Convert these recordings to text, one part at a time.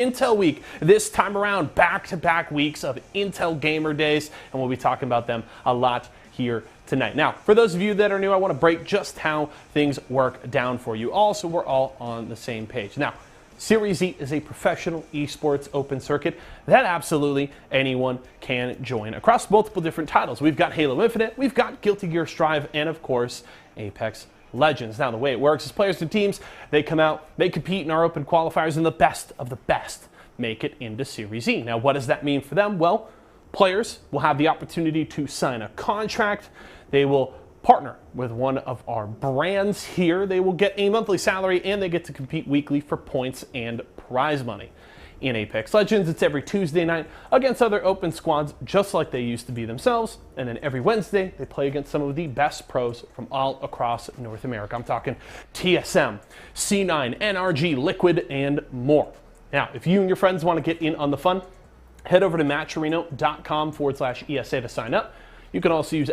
Intel Week. This time around, back-to-back weeks of Intel Gamer Days, and we'll be talking about them a lot here tonight. Now, for those of you that are new, I want to break just how things work down for you all so we're all on the same page. Now, Series E is a professional esports open circuit that absolutely anyone can join across multiple different titles. We've got Halo Infinite, we've got Guilty Gear Strive, and of course, Apex Legends. Now, the way it works is players and teams, they come out, they compete in our open qualifiers, and the best of the best make it into Series E. Now, what does that mean for them? Well, players will have the opportunity to sign a contract. They will partner with one of our brands here. They will get a monthly salary, and they get to compete weekly for points and prize money. In Apex Legends, it's every Tuesday night against other open squads just like they used to be themselves. And then every Wednesday, they play against some of the best pros from all across North America. I'm talking TSM, C9, NRG, Liquid, and more. Now, if you and your friends want to get in on the fun, head over to matcherino.com/ESA to sign up. You can also use !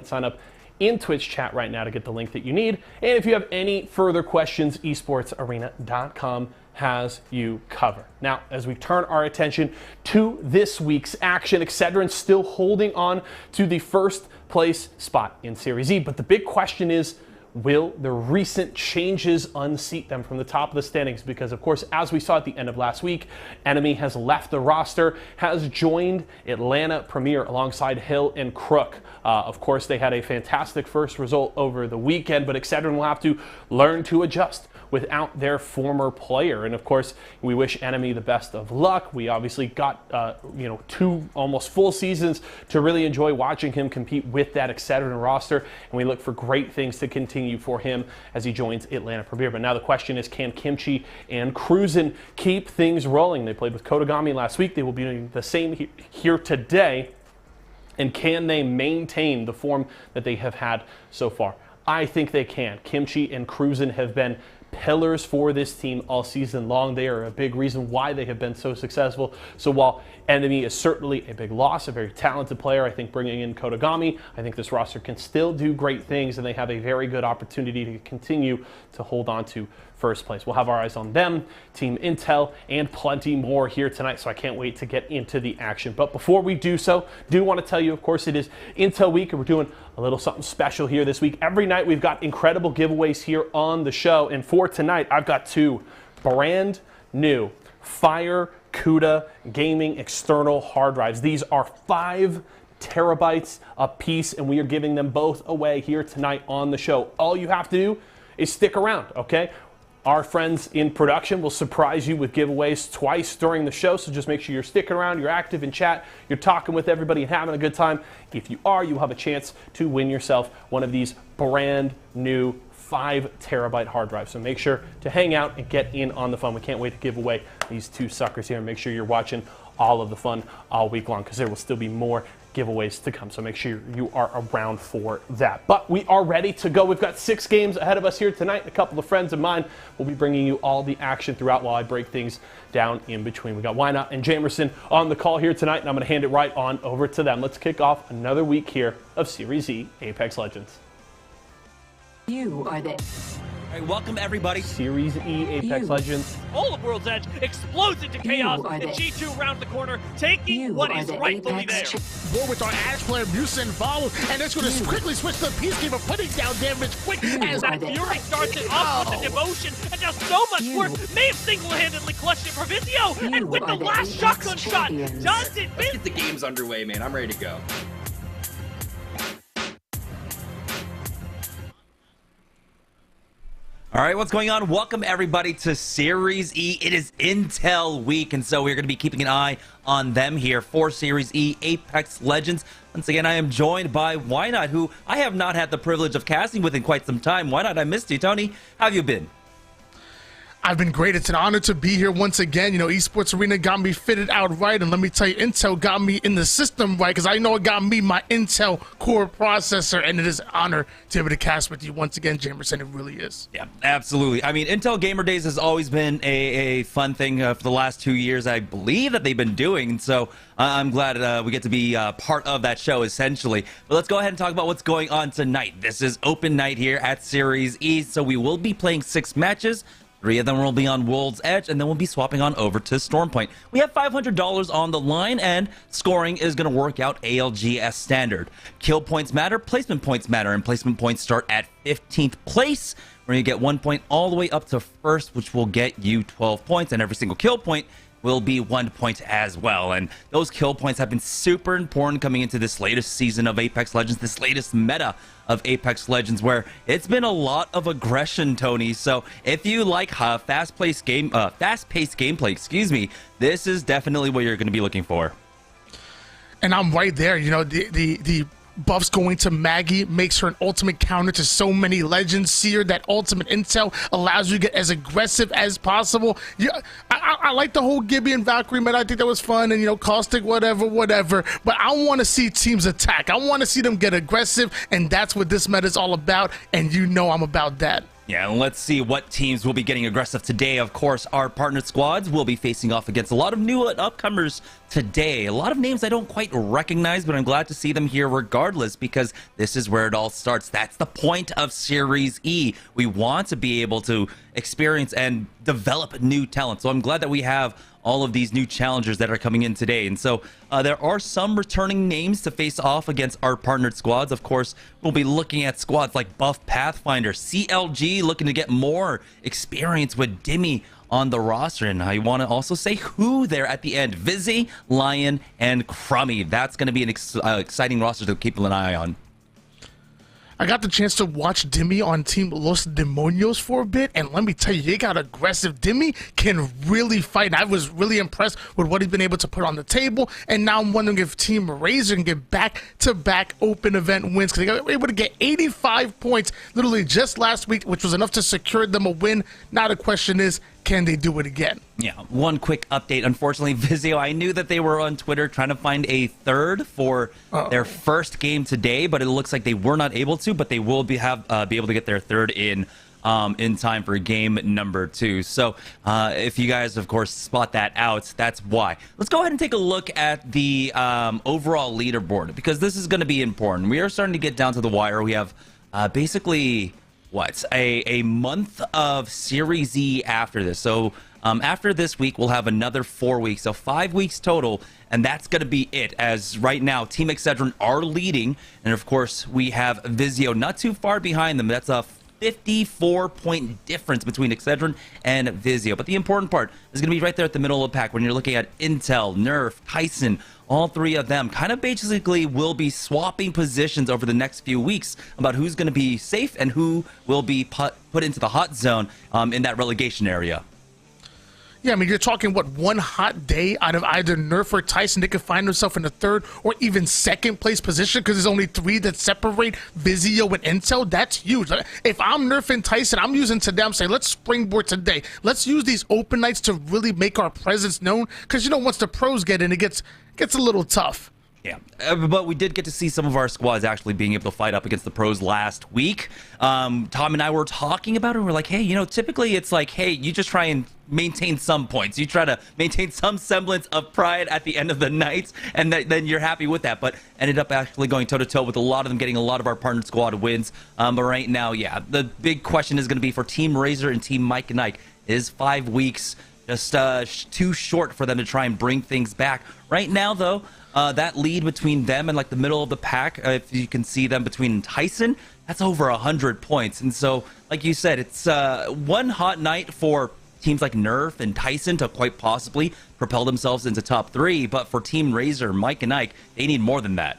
sign up in Twitch chat right now to get the link that you need. And if you have any further questions, esportsarena.com has you covered. Now, as we turn our attention to this week's action, Excedrin still holding on to the first place spot in Series E. But the big question is, will the recent changes unseat them from the top of the standings? Because, of course, as we saw at the end of last week, Enemy has left the roster, has joined Atlanta Premier alongside Hill and Crook. Of course, they had a fantastic first result over the weekend, but Excedrin will have to learn to adjust without their former player. And of course, we wish Enemy the best of luck. We obviously got 2 almost full seasons to really enjoy watching him compete with that Excedrin roster, and we look for great things to continue for him as he joins Atlanta Premier. But now the question is, can Kimchi and Cruisin keep things rolling? They played with Kodagami last week. They will be doing the same here today. And can they maintain the form that they have had so far? I think they can. Kimchi and Cruisin have been pillars for this team all season long. They are a big reason why they have been so successful. So while Enemy is certainly a big loss, a very talented player, I think bringing in Kodagami, I think this roster can still do great things, and they have a very good opportunity to continue to hold on to first place. We'll have our eyes on them, Team Intel, and plenty more here tonight, so I can't wait to get into the action. But before we do so, do want to tell you, of course, it is Intel Week, and we're doing a little something special here this week. Every night we've got incredible giveaways here on the show, and for tonight, I've got 2 brand new Fire CUDA gaming external hard drives. These are 5 terabytes a piece, and we are giving them both away here tonight on the show. All you have to do is stick around, okay? Our friends in production will surprise you with giveaways twice during the show, so just make sure you're sticking around, you're active in chat, you're talking with everybody and having a good time. If you are, you'll have a chance to win yourself one of these brand new 5 terabyte hard drives. So make sure to hang out and get in on the fun. We can't wait to give away these 2 suckers here, and make sure you're watching all of the fun all week long, because there will still be more giveaways to come, so make sure you are around for that. But we are ready to go. We've got 6 games ahead of us here tonight. A couple of friends of mine will be bringing you all the action throughout while I break things down in between. We got Wynot and Jamerson on the call here tonight, and I'm going to hand it right on over to them. Let's kick off another week here of Series E Apex Legends. You are the... All right, welcome everybody. Series E Apex Legends. All of World's Edge explodes into chaos, and G2 around the corner, taking what is rightfully there. War with our Ash player, Musin follows, and it's going to quickly switch to the Peacekeeper, putting down damage quick as that Fury starts it off with the devotion and does so much work. May have single-handedly clutched it for Vizio, and with the last shotgun shot, does it? Let's get the games underway, man. I'm ready to go. All right, what's going on? Welcome, everybody, to Series E. It is Intel Week, and so we're going to be keeping an eye on them here for Series E Apex Legends. Once again, I am joined by Wynot, who I have not had the privilege of casting with in quite some time. Wynot, I missed you. Tony, how have you been? I've been great. It's an honor to be here once again. You know, Esports Arena got me fitted out right, and let me tell you, Intel got me in the system right, because I know it got me my Intel Core processor, and it is an honor to be able to cast with you once again, Jamerson. It really is. Yeah, absolutely. I mean, Intel Gamer Days has always been a fun thing for the last 2 years, I believe, that they've been doing, and so I'm glad we get to be part of that show, essentially. But let's go ahead and talk about what's going on tonight. This is open night here at Series E, so we will be playing 6 matches. 3 of them will be on World's Edge, and then we'll be swapping on over to Stormpoint. We have $500 on the line, and scoring is going to work out ALG as standard. Kill points matter, placement points matter, and placement points start at 15th place, where you get 1 point all the way up to first, which will get you 12 points, and every single kill point will be 1 point as well. And those kill points have been super important coming into this latest season of Apex Legends, this latest meta of Apex Legends, where it's been a lot of aggression, Tony. So if you like fast-paced gameplay, this is definitely what you're going to be looking for. And I'm right there. You know, the buffs going to Maggie makes her an ultimate counter to so many legends. Seer, that ultimate intel allows you to get as aggressive as possible. Yeah, I like the whole Gibby and Valkyrie meta. I think that was fun, and you know, Caustic, whatever. But I want to see teams attack. I want to see them get aggressive, and that's what this meta is all about. And you know, I'm about that. Yeah, and let's see what teams will be getting aggressive today. Of course, our partnered squads will be facing off against a lot of new upcomers today. A lot of names I don't quite recognize, but I'm glad to see them here regardless, because this is where it all starts. That's the point of Series E. We want to be able to experience and develop new talent. So I'm glad that we have all of these new challengers that are coming in today. And so there are some returning names to face off against our partnered squads. Of course, we'll be looking at squads like Buff Pathfinder, CLG looking to get more experience with Dimmy on the roster. And I want to also say who there at the end: Vizzy, Lion, and Crummy. That's going to be an exciting roster to keep an eye on. I got the chance to watch Dimmy on Team Los Demonios for a bit, and let me tell you, they got aggressive. Dimmy can really fight. I was really impressed with what he's been able to put on the table, and now I'm wondering if Team Razor can get back-to-back open event wins, because they were able to get 85 points literally just last week, which was enough to secure them a win. Now the question is, can they do it again? Yeah, one quick update. Unfortunately, Vizio, I knew that they were on Twitter trying to find a third for their first game today, but it looks like they were not able to, but they will be able to get their third in time for game number 2. So if you guys, of course, spot that out, that's why. Let's go ahead and take a look at the overall leaderboard, because this is going to be important. We are starting to get down to the wire. We have basically a month of Series E after this. So after this week, we'll have another 4 weeks, so 5 weeks total, and that's going to be it. As right now, Team Excedrin are leading, and of course, we have Vizio not too far behind them. That's a 54-point difference between Excedrin and Vizio. But the important part is going to be right there at the middle of the pack when you're looking at Intel, Nerf, Tyson. All three of them kind of basically will be swapping positions over the next few weeks about who's going to be safe and who will be put into the hot zone in that relegation area. Yeah, I mean, you're talking, what, one hot day out of either Nerf or Tyson, they could find themselves in the third or even second place position, because there's only 3 that separate Vizio and Intel. That's huge. If I'm Nerf and Tyson, I'm using today, I'm saying, let's springboard today. Let's use these open nights to really make our presence known, because, you know, once the pros get in, it gets a little tough. Yeah, but we did get to see some of our squads actually being able to fight up against the pros last week. Tom and I were talking about it, and we're like, hey, you know, typically it's like, hey, you just try and maintain some points. You try to maintain some semblance of pride at the end of the night, and then you're happy with that. But ended up actually going toe-to-toe with a lot of them, getting a lot of our partnered squad wins. But right now, yeah, the big question is going to be for Team Razor and Team Mike and Ike. Is 5 weeks just too short for them to try and bring things back? Right now, though, that lead between them and like the middle of the pack, if you can see them between Tyson, that's over 100 points. And so, like you said, it's one hot night for teams like Nerf and Tyson to quite possibly propel themselves into top 3. But for Team Razor, Mike and Ike, they need more than that.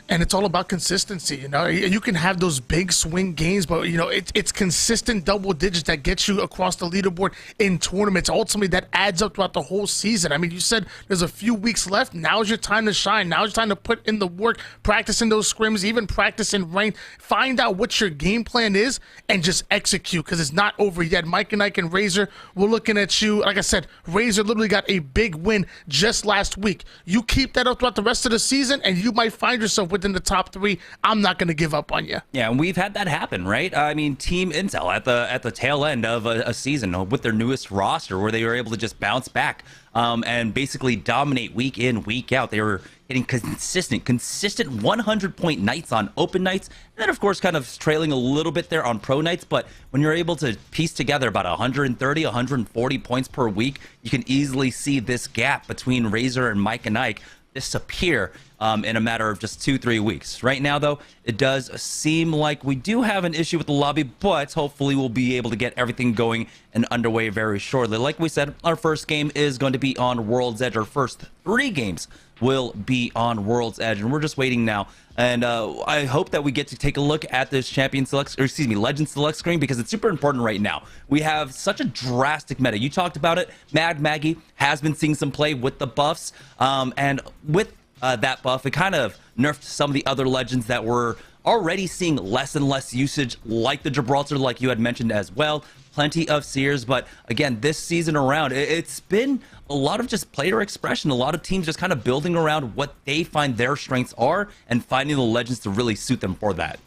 And it's all about consistency. You know, you can have those big swing games, but, you know, it's consistent double digits that gets you across the leaderboard in tournaments. Ultimately, that adds up throughout the whole season. I mean, you said there's a few weeks left. Now's your time to shine. Now's your time to put in the work, practicing those scrims, even practicing rank. Find out what your game plan is and just execute, because it's not over yet. Mike and Ike and Razor, we're looking at you. Like I said, Razor literally got a big win just last week. You keep that up throughout the rest of the season, and you might find yourself with within the top 3, I'm not going to give up on you. Yeah, and we've had that happen, right? I mean, Team Intel at the tail end of a season with their newest roster, where they were able to just bounce back and basically dominate week in, week out. They were getting consistent 100-point nights on open nights, and then of course kind of trailing a little bit there on pro nights. But when you're able to piece together about 130, 140 points per week, you can easily see this gap between Razor and Mike and Ike disappear in a matter of just 2-3 weeks. Right now, though, it does seem like we do have an issue with the lobby, but hopefully we'll be able to get everything going and underway very shortly. Like we said, our first game is going to be on World's Edge. Our first 3 games will be on World's Edge, and we're just waiting now. And I hope that we get to take a look at this Legend Select screen, because it's super important right now. We have such a drastic meta. You talked about it. Mad Maggie has been seeing some play with the buffs, and with that buff, it kind of nerfed some of the other legends that were already seeing less and less usage, like the Gibraltar, like you had mentioned as well. Plenty of Seers, but again, this season around, it's been a lot of just player expression. A lot of teams just kind of building around what they find their strengths are and finding the legends to really suit them for that.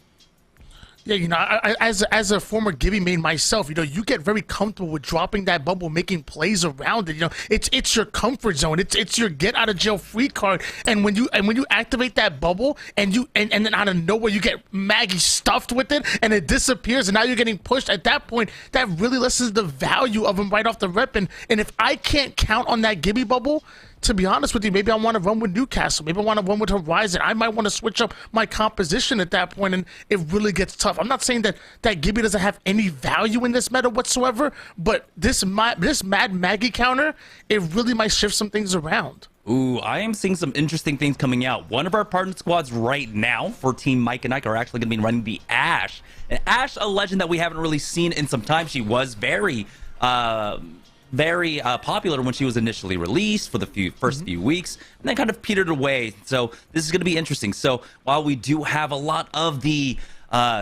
Yeah, you know, as a former Gibby main myself, you know, you get very comfortable with dropping that bubble, making plays around it. You know, it's your comfort zone. It's your get out of jail free card. And when you activate that bubble and then out of nowhere you get Maggie stuffed with it and it disappears, and now you're getting pushed. At that point, that really lessens the value of him right off the rip. And if I can't count on that Gibby bubble, to be honest with you, maybe I want to run with Newcastle. Maybe I want to run with Horizon. I might want to switch up my composition at that point, and it really gets tough. I'm not saying that Gibby doesn't have any value in this meta whatsoever, but this Mad Maggie counter, it really might shift some things around. Ooh, I am seeing some interesting things coming out. One of our partner squads right now for Team Mike and Ike are actually going to be running the Ashe. And Ashe, a legend that we haven't really seen in some time. She was very popular when she was initially released for the first few weeks, and then kind of petered away. So this is going to be interesting. So while we do have a lot of the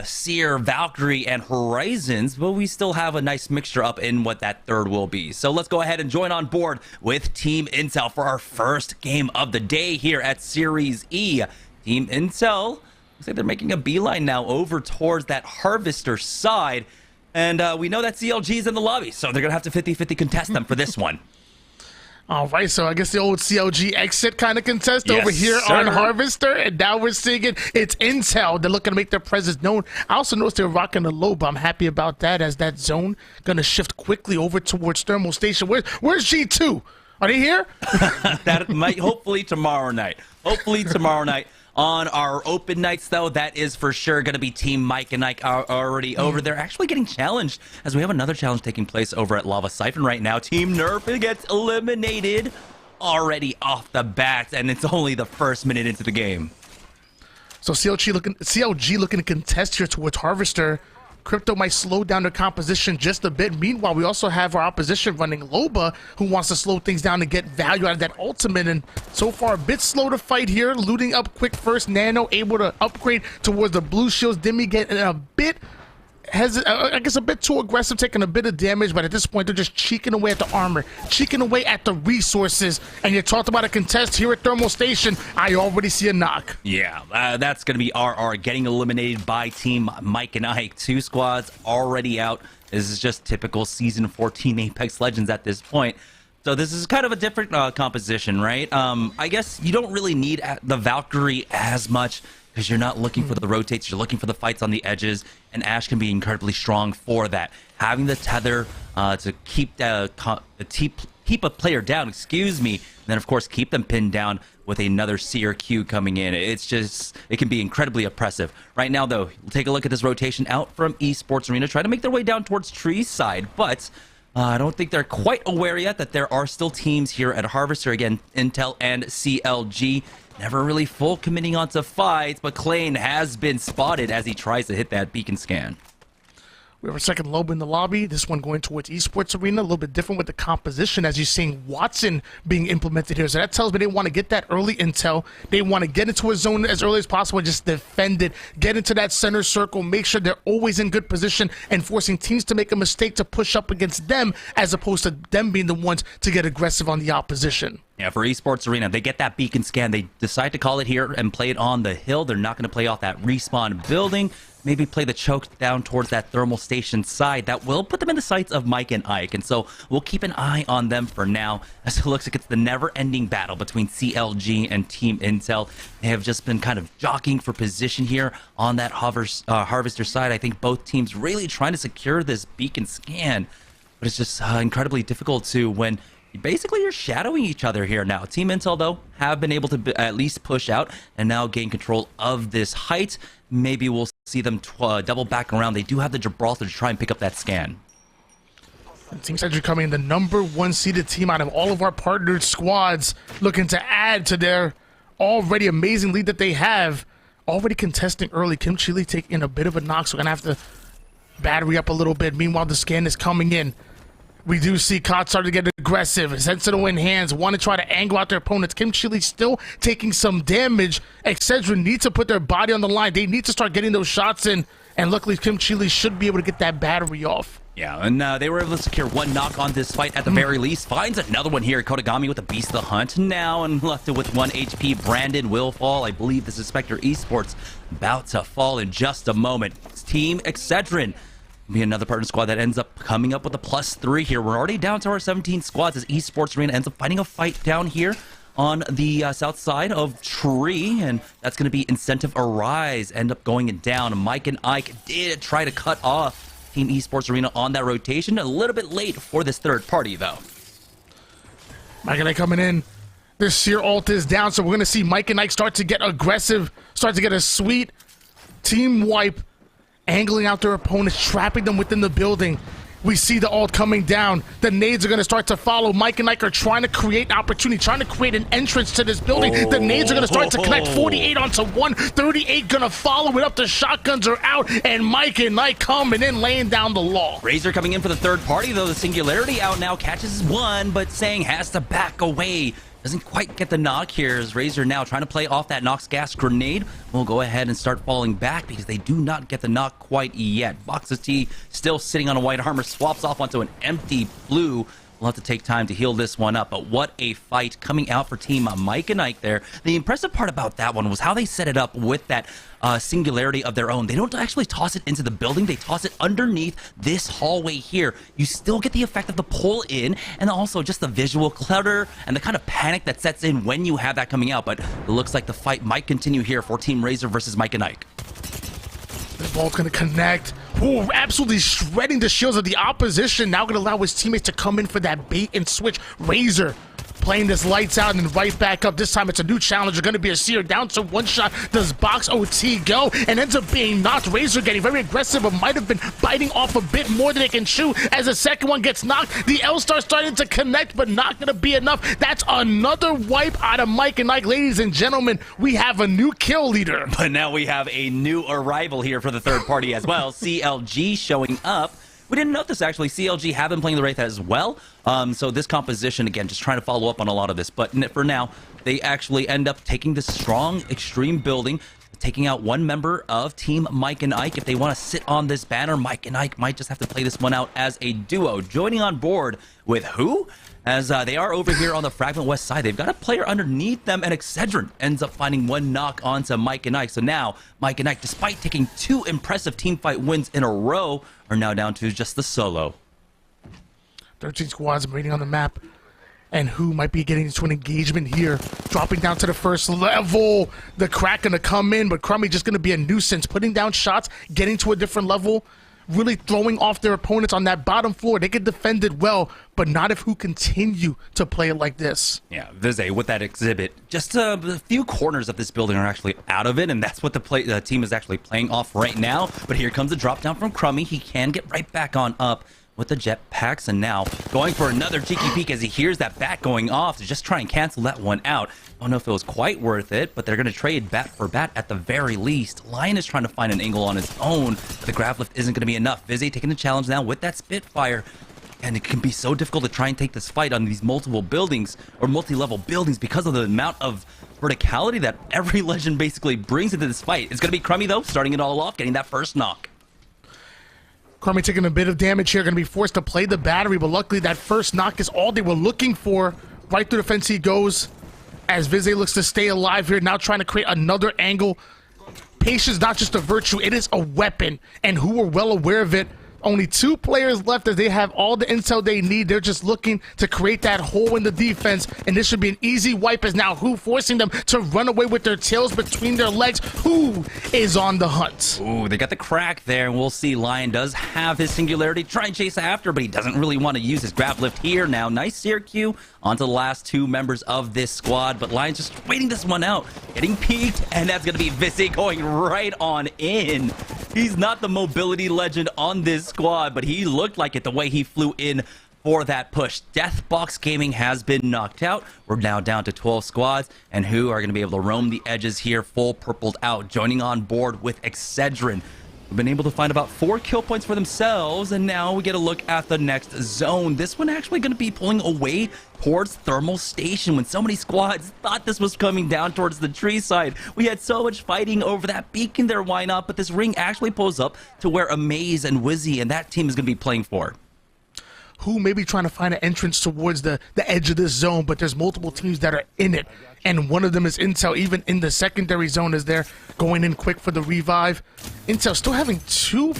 Seer, Valkyrie, and Horizons, but we still have a nice mixture up in what that third will be. So let's go ahead and join on board with Team Intel for our first game of the day here at Series E. Team Intel looks like they're making a beeline now over towards that Harvester side. And we know that CLG is in the lobby, so they're going to have to 50-50 contest them for this one. All right, so I guess the old CLG exit kind of contest Yes, over here sir. on Harvester, and now we're seeing it. It's Intel. They're looking to make their presence known. I also noticed they're rocking the low, but I'm happy about that, as that zone going to shift quickly over towards Thermal Station. Where's G2? Are they here? That might, hopefully tomorrow night. Hopefully tomorrow night. On our open nights, though, that is for sure going to be Team Mike and Ike are already over there, actually getting challenged, as we have another challenge taking place over at Lava Siphon right now. Team Nerf gets eliminated already off the bat, and it's only the first minute into the game. So CLG looking to contest here towards Harvester. Crypto might slow down their composition just a bit. Meanwhile, we also have our opposition running Loba, who wants to slow things down and get value out of that ultimate. And so far, a bit slow to fight here. Looting up quick first. Nano able to upgrade towards the blue shields. Demi getting a bit I guess a bit too aggressive, taking a bit of damage, but at this point they're just cheeking away at the armor, cheeking away at the resources. And you talked about a contest here at Thermal Station. I already see a knock. Yeah, that's going to be RR getting eliminated by Team Mike and Ike. 2 squads already out. This is just typical Season 14 Apex Legends at this point. So this is kind of a different composition, right? I guess you don't really need the Valkyrie as much, because you're not looking for the rotates, you're looking for the fights on the edges, and Ashe can be incredibly strong for that. Having the tether to keep a player down, and then of course keep them pinned down with another Seer Q coming in. It can be incredibly oppressive. Right now, though, we'll take a look at this rotation out from Esports Arena, try to make their way down towards Tree's side, but I don't think they're quite aware yet that there are still teams here at Harvester. Again, Intel and CLG. Never really full committing onto fights, but Klain has been spotted as he tries to hit that beacon scan. We have a second Loba in the lobby. This one going towards Esports Arena. A little bit different with the composition, as you're seeing Watson being implemented here. So that tells me they want to get that early intel. They want to get into a zone as early as possible and just defend it. Get into that center circle. Make sure they're always in good position and forcing teams to make a mistake to push up against them, as opposed to them being the ones to get aggressive on the opposition. Yeah, for Esports Arena, they get that beacon scan. They decide to call it here and play it on the hill. They're not going to play off that respawn building. Maybe play the choke down towards that thermal station side. That will put them in the sights of Mike and Ike. And so we'll keep an eye on them for now, as it looks like it's the never-ending battle between CLG and Team Intel. They have just been kind of jockeying for position here on that Harvester side. I think both teams really trying to secure this beacon scan. But it's just incredibly difficult to when basically you're shadowing each other here now. Team Intel, though, have been able to at least push out and now gain control of this height. Maybe we'll see them double back around. They do have the Gibraltar to try and pick up that scan. Team Century coming the #1 seeded team out of all of our partnered squads, looking to add to their already amazing lead that they have. Already contesting early. Kim Chile taking a bit of a knock, so we're going to have to battery up a little bit. Meanwhile, the scan is coming in. We do see Cod starting to get aggressive. Sentinel in hands, want to try to angle out their opponents. Kim Chile still taking some damage. Excedrin needs to put their body on the line. They need to start getting those shots in. And luckily, Kim Chile should be able to get that battery off. Yeah, and they were able to secure one knock on this fight at the very least. Finds another one here. Kodagami with the Beast of the Hunt now, and left it with 1 HP. Brandon will fall. I believe this is Spectre Esports about to fall in just a moment. It's Team Excedrin. Be another partner squad that ends up coming up with a +3 here. We're already down to our 17 squads as Esports Arena ends up fighting a fight down here on the south side of Tree, and that's going to be Incentive Arise end up going down. Mike and Ike did try to cut off Team Esports Arena on that rotation. A little bit late for this third party, though. Mike and Ike coming in. Their Seer ult is down, so we're going to see Mike and Ike start to get aggressive, start to get a sweet team wipe, angling out their opponents, trapping them within the building. We see the ult coming down. The nades are going to start to follow. Mike and Ike are trying to create opportunity, trying to create an entrance to this building. The nades are going to start to connect. 48 onto 1. 38 going to follow it up. The shotguns are out, and Mike and Ike coming in, laying down the law. Razor coming in for the third party, though. The Singularity out now, catches one, but Sang has to back away. Doesn't quite get the knock here as Razor now trying to play off that Nox Gas grenade. Will go ahead and start falling back because they do not get the knock quite yet. Boxes T still sitting on a white armor, swaps off onto an empty blue. We'll have to take time to heal this one up, but what a fight coming out for Team Mike and Ike there. The impressive part about that one was how they set it up with that singularity of their own. They don't actually toss it into the building, they toss it underneath this hallway here. You still get the effect of the pull in, and also just the visual clutter and the kind of panic that sets in when you have that coming out, but it looks like the fight might continue here for Team Razor versus Mike and Ike. The ball's going to connect. Ooh, absolutely shredding the shields of the opposition. Now going to allow his teammates to come in for that bait and switch. Razor playing this lights out and then right back up. This time it's a new challenger. Going to be a Seer down to 1 shot. Does Box OT go? And ends up being knocked. Razor getting very aggressive, but might have been biting off a bit more than they can chew. As the second one gets knocked, the L-Star starting to connect, but not going to be enough. That's another wipe out of Mike and Ike. Ladies and gentlemen, we have a new kill leader. But now we have a new arrival here for the third party as well. CLG showing up. We didn't note this, actually. CLG have been playing the Wraith as well. So this composition, again, just trying to follow up on a lot of this. But for now, they actually end up taking this strong, extreme building, taking out one member of Team Mike and Ike. If they want to sit on this banner, Mike and Ike might just have to play this one out as a duo. Joining on board with who? As they are over here on the Fragment West side. They've got a player underneath them, and Excedrin ends up finding one knock onto Mike and Ike. So now, Mike and Ike, despite taking 2 impressive teamfight wins in a row, are now down to just the solo. 13 squads waiting on the map. And who might be getting into an engagement here? Dropping down to the first level. The crack gonna come in, but Crummy just gonna be a nuisance. Putting down shots, getting to a different level, really throwing off their opponents on that bottom floor. They can defend it well, but not if who continue to play it like this. Yeah, Vize with that exhibit. Just a few corners of this building are actually out of it, and that's what the team is actually playing off right now. But here comes a drop down from Crummy. He can get right back on up with the jetpacks, and now going for another cheeky peek as he hears that bat going off to just try and cancel that one out. I don't know if it was quite worth it, but they're going to trade bat for bat at the very least. Lion is trying to find an angle on his own, but the grab lift isn't going to be enough. Vize taking the challenge now with that Spitfire, and it can be so difficult to try and take this fight on these multiple buildings or multi-level buildings because of the amount of verticality that every legend basically brings into this fight. It's going to be Crummy, though, starting it all off, getting that first knock. Crummy taking a bit of damage here, going to be forced to play the battery, but luckily that first knock is all they were looking for. Right through the fence he goes. As Vize looks to stay alive here, now trying to create another angle. Patience, not just a virtue, it is a weapon. And who are well aware of it. Only 2 players left as they have all the intel they need. They're just looking to create that hole in the defense, and this should be an easy wipe as now Who forcing them to run away with their tails between their legs. Who is on the hunt? Ooh, they got the crack there, and we'll see Lion does have his singularity. Try and chase after, but he doesn't really want to use his grab lift here now. Nice Seer Q onto the last 2 members of this squad, but Lion's just waiting this one out. Getting peeked, and that's going to be Vize going right on in. He's not the mobility legend on this squad, but he looked like it the way he flew in for that push. Deathbox Gaming has been knocked out. We're now down to 12 squads, and who are going to be able to roam the edges here, full purpled out, joining on board with Excedrin. We've been able to find about 4 kill points for themselves, and now we get a look at the next zone. This one actually going to be pulling away towards Thermal Station when so many squads thought this was coming down towards the tree side. We had so much fighting over that beacon there, why not? But this ring actually pulls up to where Amaze and Wizzy and that team is going to be playing for. Who may be trying to find an entrance towards the edge of this zone, but there's multiple teams that are in it, and one of them is Intel, even in the secondary zone as they're going in quick for the revive. Intel still having two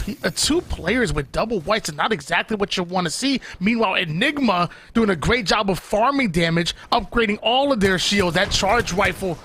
players with double whites, and not exactly what you want to see. Meanwhile, Enigma doing a great job of farming damage, upgrading all of their shields. That charge rifle,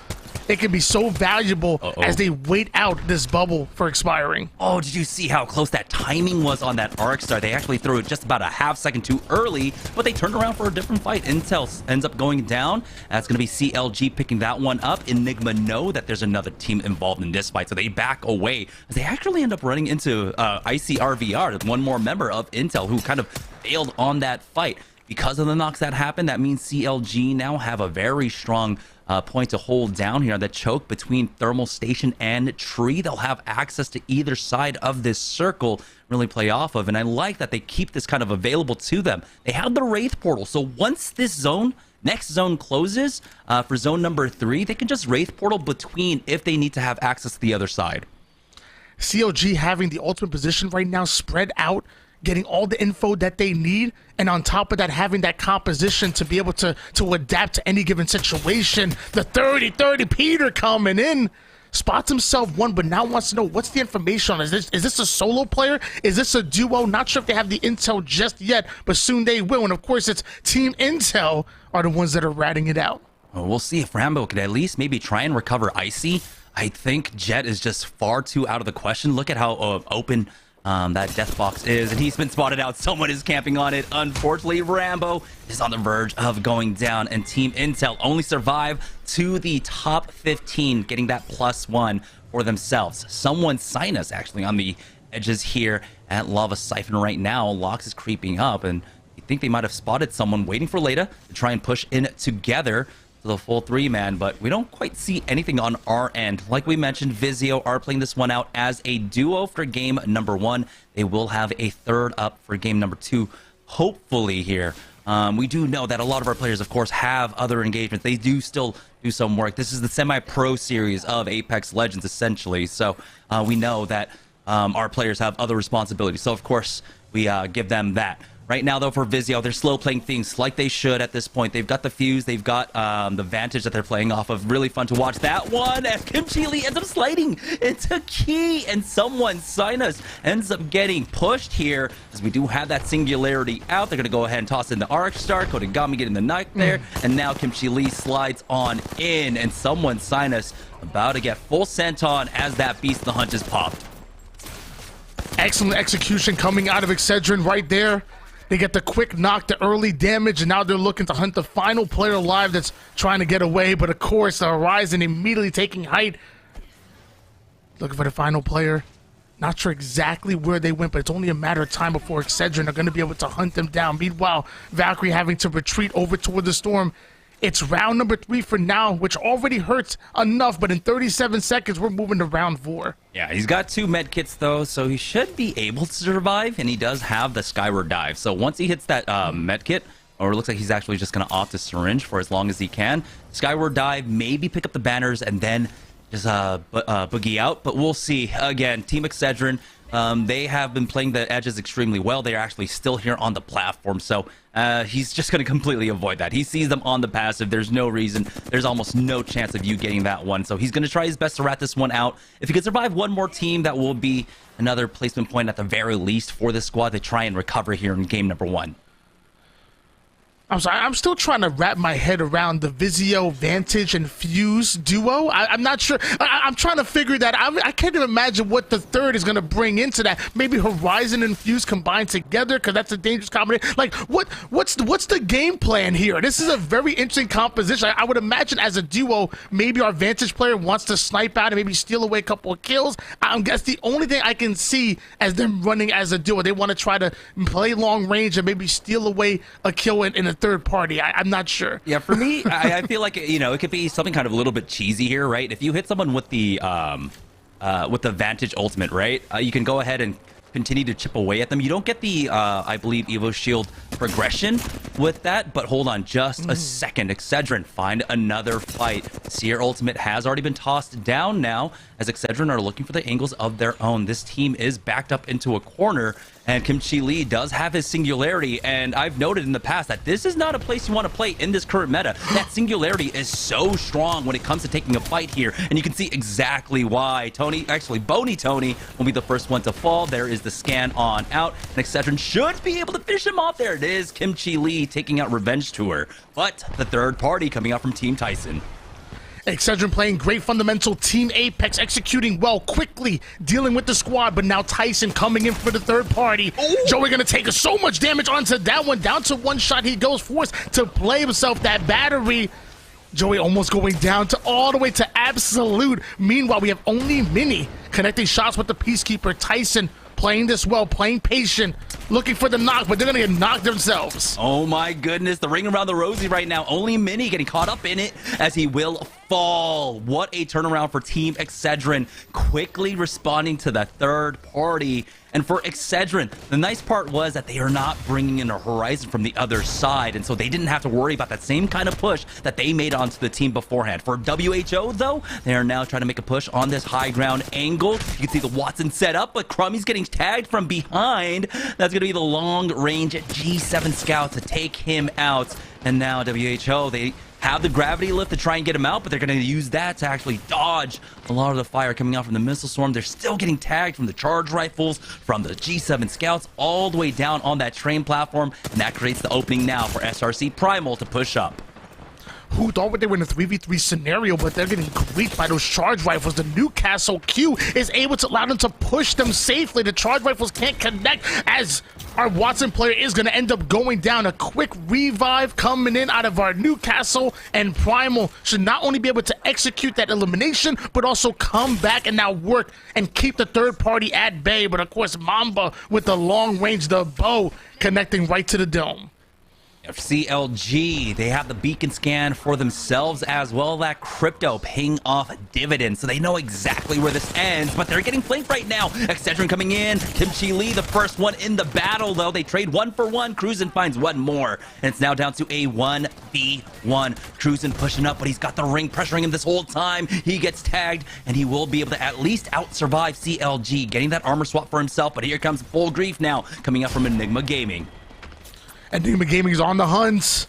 it can be so valuable as they wait out this bubble for expiring. Oh, did you see how close that timing was on that arc star? They actually threw it just about a half second too early, but they turned around for a different fight. Intel ends up going down. That's going to be CLG picking that one up. Enigma know that there's another team involved in this fight, so they back away. As they actually end up running into ICRVR, one more member of Intel who kind of failed on that fight. Because of the knocks that happened, that means CLG now have a very strong point to hold down here. The choke between Thermal Station and Tree, they'll have access to either side of this circle, really play off of. And I like that they keep this kind of available to them. They have the Wraith Portal, so once this zone, next zone closes for zone number 3, they can just Wraith Portal between if they need to have access to the other side. CLG having the ultimate position right now, spread out, getting all the info that they need, and on top of that, having that composition to be able to adapt to any given situation. The 30-30 Peter coming in, spots himself one, but now wants to know what's the information on. Is this a solo player? Is this a duo? Not sure if they have the intel just yet, but soon they will. And of course, it's Team Intel are the ones that are ratting it out. Well, we'll see if Rambo could at least maybe try and recover Icy. I think Jet is just far too out of the question. Look at how open that death box is, and he's been spotted out. Someone is camping on it. Unfortunately, Rambo is on the verge of going down, and Team Intel only survive to the top 15, getting that +1 for themselves. Someone Sinus actually on the edges here at Lava Siphon right now. Lox is creeping up, and you think they might have spotted someone waiting for Leda to try and push in together to the full 3-man, but we don't quite see anything on our end. Like we mentioned, Vizio are playing this one out as a duo for game number 1. They will have a third up for game number 2, hopefully here. We do know that a lot of our players, of course, have other engagements. They do still do some work. This is the semi-pro series of Apex Legends, essentially. So we know that our players have other responsibilities. So, of course, we give them that. Right now, though, for Vizio, they're slow playing things like they should at this point. They've got the fuse. They've got the Vantage that they're playing off of. Really fun to watch that one as Kimchi Lee ends up sliding into Key, and someone, Sinus, ends up getting pushed here as we do have that singularity out. They're going to go ahead and toss in the Arc Star. Kodagami getting the knife there, and now Kimchi Lee slides on in, and someone, Sinus, about to get full sent on as that Beast in the Hunt is popped. Excellent execution coming out of Excedrin right there. They get the quick knock, the early damage, and now they're looking to hunt the final player alive that's trying to get away. But of course, the Horizon immediately taking height. Looking for the final player. Not sure exactly where they went, but it's only a matter of time before Excedrin are going to be able to hunt them down. Meanwhile, Valkyrie having to retreat over toward the storm. It's round number 3 for now, which already hurts enough, but in 37 seconds, we're moving to round 4. Yeah, he's got 2 med kits, though, so he should be able to survive, and he does have the Skyward Dive. So once he hits that med kit, or it looks like he's actually just going to opt a syringe for as long as he can, Skyward Dive, maybe pick up the banners, and then just boogie out. But we'll see. Again, Team Excedrin, they have been playing the edges extremely well. They are actually still here on the platform, so he's just going to completely avoid that. He sees them on the passive. There's no reason. There's almost no chance of you getting that one, so he's going to try his best to rat this one out. If he can survive one more team, that will be another placement point at the very least for this squad to try and recover here in game number 1. I'm sorry, I'm still trying to wrap my head around the Vizio, Vantage, and Fuse duo. I'm not sure. I'm trying to figure that out. I can't even imagine what the third is going to bring into that. Maybe Horizon and Fuse combined together, because that's a dangerous combination. Like, what's the game plan here? This is a very interesting composition. I would imagine as a duo, maybe our Vantage player wants to snipe out and maybe steal away a couple of kills. I guess the only thing I can see as them running as a duo, they want to try to play long range and maybe steal away a kill in a third party. I'm not sure. Yeah, for me, I feel like, you know, it could be something kind of a little bit cheesy here, right? If you hit someone with the Vantage ultimate, right, you can go ahead and continue to chip away at them. You don't get the, I believe, Evo Shield progression with that, but hold on just a second. Excedrin find another fight. Seer ultimate has already been tossed down now, as Excedrin are looking for the angles of their own. This team is backed up into a corner, and Kimchi Lee does have his singularity, and I've noted in the past that this is not a place you want to play in this current meta. That singularity is so strong when it comes to taking a fight here, and you can see exactly why. Bony Tony will be the first one to fall. There is the scan on out, and Excedrin should be able to finish him off. There it is, Kimchi Lee taking out Revenge Tour, but the third party coming out from Team Tyson. Excedrin playing great fundamental Team Apex, executing well, quickly dealing with the squad, but now Tyson coming in for the third party. Ooh. Joey gonna take so much damage onto that one, down to one shot. He goes forced to play himself that battery. Joey almost going down to all the way to absolute. Meanwhile, we have only Mini connecting shots with the Peacekeeper. Tyson playing this well, playing patient, looking for the knock, but they're gonna get knocked themselves. Oh my goodness, the ring around the rosy right now. Only Mini getting caught up in it as he will fall. What a turnaround for Team Excedrin, quickly responding to the third party. And for Excedrin, the nice part was that they are not bringing in a Horizon from the other side, and so they didn't have to worry about that same kind of push that they made onto the team beforehand. For WHO, though, they are now trying to make a push on this high ground angle. You can see the Watson set up, but Crummy's getting tagged from behind. That's going to be the long-range G7 scout to take him out. And now WHO, they have the gravity lift to try and get him out, but they're going to use that to actually dodge a lot of the fire coming out from the missile swarm. They're still getting tagged from the charge rifles, from the G7 scouts, all the way down on that train platform, and that creates the opening now for SRC Primal to push up. Who thought they were in a 3v3 scenario, but they're getting griefed by those charge rifles. The Newcastle Q is able to allow them to push them safely. The charge rifles can't connect, as our Watson player is going to end up going down. A quick revive coming in out of our Newcastle, and Primal should not only be able to execute that elimination, but also come back and now work and keep the third party at bay. But of course, Mamba with the long range, the bow connecting right to the dome. CLG, they have the beacon scan for themselves as well. That crypto paying off dividends, so they know exactly where this ends, but they're getting flanked right now. Excedrin coming in. Kimchi Lee, the first one in the battle, though. They trade 1 for 1. Cruisin finds one more, and it's now down to a 1v1. Cruisin pushing up, but he's got the ring pressuring him this whole time. He gets tagged, and he will be able to at least out-survive CLG, getting that armor swap for himself, but here comes full grief now, coming up from Enigma Gaming. Enigma Gaming is on the hunt.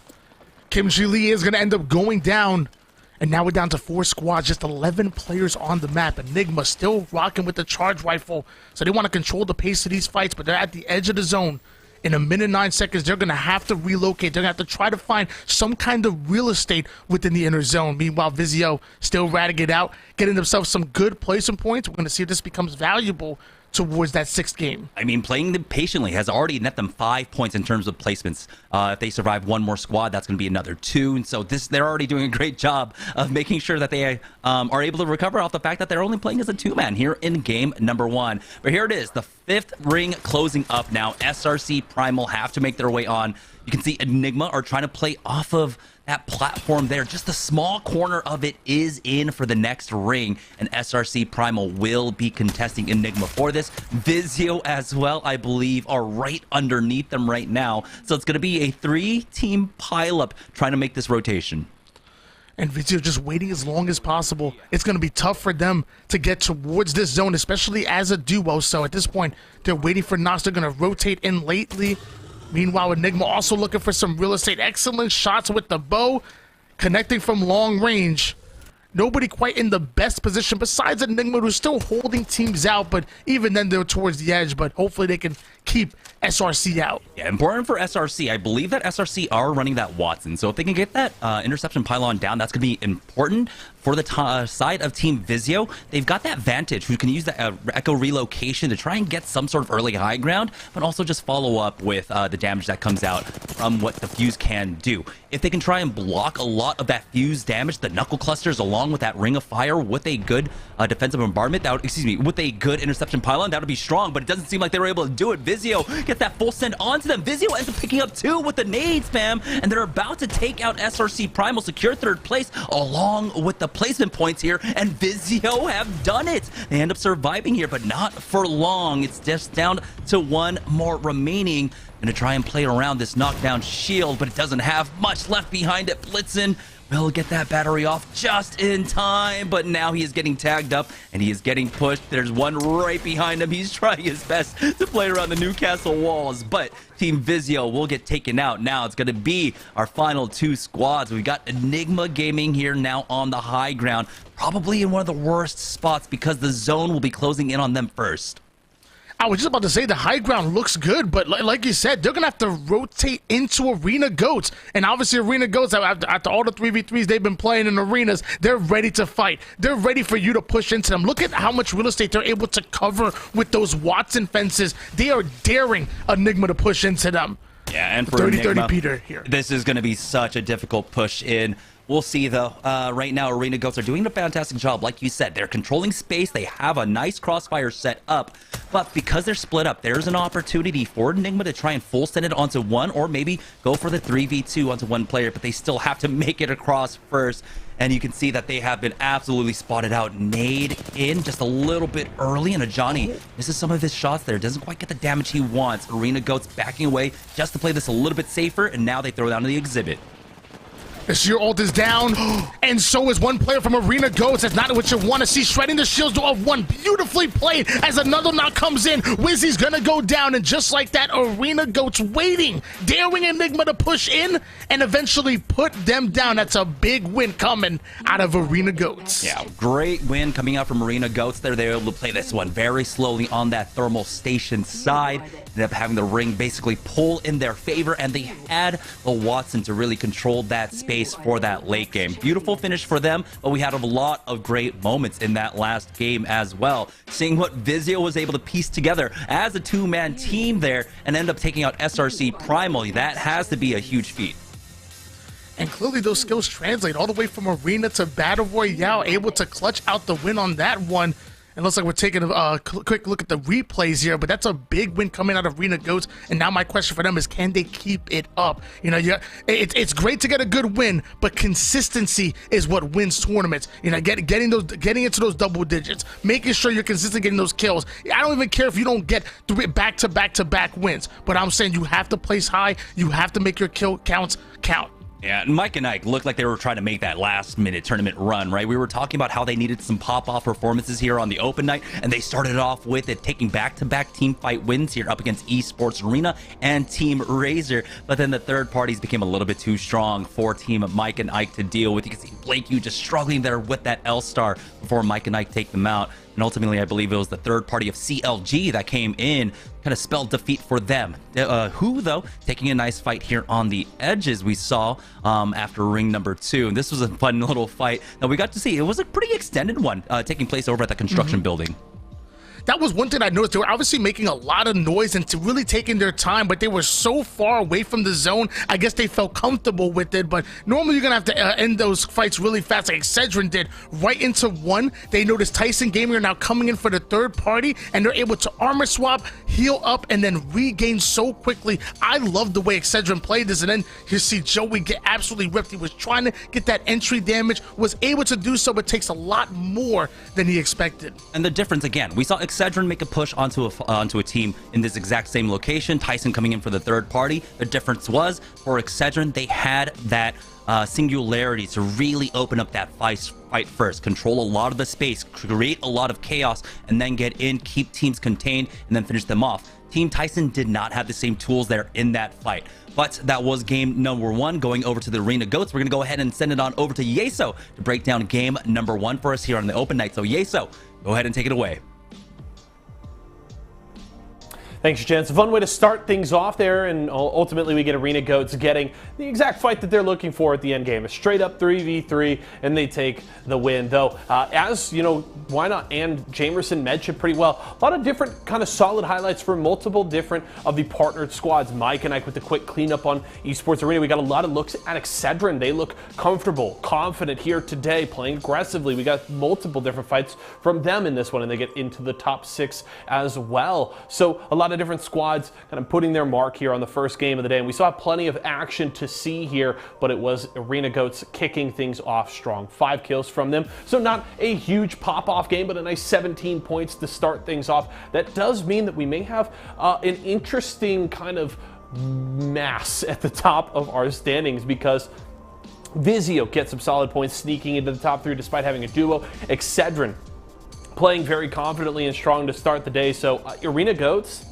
Kimchi Lee is going to end up going down. And now we're down to 4 squads, just 11 players on the map. Enigma still rocking with the charge rifle. So they want to control the pace of these fights, but they're at the edge of the zone. In a minute, 9 seconds, they're going to have to relocate. They're going to have to try to find some kind of real estate within the inner zone. Meanwhile, Vizio still ratting it out, getting themselves some good placement points. We're going to see if this becomes valuable towards that 6th game. I mean, playing them patiently has already net them 5 points in terms of placements. If they survive one more squad, that's going to be another 2. And so they're already doing a great job of making sure that they are able to recover off the fact that they're only playing as a 2-man here in game number 1. But here it is, the 5th ring closing up now. SRC Primal have to make their way on. You can see Enigma are trying to play off of that platform there. Just a small corner of it is in for the next ring, and SRC Primal will be contesting Enigma for this. Vizio as well, I believe, are right underneath them right now. So it's going to be a 3-team pileup trying to make this rotation. And Vizio just waiting as long as possible. It's going to be tough for them to get towards this zone, especially as a duo. So at this point, they're waiting for Nox. They're going to rotate in lately. Meanwhile, Enigma also looking for some real estate. Excellent shots with the bow, connecting from long range. Nobody quite in the best position besides Enigma, who's still holding teams out, but even then they're towards the edge, but hopefully they can keep SRC out. Yeah, important for SRC. I believe that SRC are running that Watson, so if they can get that interception pylon down, that's going to be important. For the side of Team Vizio, they've got that Vantage, who can use the Echo relocation to try and get some sort of early high ground, but also just follow up with the damage that comes out from what the Fuse can do. If they can try and block a lot of that Fuse damage, the Knuckle Clusters, along with that Ring of Fire, with a good defensive bombardment, that would, with a good interception pylon, that would be strong, but it doesn't seem like they were able to do it. Vizio get that full send onto them. Vizio ends up picking up 2 with the nades, fam, and they're about to take out SRC Primal, secure 3rd place, along with the placement points here, and Vizio have done it. They end up surviving here, but not for long. It's just down to 1 more remaining. Gonna try and play around this knockdown shield, but it doesn't have much left behind it. Blitzen will get that battery off just in time, but now he is getting tagged up and he is getting pushed. There's one right behind him. He's trying his best to play around the Newcastle walls, but Team Vizio will get taken out. Now it's going to be our final 2 squads. We've got Enigma Gaming here now on the high ground, probably in one of the worst spots because the zone will be closing in on them first. I was just about to say the high ground looks good, but like you said, they're going to have to rotate into Arena Goats. And obviously Arena Goats, after all the 3v3s they've been playing in arenas, they're ready to fight. They're ready for you to push into them. Look at how much real estate they're able to cover with those Watson fences. They are daring Enigma to push into them. Yeah, and for 30-30 Peter here. This is going to be such a difficult push in. We'll see, though. Right now, Arena Goats are doing a fantastic job. Like you said, they're controlling space. They have a nice crossfire set up. But because they're split up, there's an opportunity for Enigma to try and full send it onto one, or maybe go for the 3v2 onto one player. But they still have to make it across first. And you can see that they have been absolutely spotted out. Nade in just a little bit early, and Ajani misses some of his shots there. Doesn't quite get the damage he wants. Arena Goats backing away just to play this a little bit safer, and now they throw down to the exhibit. Your ult is down, and so is one player from Arena Goats. That's not what you want to see. Shredding the shields of one. Beautifully played as another knock comes in. Wizzy's going to go down, and just like that, Arena Goats waiting, daring Enigma to push in and eventually put them down. That's a big win coming out of Arena Goats. Yeah, great win coming out from Arena Goats there. They were able to play this one very slowly on that thermal station side. Ended up having the ring basically pull in their favor, and they had the Watson to really control that space for that late game. Beautiful finish for them, but we had a lot of great moments in that last game as well. Seeing what Vizio was able to piece together as a 2-man team there and end up taking out SRC Primal, that has to be a huge feat. And clearly those skills translate all the way from Arena to Battle Royale, able to clutch out the win on that one. It looks like we're taking a quick look at the replays here, but that's a big win coming out of Arena Goats. And now my question for them is, can they keep it up? You know, it's great to get a good win, but consistency is what wins tournaments. You know, getting into those double digits, making sure you're consistent getting those kills. I don't even care if you don't get back-to-back wins, but I'm saying you have to place high. You have to make your kill counts count. Yeah, and Mike and Ike looked like they were trying to make that last-minute tournament run, right? We were talking about how they needed some pop-off performances here on the open night, and they started off with it, taking back-to-back team fight wins here up against Esports Arena and Team Razor. But then the third parties became a little bit too strong for Team Mike and Ike to deal with. You can see Blake Yu just struggling there with that L-Star before Mike and Ike take them out. And ultimately, I believe it was the third party of CLG that came in, kind of spelled defeat for them. Who, though, taking a nice fight here on the edges we saw after ring number 2. And this was a fun little fight that we got to see. It was a pretty extended one taking place over at the construction building. That was one thing I noticed. They were obviously making a lot of noise and really taking their time, but they were so far away from the zone. I guess they felt comfortable with it, but normally you're going to have to end those fights really fast, like Excedrin did, right into one. They noticed Tyson Gaming are now coming in for the third party, and they're able to armor swap, heal up, and then regain so quickly. I love the way Excedrin played this, and then you see Joey get absolutely ripped. He was trying to get that entry damage, was able to do so, but takes a lot more than he expected. And the difference, again, we saw Excedrin make a push onto a team in this exact same location. Tyson coming in for the third party. The difference was, for Excedrin, they had that singularity to really open up that fight first, control a lot of the space, create a lot of chaos, and then get in, keep teams contained, and then finish them off. Team Tyson did not have the same tools there in that fight. But that was game number 1. Going over to the Arena Goats, we're going to go ahead and send it on over to Yeso to break down game number 1 for us here on the open night. So Yeso, go ahead and take it away. Thanks, Jen. It's a fun way to start things off there, and ultimately we get Arena Goats getting the exact fight that they're looking for at the end game. A straight up 3v3, and they take the win. Though, as you know, Why Not and Jamerson mentioned pretty well, a lot of different kind of solid highlights for multiple different of the partnered squads. Mike and Ike with the quick cleanup on Esports Arena. We got a lot of looks at Excedrin. They look comfortable, confident here today, playing aggressively. We got multiple different fights from them in this one, and they get into the top 6 as well. So a lot of different squads kind of putting their mark here on the first game of the day, and we saw plenty of action to see here, but it was Arena Goats kicking things off strong. 5 kills from them, so not a huge pop-off game, but a nice 17 points to start things off. That does mean that we may have an interesting kind of mass at the top of our standings, because Vizio gets some solid points sneaking into the top 3 despite having a duo. Excedrin playing very confidently and strong to start the day, so Arena Goats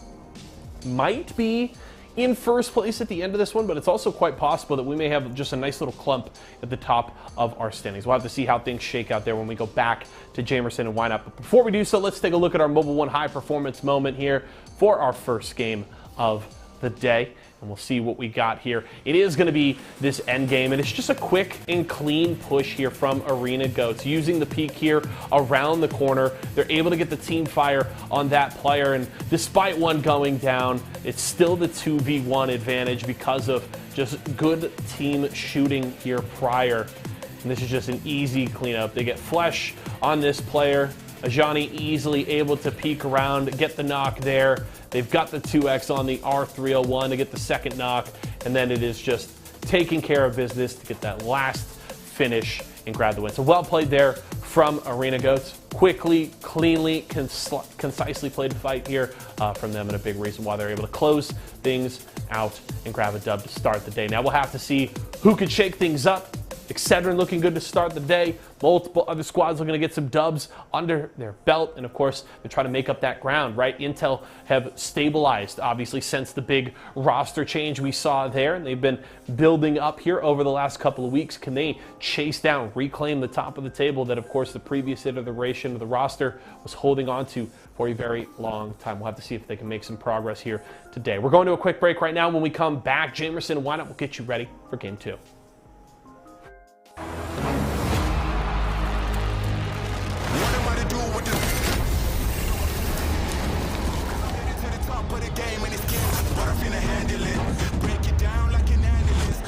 might be in first place at the end of this one, but it's also quite possible that we may have just a nice little clump at the top of our standings. We'll have to see how things shake out there when we go back to Jamerson and Why Not. But before we do so, let's take a look at our Mobile One high performance moment here for our first game of the day, and we'll see what we got here. It is going to be this end game, and it's just a quick and clean push here from Arena Goats. Using the peek here around the corner, they're able to get the team fire on that player, and despite one going down, it's still the 2v1 advantage because of just good team shooting here prior. And this is just an easy cleanup. They get flesh on this player. Ajani easily able to peek around, get the knock there. They've got the 2x on the R301 to get the second knock, and then it is just taking care of business to get that last finish and grab the win. So well played there from Arena Goats. Quickly, cleanly, concisely played fight here from them, and a big reason why they're able to close things out and grab a dub to start the day. Now we'll have to see who could shake things up. Excedrin looking good to start the day. Multiple other squads looking to get some dubs under their belt. And of course, they're trying to make up that ground, right? Intel have stabilized, obviously, since the big roster change we saw there. And they've been building up here over the last couple of weeks. Can they chase down, reclaim the top of the table that, of course, the previous iteration of the roster was holding on to for a very long time? We'll have to see if they can make some progress here today. We're going to a quick break right now. When we come back, Jamerson and Why Not will get you ready for game 2.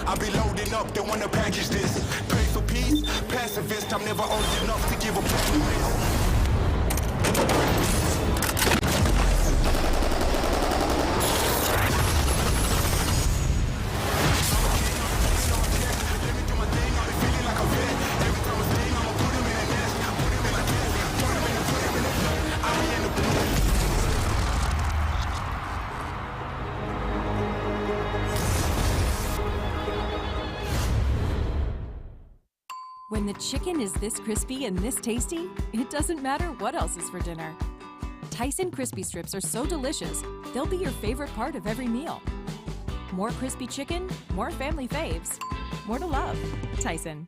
I'll be loading up, they wanna package this. Pray for peace, pacifist, I'm never old enough to give a promise. When the chicken is this crispy and this tasty, it doesn't matter what else is for dinner. Tyson crispy strips are so delicious, they'll be your favorite part of every meal. More crispy chicken, more family faves, more to love. Tyson.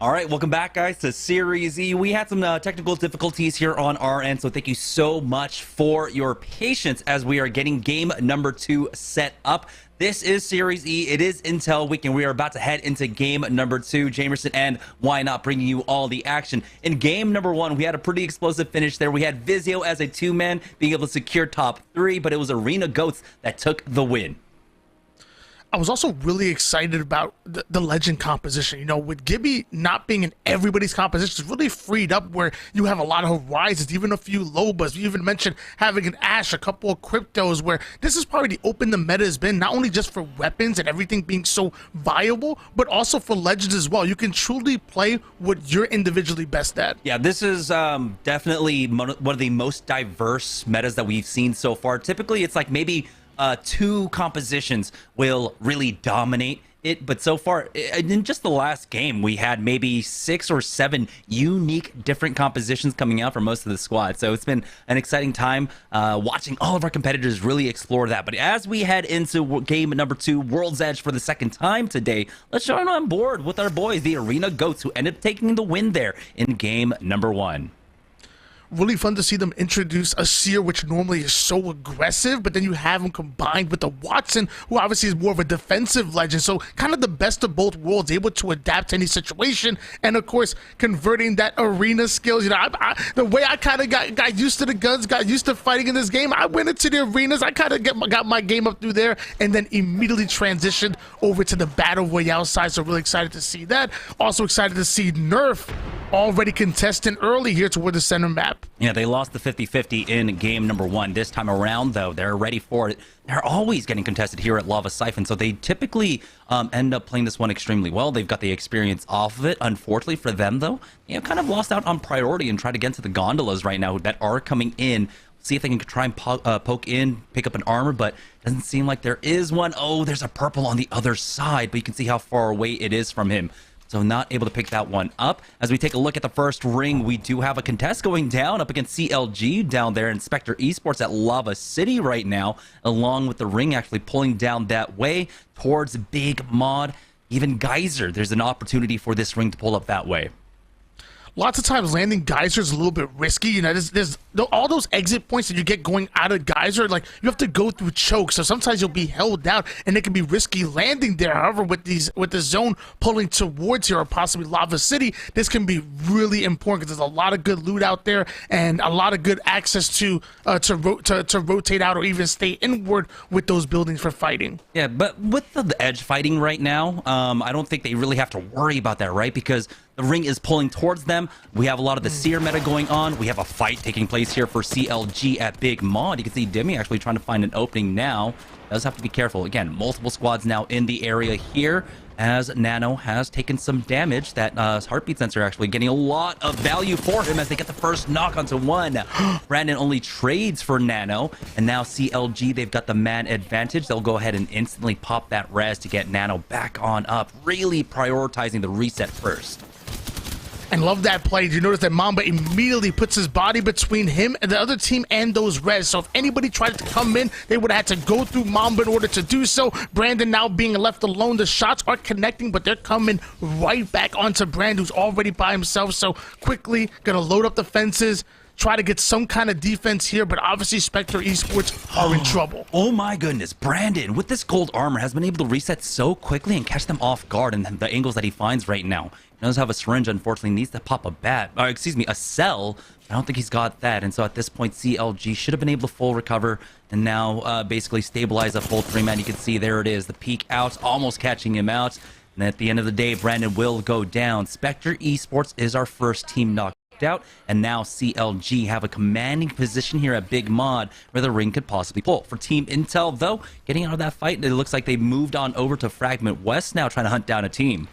All right, welcome back, guys, to Series E. We had some technical difficulties here on our end, so thank you so much for your patience as we are getting game number 2 set up. This is Series E. It is Intel Week, and we are about to head into game number 2. Jamerson and Why Not bringing you all the action. In game number 1, we had a pretty explosive finish there. We had Vizio as a 2-man being able to secure top 3, but it was Arena Goats that took the win. I was also really excited about the legend composition. You know, with Gibby not being in everybody's composition, it's really freed up where you have a lot of horizons, even a few Lobas. You even mentioned having an Ashe, a couple of Cryptos, where this is probably the open the meta has been, not only just for weapons and everything being so viable, but also for legends as well. You can truly play what you're individually best at. Yeah, this is definitely one of the most diverse metas that we've seen so far. Typically, it's like maybe 2 compositions will really dominate it, but so far in just the last game we had maybe 6 or 7 unique different compositions coming out for most of the squad. So it's been an exciting time watching all of our competitors really explore that. But as we head into game number 2, World's Edge, for the second time today, let's join on board with our boys, the Arena Goats, who ended up taking the win there in game number 1. Really fun to see them introduce a Seer, which normally is so aggressive, but then you have him combined with the Watson, who obviously is more of a defensive legend. So kind of the best of both worlds, able to adapt to any situation, and of course converting that arena skills. You know, the way I kind of got used to the guns, got used to fighting in this game, I went into the arenas, I kind of got my game up through there, and then immediately transitioned over to the battle royale side. So really excited to see that. Also excited to see Nerf already contesting early here toward the center map. Yeah, they lost the 50-50 in game number 1. This time around, though, they're ready for it. They're always getting contested here at Lava Siphon, so they typically end up playing this one extremely well. They've got the experience off of it. Unfortunately for them, though, they have kind of lost out on priority and try to get to the gondolas right now that are coming in. See if they can try and poke in, pick up an armor, but doesn't seem like there is one. Oh, there's a purple on the other side, but you can see how far away it is from him. So not able to pick that one up. As we take a look at the first ring, we do have a contest going down up against CLG down there, and Spectre Esports at Lava City right now, along with the ring actually pulling down that way towards Big Mod. Even Geyser, there's an opportunity for this ring to pull up that way. Lots of times landing Geyser is a little bit risky. You know, there's all those exit points that you get going out of Geyser, like you have to go through choke. So sometimes you'll be held down and it can be risky landing there. However, with the zone pulling towards here or possibly Lava City, this can be really important because there's a lot of good loot out there and a lot of good access to rotate out or even stay inward with those buildings for fighting. Yeah, but with the edge fighting right now, I don't think they really have to worry about that, right? Because the ring is pulling towards them. We have a lot of the Seer meta going on. We have a fight taking place here for CLG at Big Mod. You can see Demi actually trying to find an opening now. Does have to be careful. Again, multiple squads now in the area here as Nano has taken some damage. That heartbeat sensor actually getting a lot of value for him as they get the first knock onto one. Brandon only trades for Nano, and now CLG, they've got the man advantage. They'll go ahead and instantly pop that res to get Nano back on up, really prioritizing the reset first. And love that play. You notice that Mamba immediately puts his body between him and the other team and those res. So if anybody tried to come in, they would have had to go through Mamba in order to do so. Brandon now being left alone. The shots are connecting, but they're coming right back onto Brand, who's already by himself. So quickly gonna load up the fences, try to get some kind of defense here, but obviously Spectre Esports are in trouble. Oh my goodness, Brandon with this gold armor has been able to reset so quickly and catch them off guard in the angles that he finds right now. He does have a syringe, unfortunately, needs to pop a cell. I don't think he's got that, and so at this point CLG should have been able to full recover and now basically stabilize a full 3-man. You can see there it is, the peek out, almost catching him out, and at the end of the day Brandon will go down. Spectre Esports is our first team knocked out, and now CLG have a commanding position here at Big Mod where the ring could possibly pull. For Team Intel, though, getting out of that fight, it looks like they moved on over to Fragment West now, trying to hunt down a team.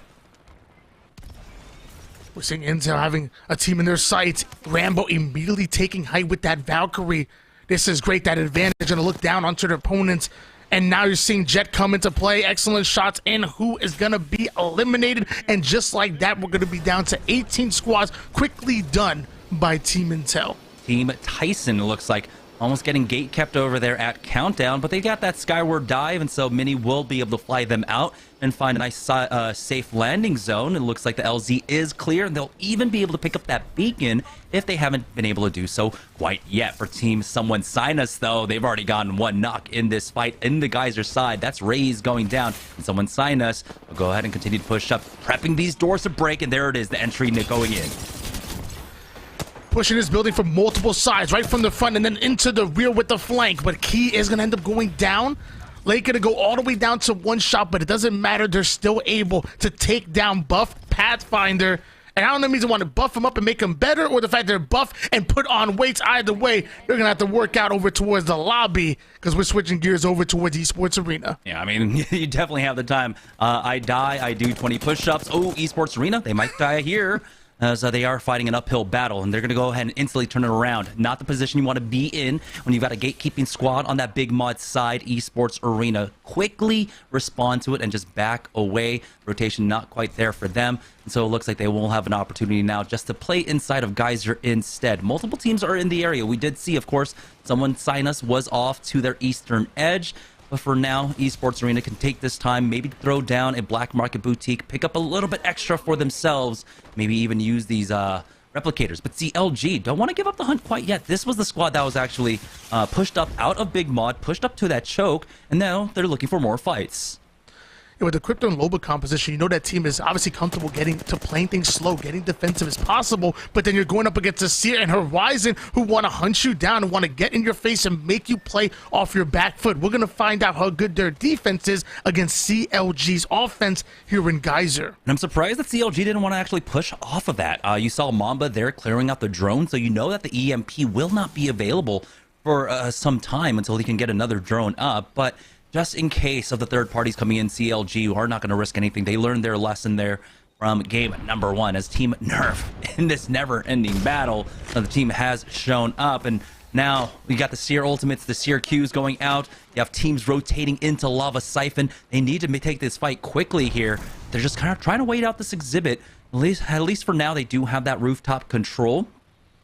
We're seeing Intel having a team in their sights. Rambo immediately taking height with that Valkyrie. This is great, that advantage, and to look down onto their opponents. And now you're seeing Jet come into play. Excellent shots in. Who is going to be eliminated? And just like that, we're going to be down to 18 squads. Quickly done by Team Intel. Team Tyson looks like almost getting gate kept over there at Countdown, but they got that skyward dive, and so Mini will be able to fly them out and find a nice safe landing zone. It looks like the LZ is clear, and they'll even be able to pick up that beacon if they haven't been able to do so quite yet. For Team Someone Sign Us, though, they've already gotten one knock in this fight in the Geyser side. That's Raze going down, and Someone Sign Us will go ahead and continue to push up, prepping these doors to break, and there it is, the entry going in. Pushing this building from multiple sides, right from the front and then into the rear with the flank. But Key is going to end up going down. Lake going to go all the way down to one shot, but it doesn't matter. They're still able to take down buff Pathfinder. And I don't know if they want to buff him up and make him better, or the fact they're buff and put on weights. Either way, they're going to have to work out over towards the lobby, because we're switching gears over towards Esports Arena. Yeah, I mean, you definitely have the time. I die, I do 20 push-ups. Oh, Esports Arena, they might die here, as they are fighting an uphill battle, and they're going to go ahead and instantly turn it around. Not the position you want to be in when you've got a gatekeeping squad on that big mod side. Esports Arena quickly respond to it and just back away. Rotation not quite there for them, and so it looks like they will have an opportunity now just to play inside of Geyser instead. Multiple teams are in the area. We did see, of course, Someone Sign Us was off to their eastern edge. But for now, Esports Arena can take this time, maybe throw down a black market boutique, pick up a little bit extra for themselves, maybe even use these replicators. But CLG don't want to give up the hunt quite yet. This was the squad that was actually pushed up out of Big Mod, pushed up to that choke, and now they're looking for more fights. With the Crypto and Loba composition, you know that team is obviously comfortable getting to playing things slow, getting defensive as possible, but then you're going up against a Seer and Horizon who want to hunt you down and want to get in your face and make you play off your back foot. We're going to find out how good their defense is against CLG's offense here in Geyser. And I'm surprised that CLG didn't want to actually push off of that. You saw Mamba there clearing out the drone, so you know that the EMP will not be available for some time until he can get another drone up, but just in case of the third parties coming in, CLG are not going to risk anything. They learned their lesson there from game number 1 as Team Nerf in this never-ending battle. The team has shown up, and now we got the Seer ultimates, the Seer Qs going out. You have teams rotating into Lava Siphon. They need to take this fight quickly here. They're just kind of trying to wait out this exhibit. At least for now, they do have that rooftop control.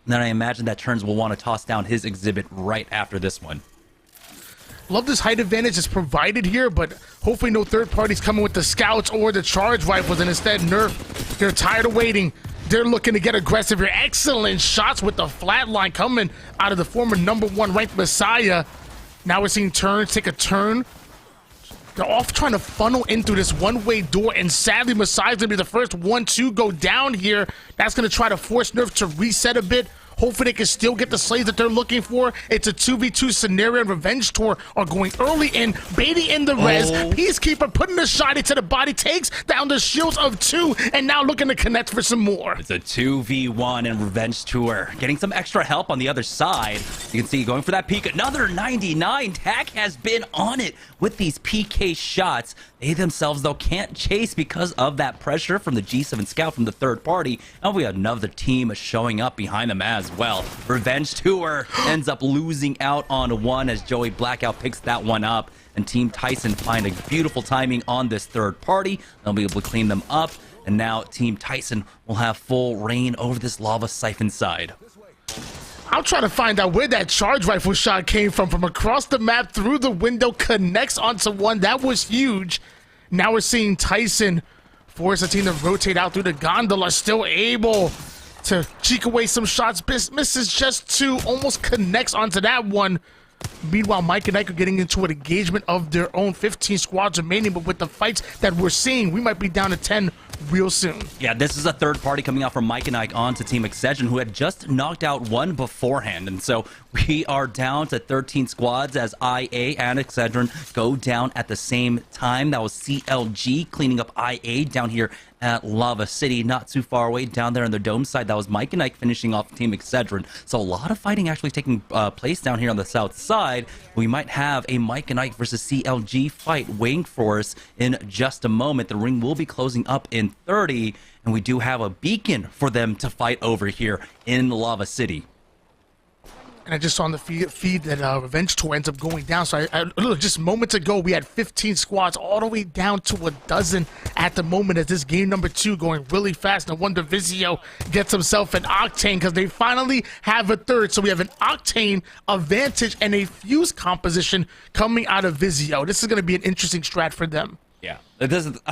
And then I imagine that Turns will want to toss down his exhibit right after this one. Love this height advantage that's provided here, but hopefully no third parties coming with the scouts or the charge rifles, and instead Nerf, they're tired of waiting. They're looking to get aggressive here. Excellent shots with the flatline coming out of the former #1 ranked Messiah. Now we're seeing Turns take a turn. They're off trying to funnel in through this one-way door, and sadly Messiah's gonna be the first one to go down here. That's gonna try to force Nerf to reset a bit. Hopefully they can still get the slays that they're looking for. It's a 2v2 scenario, and Revenge Tour are going early in, baiting in the res. Peacekeeper putting a shot into the body, takes down the shields of 2, and now looking to connect for some more. It's a 2v1 and Revenge Tour getting some extra help on the other side. You can see going for that peek. Another 99. Tack has been on it with these PK shots. They themselves, though, can't chase because of that pressure from the G7 scout from the third party. And we have another team showing up behind them as well. Revenge Tour ends up losing out on one as Joey Blackout picks that one up. And Team Tyson find a beautiful timing on this third party. They'll be able to clean them up. And now Team Tyson will have full reign over this Lava Siphon side. I'm trying to find out where that charge rifle shot came from across the map, through the window, connects onto one. That was huge. Now we're seeing Tyson force the team to rotate out through the gondola, still able to cheek away some shots. Misses just 2, almost connects onto that one. Meanwhile, Mike and Ike are getting into an engagement of their own. 15 squads remaining, but with the fights that we're seeing, we might be down to 10 real soon. Yeah, this is a third party coming out from Mike and Ike onto Team Excedrin, who had just knocked out one beforehand. And so we are down to 13 squads as IA and Excedrin go down at the same time. That was CLG cleaning up IA down here at Lava City, not too far away down there on the dome side. That was Mike and Ike finishing off Team Excedrin. So a lot of fighting actually taking place down here on the south side. We might have a Mike and Ike versus CLG fight waiting for us in just a moment. The ring will be closing up in 30, and we do have a beacon for them to fight over here in Lava City. And I just saw on the feed that Revenge Tour ends up going down. So look, just moments ago, we had 15 squads all the way down to a dozen at the moment as this game number 2 going really fast. No wonder Vizio gets himself an Octane because they finally have a third. So we have an Octane advantage and a Fuse composition coming out of Vizio. This is going to be an interesting strat for them. Yeah, it doesn't.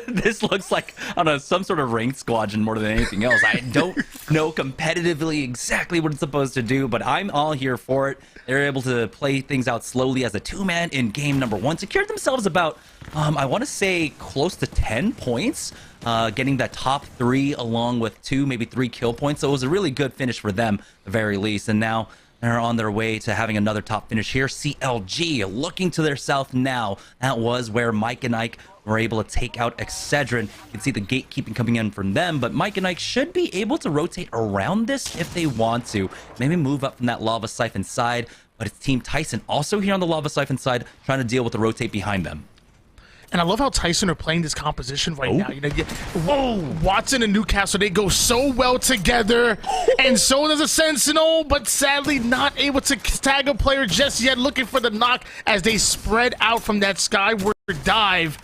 This looks like, I don't know, some sort of ranked squadron more than anything else. I don't know competitively exactly what it's supposed to do, but I'm all here for it. They're able to play things out slowly as a 2-man in game number 1. Secured themselves about, I want to say, close to 10 points, getting that top 3 along with 2, maybe 3 kill points. So it was a really good finish for them, at the very least. And now they're on their way to having another top finish here. CLG looking to their south now. That was where Mike and Ike were able to take out Excedrin. You can see the gatekeeping coming in from them, but Mike and Ike should be able to rotate around this if they want to. Maybe move up from that Lava Siphon side, but it's Team Tyson also here on the Lava Siphon side trying to deal with the rotate behind them. And I love how Tyson are playing this composition right now. You know, Watson and Newcastle, they go so well together. And so does a Sentinel, but sadly not able to tag a player just yet. Looking for the knock as they spread out from that skyward dive.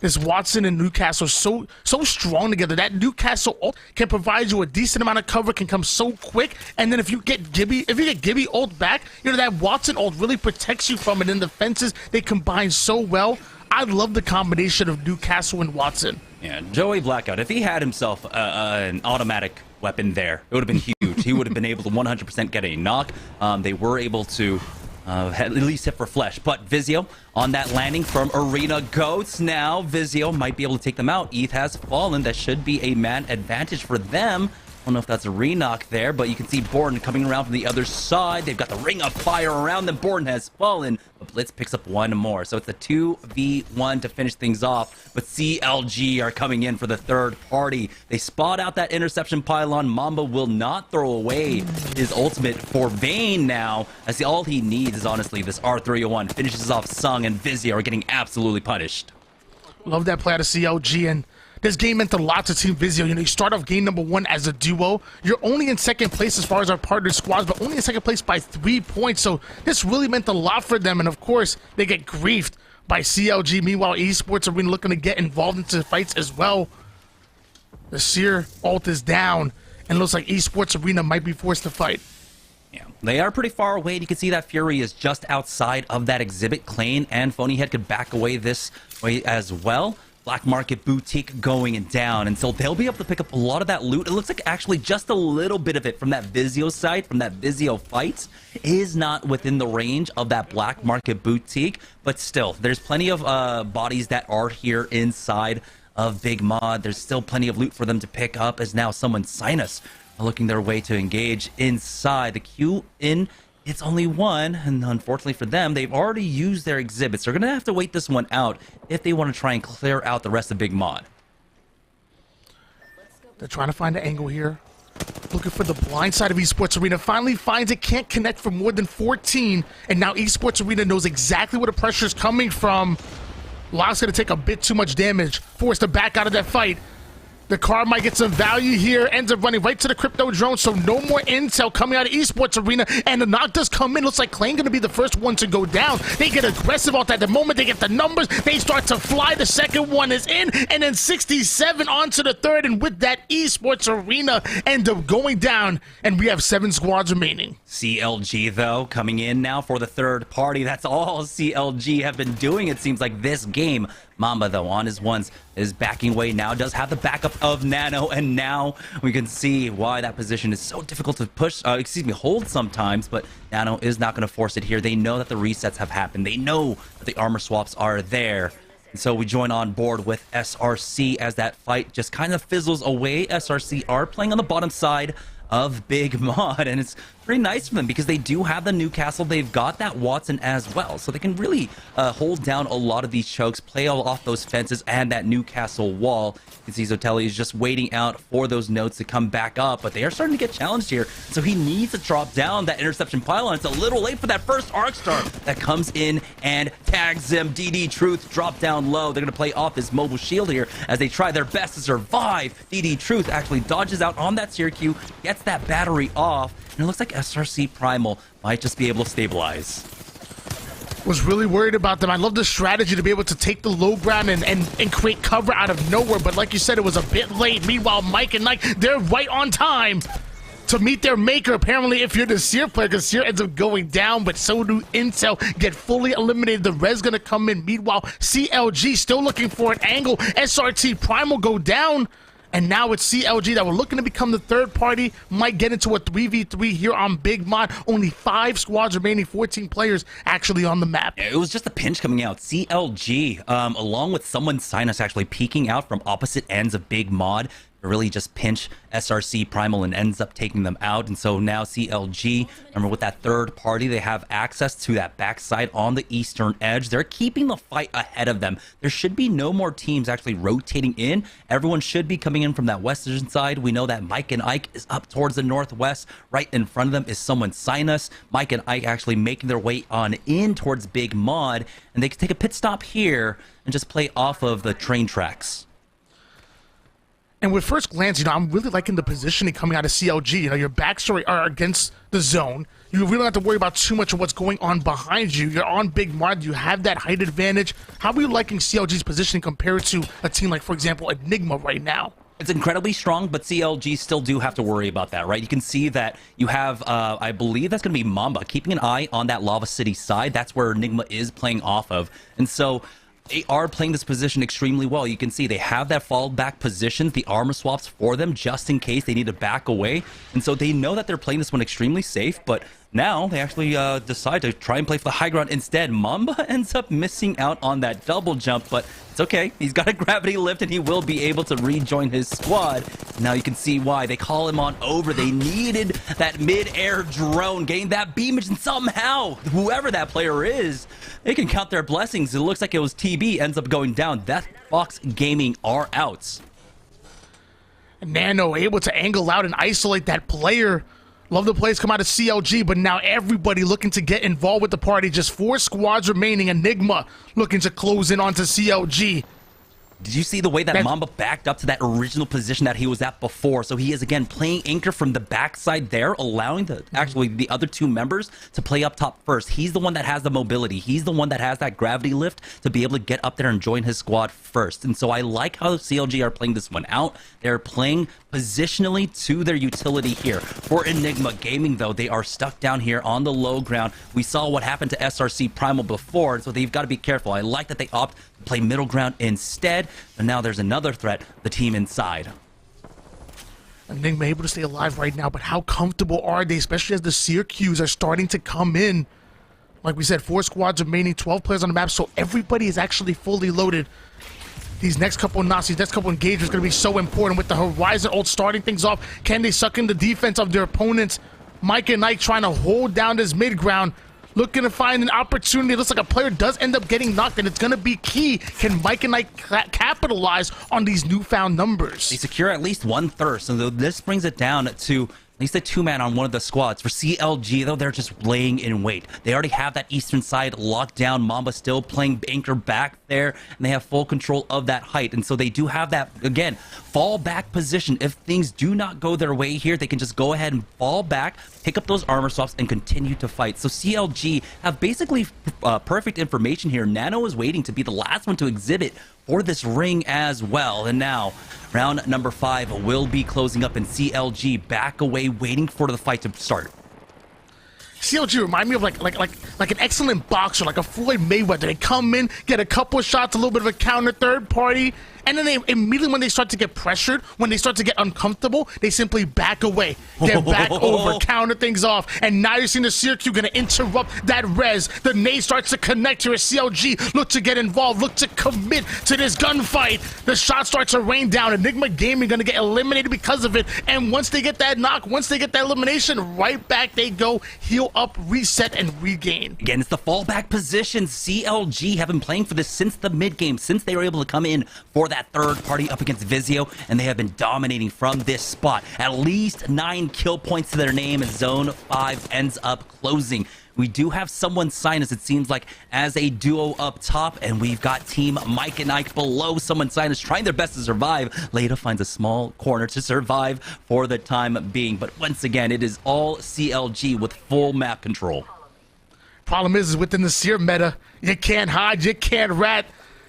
This Watson and Newcastle so strong together. That Newcastle ult can provide you a decent amount of cover, can come so quick. And then if you get Gibby ult back, you know, that Watson ult really protects you from it. In the fences, they combine so well. I love the combination of Newcastle and Watson. Yeah, Joey Blackout, if he had himself an automatic weapon there, it would have been huge. He would have been able to 100% get a knock. They were able to at least hit for flesh. But Vizio on that landing from Arena Goats now. Vizio might be able to take them out. ETH has fallen. That should be a man advantage for them. I don't know if that's a re-knock there, but you can see Borden coming around from the other side. They've got the ring of fire around them. Borden has fallen, but Blitz picks up one more. So it's a 2v1 to finish things off, but CLG are coming in for the third party. They spot out that interception pylon. Mamba will not throw away his ultimate for Vayne now, as all he needs is honestly this R301. Finishes off Sung, and Vizio are getting absolutely punished. Love that play out of CLG, and this game meant a lot to Team Vizio. You know, you start off game number 1 as a duo. You're only in second place as far as our partner squads, but only in second place by 3 points. So this really meant a lot for them. And of course, they get griefed by CLG. Meanwhile, Esports are really looking to get involved into fights as well. The Seer ult is down, and it looks like Esports Arena might be forced to fight. Yeah, they are pretty far away. You can see that Fury is just outside of that exhibit. Klane and Phonyhead could back away this way as well. Black Market Boutique going down, and so they'll be able to pick up a lot of that loot. It looks like actually just a little bit of it from that Vizio side, from that Vizio fight, is not within the range of that Black Market Boutique, but still, there's plenty of bodies that are here inside of Big Mod. There's still plenty of loot for them to pick up, as now someone Sinus are looking their way to engage inside. The queue in, it's only one, and unfortunately for them, they've already used their exhibits. They're going to have to wait this one out if they want to try and clear out the rest of Big Mod. They're trying to find an angle here. Looking for the blind side of Esports Arena. Finally finds it, can't connect for more than 14, and now Esports Arena knows exactly where the pressure is coming from. Locke's going to take a bit too much damage, forced to back out of that fight. The car might get some value here. Ends up running right to the crypto drone, so no more intel coming out of Esports Arena. And the knock does come in. Looks like Klane going to be the first one to go down. They get aggressive out that. The moment they get the numbers, they start to fly. The second one is in, and then 67 onto the third. And with that, Esports Arena end up going down, and we have 7 squads remaining. CLG, though, coming in now for the third party. That's all CLG have been doing, it seems like, this game. Mamba, though, on his ones, is backing away now, does have the backup of Nano, and now we can see why that position is so difficult to push, hold sometimes, but Nano is not going to force it here. They know that the resets have happened. They know that the armor swaps are there. And so we join on board with SRC as that fight just kind of fizzles away. SRC are playing on the bottom side of Big Mod, and it's pretty nice for them because they do have the Newcastle. They've got that Watson as well, so they can really hold down a lot of these chokes, play all off those fences and that Newcastle wall. You can see Zotelli is just waiting out for those nodes to come back up, but they are starting to get challenged here, so he needs to drop down that interception pylon. It's a little late for that first arc star that comes in and tags him. DD Truth drop down low. They're going to play off his mobile shield here as they try their best to survive. DD Truth actually dodges out on that Syracuse, gets that battery off, and it looks like SRC Primal might just be able to stabilize. Was really worried about them. I love the strategy to be able to take the low ground and create cover out of nowhere, but like you said, it was a bit late. Meanwhile, Mike and Nike, they're right on time to meet their maker. Apparently, if you're the Seer player, because Seer ends up going down, but so do Intel, get fully eliminated. The res gonna come in. Meanwhile, CLG still looking for an angle. SRT Primal go down. And now it's CLG that we're looking to become the third party. Might get into a 3v3 here on Big Mod. Only 5 squads remaining, 14 players actually on the map. It was just a pinch coming out. CLG, along with someone Sinus actually peeking out from opposite ends of Big Mod, really just pinch SRC Primal and ends up taking them out. And so now CLG, remember with that third party, they have access to that backside on the eastern edge. They're keeping the fight ahead of them. There should be no more teams actually rotating in. Everyone should be coming in from that western side. We know that Mike and Ike is up towards the northwest. Right in front of them is someone Sinus. Mike and Ike actually making their way on in towards Big Mod, and they can take a pit stop here and just play off of the train tracks. And with first glance, I'm really liking the positioning coming out of CLG. Your backstory are against the zone. You really don't have to worry about too much of what's going on behind you. You're on Big Mod. You have that height advantage. How are you liking CLG's positioning compared to a team like, for example, Enigma right now? It's incredibly strong, but CLG still do have to worry about that, right? You can see that you have, I believe that's going to be Mamba, keeping an eye on that Lava City side. That's where Enigma is playing off of. And so they are playing this position extremely well. You can see they have that fallback position, the armor swaps for them just in case they need to back away. And so they know that they're playing this one extremely safe, but now they actually decide to try and play for the high ground instead. Mamba ends up missing out on that double jump, but it's okay. He's got a gravity lift and he will be able to rejoin his squad. Now you can see why. They call him on over. They needed that mid-air drone, getting that beamage, and somehow, whoever that player is, they can count their blessings. It looks like it was TB, ends up going down. Death Fox Gaming are out. Nano able to angle out and isolate that player. Love the plays come out of CLG, but now everybody looking to get involved with the party. Just 4 squads remaining. Enigma looking to close in onto CLG. Did you see the way that Mamba backed up to that original position that he was at before? So he is again playing anchor from the backside there, allowing the other 2 members to play up top first. He's the one that has the mobility. He's the one that has that gravity lift to be able to get up there and join his squad first. And so I like how CLG are playing this one out. They're playing positionally to their utility here. For Enigma Gaming, though, they are stuck down here on the low ground. We saw what happened to SRC Primal before, so they've got to be careful. I like that they opt to play middle ground instead, but now there's another threat, the team inside. Enigma able to stay alive right now, but how comfortable are they, especially as the Seer queues are starting to come in? Like we said, 4 squads remaining, 12 players on the map, so everybody is actually fully loaded. These next couple knocks, these next couple engagements are going to be so important with the Horizon ult starting things off. Can they suck in the defense of their opponents? Mike and Ike trying to hold down this mid ground, looking to find an opportunity. It looks like a player does end up getting knocked, and it's going to be key. Can Mike and Ike capitalize on these newfound numbers? They secure at least 1 thirst, so this brings it down to at least a 2-man on one of the squads. For CLG, though, they're just laying in wait. They already have that eastern side locked down. Mamba still playing anchor back there, and they have full control of that height. And so they do have that, again, fall back position. If things do not go their way here, they can just go ahead and fall back, pick up those armor swaps, and continue to fight. So CLG have basically perfect information here. Nano is waiting to be the last one to exhibit for this ring as well. And now round number 5 will be closing up, and CLG back away, waiting for the fight to start. CLG remind me of like an excellent boxer, like a Floyd Mayweather. They come in, get a couple of shots, a little bit of a counter, third party, and then they immediately, when they start to get pressured, when they start to get uncomfortable, they simply back away, get back over, counter things off. And now you're seeing the Seer queue gonna interrupt that res. The nade starts to connect here. CLG look to get involved, look to commit to this gunfight. The shots start to rain down. Enigma Gaming gonna get eliminated because of it. And once they get that knock, once they get that elimination, right back they go, heal up, reset, and regain. Again, it's the fallback position. CLG have been playing for this since the mid game, since they were able to come in for that third party up against Vizio, and they have been dominating from this spot. At least 9 kill points to their name as Zone 5 ends up closing. We do have someone sign us, it seems like, as a duo up top, and we've got Team Mike and Ike below. Someone sign us, trying their best to survive. Leda finds a small corner to survive for the time being, but once again, it is all CLG with full map control. Problem is within the Seer meta, you can't hide, you can't rat.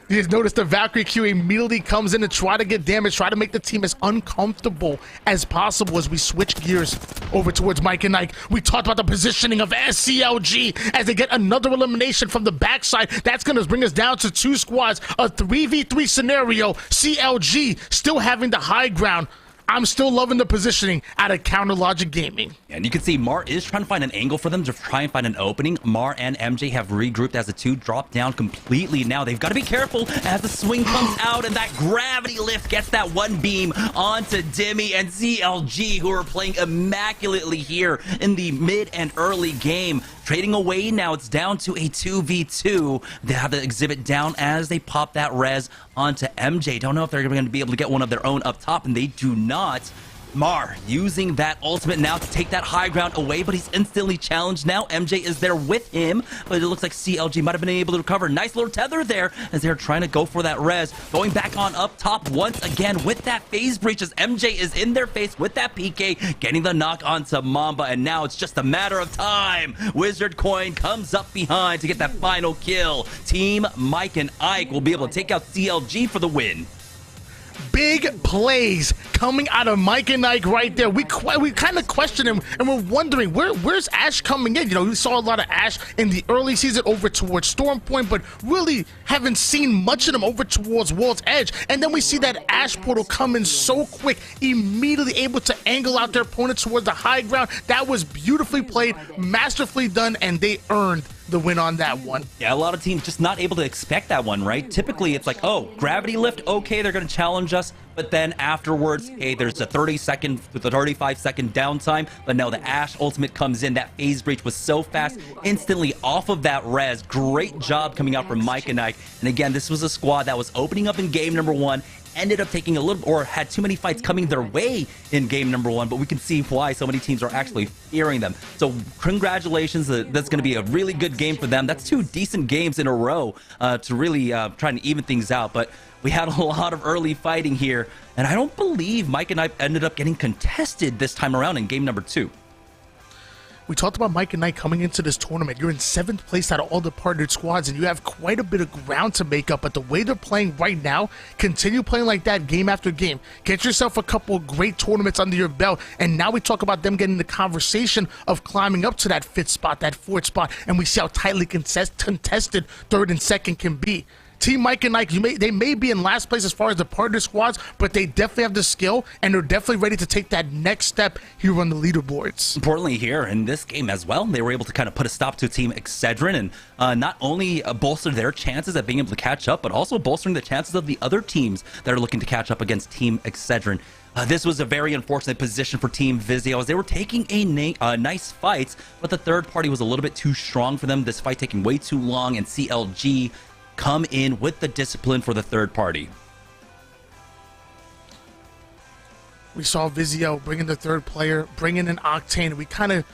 You just notice the Valkyrie Q immediately comes in to try to get damage, try to make the team as uncomfortable as possible as we switch gears over towards Mike and Ike. We talked about the positioning of SCLG as they get another elimination from the backside. That's going to bring us down to 2 squads, a 3v3 scenario. CLG still having the high ground. I'm still loving the positioning out of Counter Logic Gaming. And you can see Mar is trying to find an angle for them to try and find an opening. Mar and MJ have regrouped as the 2 drop down completely now. They've got to be careful as the swing comes out and that gravity lift gets that 1 beam onto Demi and CLG, who are playing immaculately here in the mid and early game. Trading away now, it's down to a 2v2. They have the exhibit down as they pop that res onto MJ. Don't know if they're going to be able to get one of their own up top, and they do not. Mar using that ultimate now to take that high ground away, but he's instantly challenged now. MJ is there with him, but it looks like CLG might have been able to recover. Nice little tether there as they're trying to go for that res. Going back on up top once again with that phase breach as MJ is in their face with that PK, getting the knock onto Mamba, and now it's just a matter of time. Wizard Coin comes up behind to get that final kill. Team Mike and Ike will be able to take out CLG for the win. Big plays coming out of Mike and Ike right there. We kind of question him, and we're wondering where's Ash coming in. You know, we saw a lot of Ash in the early season over towards Storm Point, but really haven't seen much of them over towards World's Edge. And then we see that Ash portal come in so quick, immediately able to angle out their opponent towards the high ground. That was beautifully played, masterfully done, and they earned the win on that one. Yeah, a lot of teams just not able to expect that one, right? Typically, it's like, oh, gravity lift, okay, they're going to challenge us, but then afterwards, hey, there's a 35-second downtime, but no, the Ash ultimate comes in. That phase breach was so fast, instantly off of that res. Great job coming out from Mike and Ike. And again, this was a squad that was opening up in game number 1, ended up taking a little, or had too many fights coming their way in game number 1, but we can see why so many teams are actually fearing them. So congratulations, that's going to be a really good game for them. That's 2 decent games in a row to really try and even things out, but we had a lot of early fighting here, and I don't believe Mike and I ended up getting contested this time around in game number 2. We talked about Mike and Ike coming into this tournament. You're in 7th place out of all the partnered squads, and you have quite a bit of ground to make up. But the way they're playing right now, continue playing like that game after game. Get yourself a couple of great tournaments under your belt, and now we talk about them getting the conversation of climbing up to that 5th spot, that 4th spot, and we see how tightly contested 3rd and 2nd can be. Team Mike and Ike, they may be in last place as far as the partner squads, but they definitely have the skill, and they're definitely ready to take that next step here on the leaderboards. Importantly here in this game as well, they were able to kind of put a stop to Team Excedrin and not only bolster their chances at being able to catch up, but also bolstering the chances of the other teams that are looking to catch up against Team Excedrin. This was a very unfortunate position for Team Vizio as they were taking a nice fight, but the third party was a little bit too strong for them. This fight taking way too long, and CLG come in with the discipline for the third party. We saw Vizio bring in the 3rd player, bring in an Octane.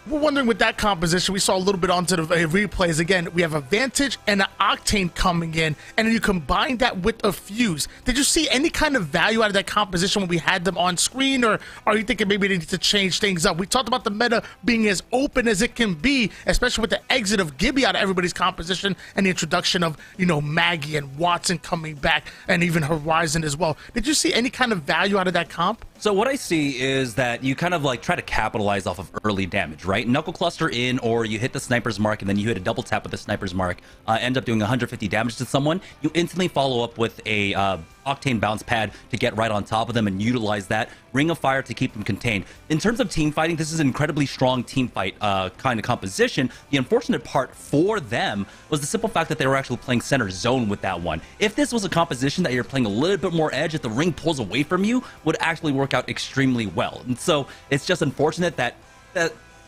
We're wondering with that composition, we saw a little bit onto the replays. Again, we have a Vantage and an Octane coming in, and then you combine that with a Fuse. Did you see any kind of value out of that composition when we had them on screen, or are you thinking maybe they need to change things up? We talked about the meta being as open as it can be, especially with the exit of Gibby out of everybody's composition and the introduction of, you know, Maggie and Watson coming back, and even Horizon as well. Did you see any kind of value out of that comp? So what I see is that you kind of like try to capitalize off of early damage, right? Knuckle cluster in, or you hit the sniper's mark and then you hit a double tap with the sniper's mark, end up doing 150 damage to someone. You instantly follow up with a Octane bounce pad to get right on top of them and utilize that. Ring of Fire to keep them contained. In terms of team fighting, this is an incredibly strong team fight kind of composition. The unfortunate part for them was the simple fact that they were actually playing center zone with that one. If this was a composition that you're playing a little bit more edge, if the ring pulls away from you, would actually work out extremely well. And so it's just unfortunate that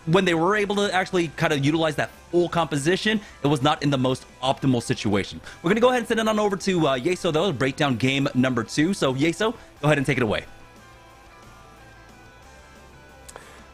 when they were able to actually kind of utilize that full composition, it was not in the most optimal situation. We're going to go ahead and send it on over to Yeso, though, to break down game number 2. So, Yeso, go ahead and take it away.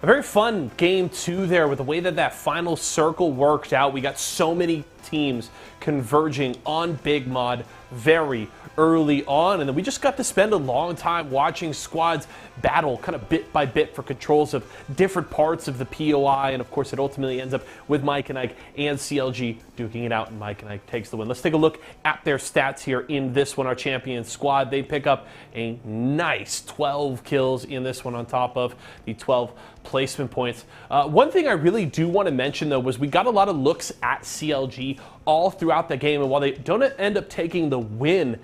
A very fun game 2 there with the way that that final circle worked out. We got so many teams converging on Big Mod very early on, and then we just got to spend a long time watching squads battle kind of bit by bit for controls of different parts of the POI, and of course it ultimately ends up with Mike and Ike and CLG duking it out, and Mike and Ike takes the win. Let's take a look at their stats here in this one. Our champion squad, they pick up a nice 12 kills in this one on top of the 12 placement points. One thing I really do want to mention, though, was we got a lot of looks at CLG all throughout the game, and while they don't end up taking the win,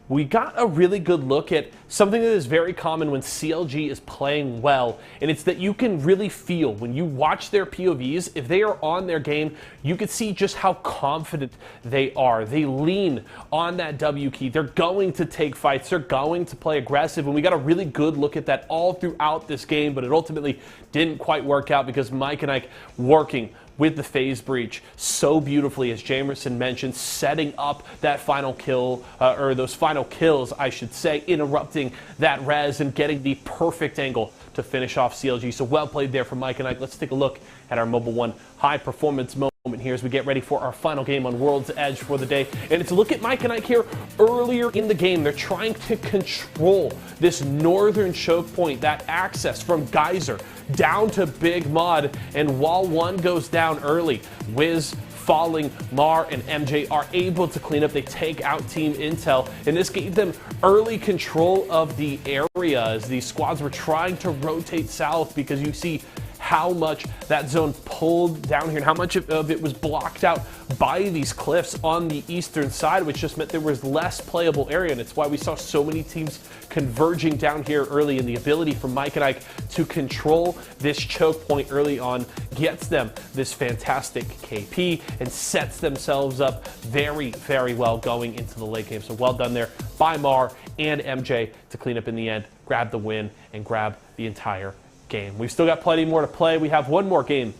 we got a really good look at something that is very common when CLG is playing well, and it's that you can really feel when you watch their POVs, if they are on their game, you can see just how confident they are. They lean on that W key. They're going to take fights. They're going to play aggressive, and we got a really good look at that all throughout this game, but it ultimately didn't quite work out because Mike and Ike working with the phase breach so beautifully, as Jamerson mentioned, setting up that final kill, or those final kills, I should say, interrupting that res and getting the perfect angle to finish off CLG. So well played there from Mike and Ike. Let's take a look at our Mobile One high performance moment here as we get ready for our final game on World's Edge for the day. And it's a look at Mike and Ike here earlier in the game. They're trying to control this northern choke point, that access from Geyser down to Big Mod. And while one goes down early, Wiz, Falling, Mar, and MJ are able to clean up. They take out Team Intel, and this gave them early control of the area as these squads were trying to rotate south, because you see how much that zone pulled down here and how much of it was blocked out by these cliffs on the eastern side, which just meant there was less playable area, and it's why we saw so many teams converging down here early, and the ability for Mike and Ike to control this choke point early on gets them this fantastic KP and sets themselves up very, very well going into the late game. So well done there by Mar and MJ to clean up in the end, grab the win, and grab the entire game. We've still got plenty more to play. We have one more game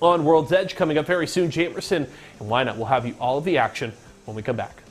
on World's Edge coming up very soon. Jamerson and Why Not will have you all of the action when we come back.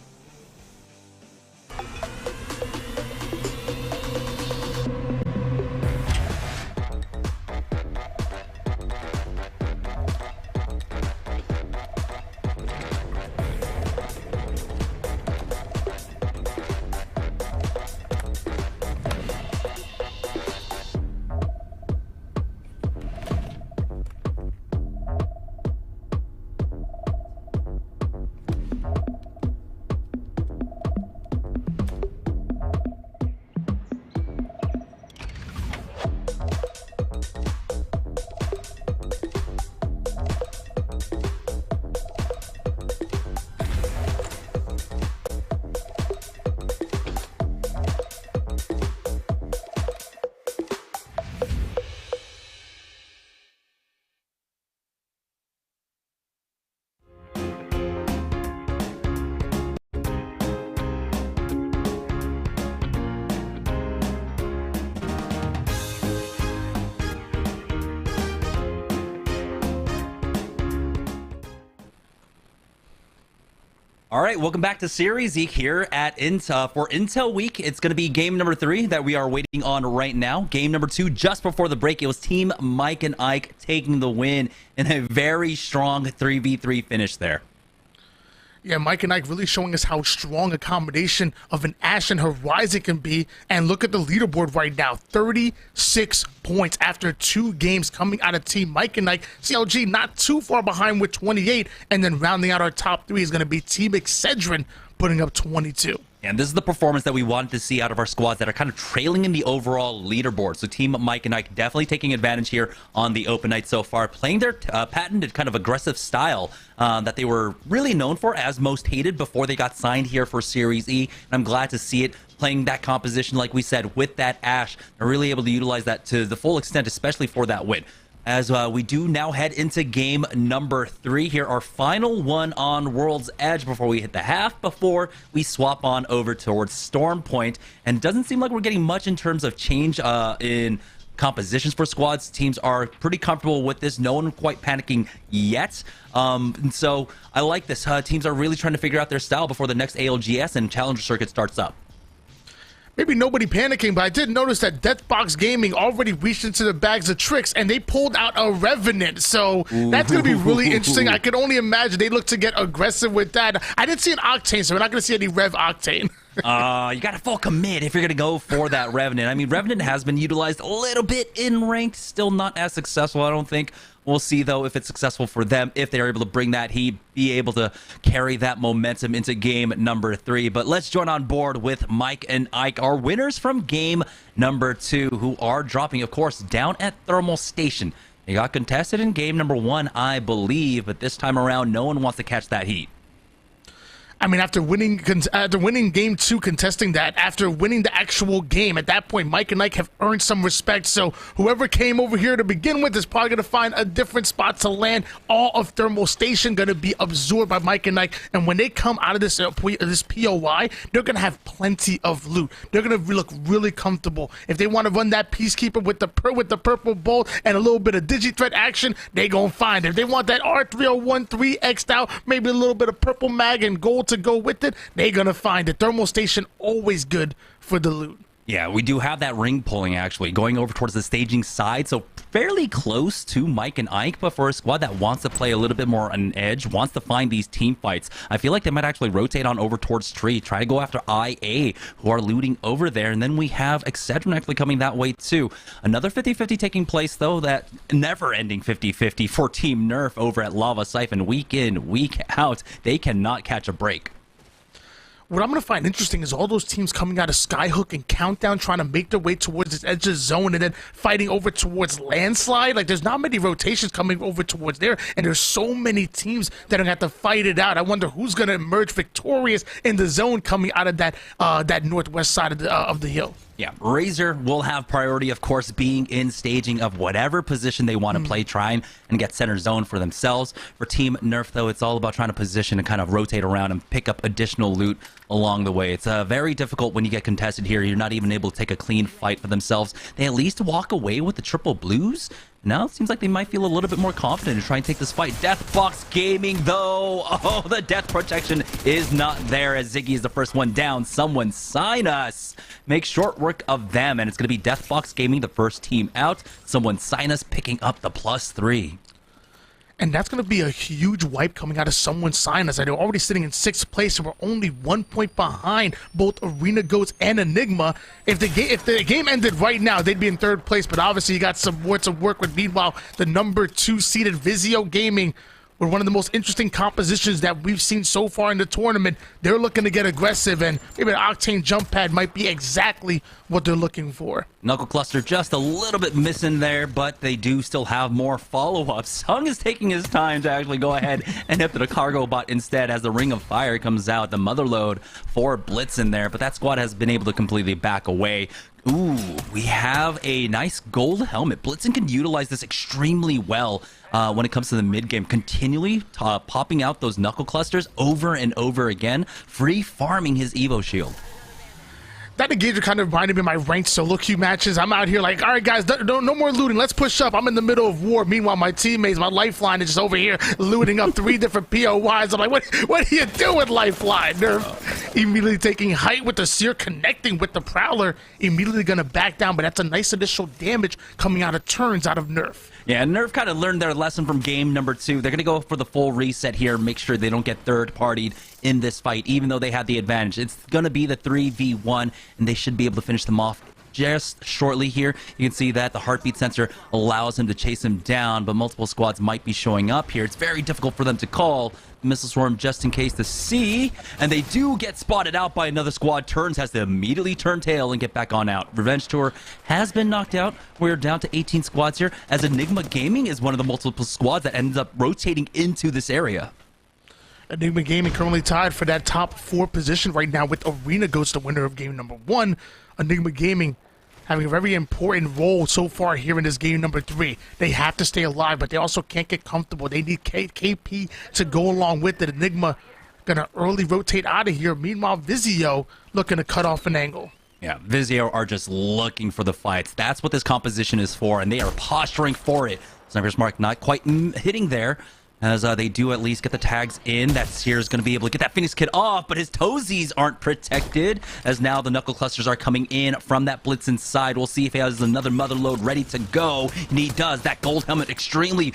All right, welcome back to Series E here at Intel. For Intel Week, it's going to be game number 3 that we are waiting on right now. Game number 2, just before the break, it was Team Mike and Ike taking the win in a very strong 3v3 finish there. Yeah, Mike and Ike really showing us how strong a combination of an Ashe and Horizon can be. And look at the leaderboard right now, 36 points after 2 games coming out of Team Mike and Ike. CLG not too far behind with 28. And then rounding out our top 3 is going to be Team Excedrin putting up 22. And this is the performance that we wanted to see out of our squads that are kind of trailing in the overall leaderboard. So Team Mike and Ike definitely taking advantage here on the open night so far, playing their patented kind of aggressive style that they were really known for as most hated before they got signed here for Series E. And I'm glad to see it playing that composition, like we said, with that Ashe. They're really able to utilize that to the full extent, especially for that win. As we do now head into game number 3 here, our final one on World's Edge before we hit the half, before we swap on over towards Storm Point. And it doesn't seem like we're getting much in terms of change in compositions for squads. Teams are pretty comfortable with this. No one quite panicking yet. And so I like this. Teams are really trying to figure out their style before the next ALGS and Challenger Circuit starts up. Maybe nobody panicking, but I did notice that Deathbox Gaming already reached into the bags of tricks and they pulled out a Revenant. So that's going to be really interesting. I can only imagine they look to get aggressive with that. I didn't see an Octane, so we're not going to see any Rev Octane. You got to full commit if you're going to go for that Revenant. I mean, Revenant has been utilized a little bit in ranked, still not as successful, I don't think. We'll see, though, if it's successful for them, if they're able to bring that heat, be able to carry that momentum into game number 3. But let's join on board with Mike and Ike, our winners from game number 2, who are dropping, of course, down at Thermal Station. They got contested in game number 1, I believe, but this time around, no one wants to catch that heat. I mean, after winning game 2, contesting that, after winning the actual game, at that point, Mike and Ike have earned some respect. So whoever came over here to begin with is probably going to find a different spot to land. All of Thermal Station going to be absorbed by Mike and Ike. And when they come out of this POI, they're going to have plenty of loot. They're going to look really comfortable. If they want to run that Peacekeeper with the purple bolt and a little bit of Digithreat action, they going to find it. If they want that R301 3X'd out, maybe a little bit of purple mag and gold to go with it, they're gonna find it. Thermal Station always good for the loot. Yeah, we do have that ring pulling actually going over towards the staging side, so fairly close to Mike and Ike, but for a squad that wants to play a little bit more on edge, wants to find these team fights, I feel like they might actually rotate on over towards Tree, try to go after IA, who are looting over there, and then we have Excedrin actually coming that way too. Another 50-50 taking place though, that never-ending 50-50 for Team Nerf over at Lava Siphon. Week in, week out, they cannot catch a break. What I'm going to find interesting is all those teams coming out of Skyhook and Countdown trying to make their way towards this edge of zone and then fighting over towards Landslide. Like, there's not many rotations coming over towards there, and there's so many teams that are going to have to fight it out. I wonder who's going to emerge victorious in the zone coming out of that northwest side of the hill. Yeah, Razor will have priority, of course, being in staging of whatever position they want to play, trying and get center zone for themselves. For Team Nerf, though, it's all about trying to position and kind of rotate around and pick up additional loot along the way. It's very difficult when you get contested here. You're not even able to take a clean fight for themselves. They at least walk away with the triple blues. Now it seems like they might feel a little bit more confident to try and take this fight. Deathbox Gaming, though. Oh, the death protection is not there as Ziggy is the first one down. Someone sign us. Make short work of them, and it's going to be Deathbox Gaming, the first team out. Someone sign us, picking up the +3. And that's going to be a huge wipe coming out of Someone Sign Us. They're already sitting in 6th place, and we're only 1 point behind both Arena Goats and Enigma. If the game ended right now, they'd be in 3rd place, but obviously you got some more to work with. Meanwhile, the number 2 seeded Vizio Gaming, with one of the most interesting compositions that we've seen so far in the tournament, they're looking to get aggressive, and maybe an Octane jump pad might be exactly what they're looking for. Knuckle Cluster just a little bit missing there, but they do still have more follow-ups. Hung is taking his time to actually go ahead and hit the cargo bot instead as the Ring of Fire comes out. The Motherload for Blitz in there, but that squad has been able to completely back away. Ooh, we have a nice gold helmet. Blitzen can utilize this extremely well when it comes to the mid-game, continually popping out those knuckle clusters over and over again, free farming his Evo shield. That engager kind of reminded me of my ranked solo queue matches. I'm out here like, all right, guys, no more looting. Let's push up. I'm in the middle of war. Meanwhile, my teammates, my Lifeline is just over here looting up 3 different POIs. I'm like, what are you doing, Lifeline? Nerf immediately taking height with the Seer, connecting with the Prowler, immediately going to back down. But that's a nice initial damage coming out of turns out of Nerf. Yeah, Nerf kind of learned their lesson from game number 2. They're going to go for the full reset here, make sure they don't get third-partied in this fight, even though they had the advantage. It's going to be the 3v1, and they should be able to finish them off just shortly here. You can see that the heartbeat sensor allows him to chase him down, but multiple squads might be showing up here. It's very difficult for them to call the missile swarm just in case to see, and they do get spotted out by another squad. Turns has to immediately turn tail and get back on out. Revenge Tour has been knocked out. We're down to 18 squads here, as Enigma Gaming is one of the multiple squads that ends up rotating into this area. Enigma Gaming currently tied for that top 4 position right now with Arena Goats, the winner of game number 1. Enigma Gaming having a very important role so far here in this game number 3. They have to stay alive, but they also can't get comfortable. They need KP to go along with it. Enigma gonna early rotate out of here. Meanwhile, Vizio looking to cut off an angle. Yeah, Vizio are just looking for the fights. That's what this composition is for, and they are posturing for it. Sniper's Mark not quite hitting there, as they do at least get the tags in. That Seer is going to be able to get that Phoenix Kid off, but his toesies aren't protected, as now the Knuckle Clusters are coming in from that blitz inside. We'll see if he has another Mother Load ready to go, and he does. That gold helmet, extremely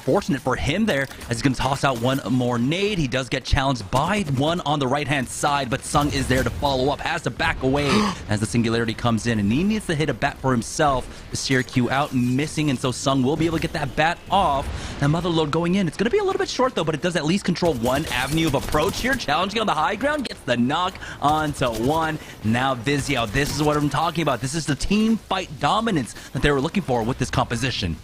fortunate for him there, as he's going to toss out one more nade. He does get challenged by one on the right-hand side, but Sung is there to follow up, has to back away as the Singularity comes in, and he needs to hit a bat for himself. The Seer Q out, missing, and so Sung will be able to get that bat off. That Mother Load going in. It's going to be a little bit short, though, but it does at least control one avenue of approach here. Challenging on the high ground, gets the knock onto one. Now Vizio, this is what I'm talking about. This is the team fight dominance that they were looking for with this composition.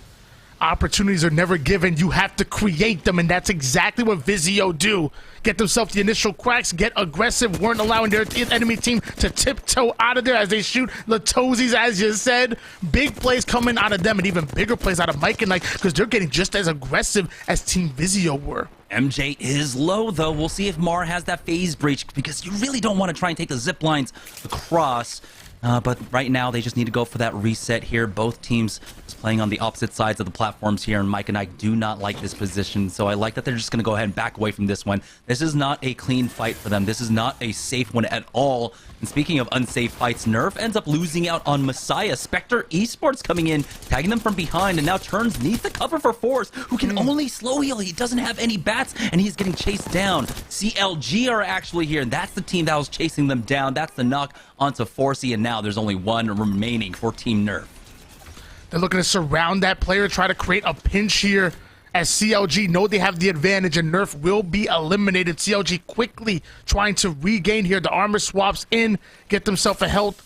Opportunities are never given. You have to create them, and that's exactly what Vizio do. Get themselves the initial cracks, get aggressive, weren't allowing their enemy team to tiptoe out of there as they shoot Latozis, as you said. Big plays coming out of them, and even bigger plays out of Mike and Knight, because they're getting just as aggressive as Team Vizio were. MJ is low, though. We'll see if Mar has that phase breach, because you really don't want to try and take the zip lines across. But right now, they just need to go for that reset here. Both teams just playing on the opposite sides of the platforms here, and Mike and I do not like this position. So I like that they're just going to go ahead and back away from this one. This is not a clean fight for them. This is not a safe one at all. And speaking of unsafe fights, Nerf ends up losing out on Messiah. Spectre Esports coming in, tagging them from behind, and now Turns needs the cover for Force, who can only slow heal. He doesn't have any bats, and he's getting chased down. CLG are actually here, and that's the team that was chasing them down. That's the knock onto Forcey, and now there's only one remaining for Team Nerf. They're looking to surround that player, try to create a pinch here, as CLG know they have the advantage and Nerf will be eliminated. CLG quickly trying to regain here. The armor swaps in, get themselves a health.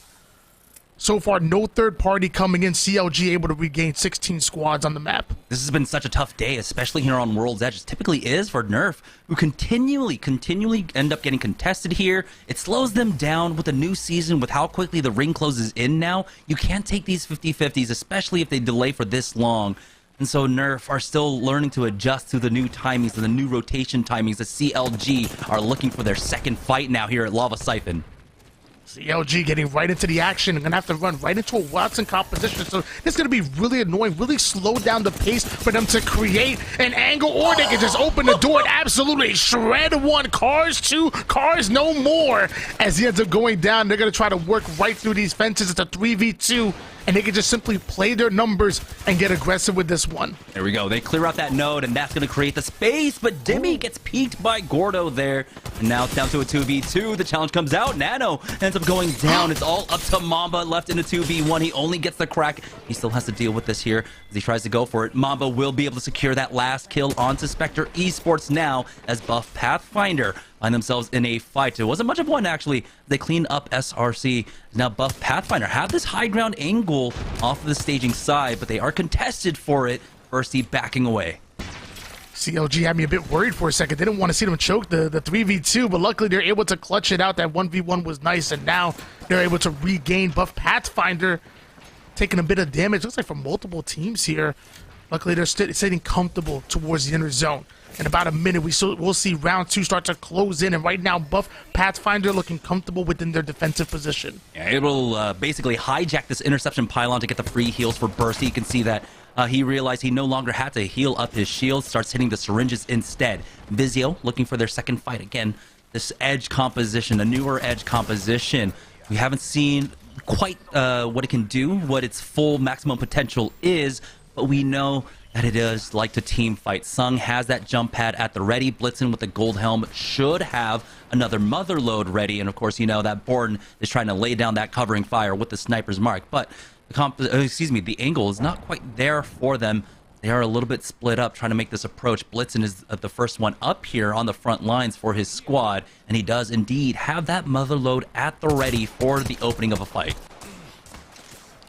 So far, no third party coming in. CLG able to regain 16 squads on the map. This has been such a tough day, especially here on World's Edge. It typically is for Nerf, who continually end up getting contested here. It slows them down with the new season, with how quickly the ring closes in now. You can't take these 50-50s, especially if they delay for this long. And so Nerf are still learning to adjust to the new timings and the new rotation timings. The CLG are looking for their second fight now here at Lava Siphon. CLG getting right into the action. Gonna have to run right into a Watson composition. So this is gonna be really annoying, really slow down the pace for them to create an angle, or they can just open the door and absolutely shred one. Cars two, cars no more. As he ends up going down, they're gonna try to work right through these fences. It's a 3v2. And they can just simply play their numbers and get aggressive with this one. There we go. They clear out that node, and that's going to create the space, but Demi gets peeked by Gordo there. And now it's down to a 2v2. The challenge comes out. Nano ends up going down. It's all up to Mamba, left in a 2v1. He only gets the crack. He still has to deal with this here as he tries to go for it. Mamba will be able to secure that last kill onto Spectre Esports now, as Buff Pathfinder find themselves in a fight. It wasn't much of one, actually. They clean up SRC. Now Buff Pathfinder have this high ground angle off of the staging side, but they are contested for it. First, he backing away. CLG had me a bit worried for a second. They didn't want to see them choke the 3v2, but luckily they're able to clutch it out. That 1v1 was nice, and now they're able to regain. Buff Pathfinder taking a bit of damage. Looks like from multiple teams here. Luckily, they're sitting comfortable towards the inner zone. In about a minute, we'll see round two start to close in, and right now, Buff Pathfinder looking comfortable within their defensive position. Yeah, it will basically hijack this interception pylon to get the free heals for Burst. You can see that he realized he no longer had to heal up his shield, starts hitting the syringes instead. Vizio looking for their second fight. Again, this edge composition, a newer edge composition. We haven't seen quite what it can do, what its full maximum potential is, but we know that it is like to team fight. Sung has that jump pad at the ready. Blitzen with the gold helmet should have another mother load ready. And of course, you know that Borden is trying to lay down that covering fire with the sniper's mark. But the angle is not quite there for them. They are a little bit split up trying to make this approach. Blitzen is the first one up here on the front lines for his squad. And he does indeed have that mother load at the ready for the opening of a fight.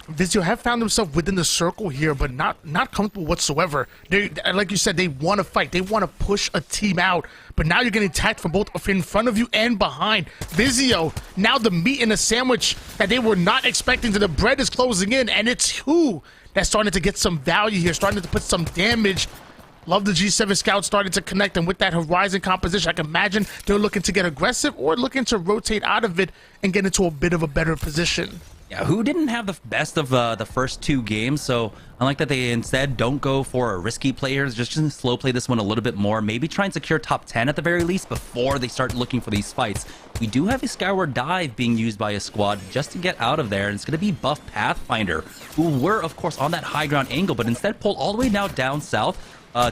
Vizio have found themselves within the circle here, but not comfortable whatsoever. They, like you said, they want to fight. They want to push a team out, but now you're getting attacked from both in front of you and behind. Vizio, now the meat in a sandwich that they were not expecting. The bread is closing in, and it's who that's starting to get some value here, starting to put some damage Love the G7 scouts starting to connect, and with that Horizon composition, I can imagine they're looking to get aggressive or looking to rotate out of it and get into a bit of a better position. Yeah, who didn't have the best of the first 2 games, so I like that they instead don't go for risky players, just slow play this one a little bit more, maybe try and secure top 10 at the very least before they start looking for these fights. We do have a Skyward Dive being used by a squad just to get out of there, and it's going to be Buff Pathfinder, who were, of course, on that high ground angle, but instead pull all the way now down south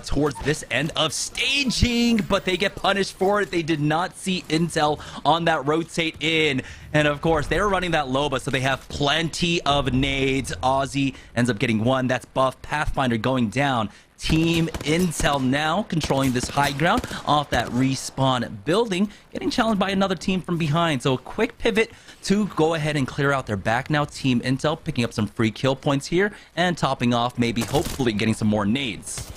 towards this end of staging, but they get punished for it. They did not see intel on that rotate in, and of course they're running that Loba, so they have plenty of nades. Aussie ends up getting 1. That's Buff Pathfinder going down. Team Intel now controlling this high ground off that respawn building, getting challenged by another team from behind. So a quick pivot to go ahead and clear out their back now. Team Intel picking up some free kill points here and topping off, maybe hopefully getting some more nades.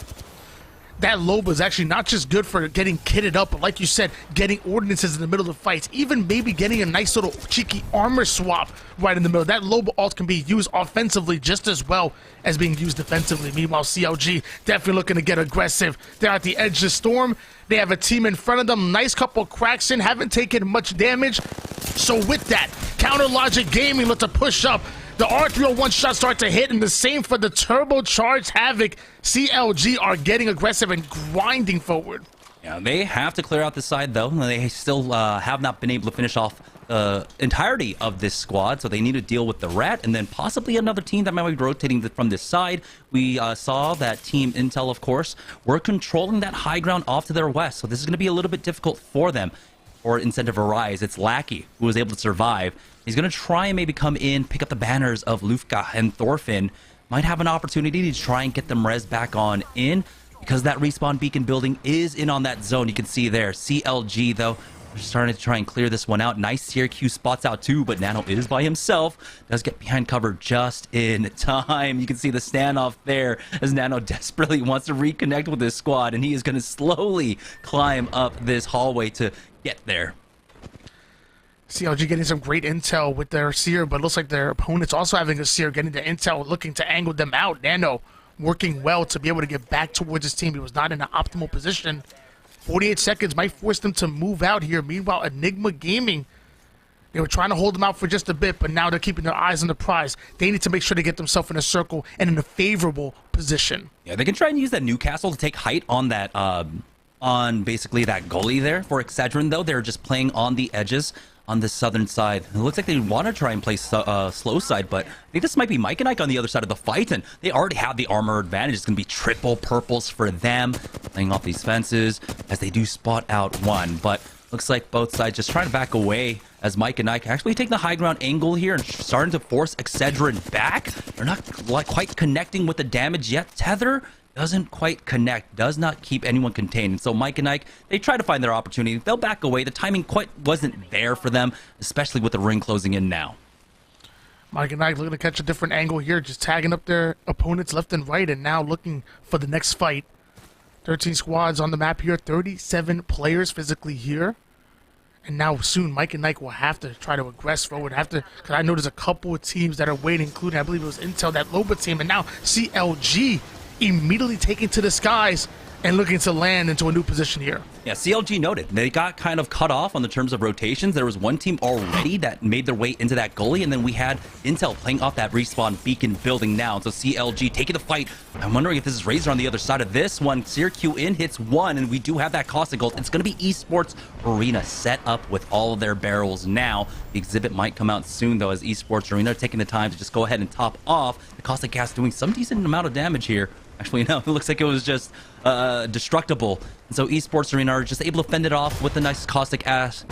That Loba is actually not just good for getting kitted up, but like you said, getting ordinances in the middle of fights, even maybe getting a nice little cheeky armor swap right in the middle. That Loba ult can be used offensively just as well as being used defensively. Meanwhile, CLG definitely looking to get aggressive. They're at the edge of the storm. They have a team in front of them. Nice couple cracks in, haven't taken much damage. So with that, Counter Logic Gaming lets a push up. The R301 shots start to hit, and the same for the turbocharged Havoc. CLG are getting aggressive and grinding forward. Yeah, they have to clear out this side, though. They still have not been able to finish off the entirety of this squad, so they need to deal with the Rat and then possibly another team that might be rotating from this side. We saw that Team Intel, of course, were controlling that high ground off to their west, so this is going to be a little bit difficult for them. Or Incentive Arise, it's Lackey who was able to survive. He's going to try and maybe come in, pick up the banners of Lufka and Thorfinn. Might have an opportunity to try and get them res back on in, because that respawn beacon building is in on that zone. You can see there. CLG, though, they're starting to try and clear this one out. Nice Syracuse spots out too, but Nano is by himself. Does get behind cover just in time. You can see the standoff there as Nano desperately wants to reconnect with his squad, and he is going to slowly climb up this hallway to get there. CLG getting some great intel with their Seer, but it looks like their opponent's also having a Seer, getting the intel, looking to angle them out. Nano working well to be able to get back towards his team. He was not in an optimal position. 48 seconds might force them to move out here. Meanwhile, Enigma Gaming, they were trying to hold them out for just a bit, but now they're keeping their eyes on the prize. They need to make sure they get themselves in a circle and in a favorable position. Yeah, they can try and use that Newcastle to take height on that on basically that gully there. For Excedrin, though, they're just playing on the edges on the southern side. It looks like they want to try and play slow side, but I think this might be Mike and Ike on the other side of the fight, and they already have the armor advantage. It's going to be triple purples for them, playing off these fences as they do spot out one, but looks like both sides just trying to back away as Mike and Ike actually take the high ground angle here and starting to force Excedrin back. They're not quite connecting with the damage yet. Tether doesn't quite connect, does not keep anyone contained. And so Mike and Ike, they try to find their opportunity. They'll back away. The timing quite wasn't there for them, especially with the ring closing in now. Mike and Ike looking to catch a different angle here, just tagging up their opponents left and right, and now looking for the next fight. 13 squads on the map here, 37 players physically here. And now soon, Mike and Ike will have to try to aggress forward. Because I know there's a couple of teams that are waiting, including, I believe it was Intel, that Loba team, and now CLG immediately taking to the skies and looking to land into a new position here. Yeah, CLG noted. They got kind of cut off on the terms of rotations. There was one team already that made their way into that gully, and then we had Intel playing off that respawn beacon building now. So CLG taking the fight. I'm wondering if this is Razor on the other side of this one. Syracuse in hits one, and we do have that caustic ult. It's going to be Esports Arena set up with all of their barrels now. The exhibit might come out soon, though, as Esports Arena are taking the time to just go ahead and top off. The caustic gas doing some decent amount of damage here. Actually, no, it looks like it was just destructible. And so Esports Arena are just able to fend it off with the nice caustic gas,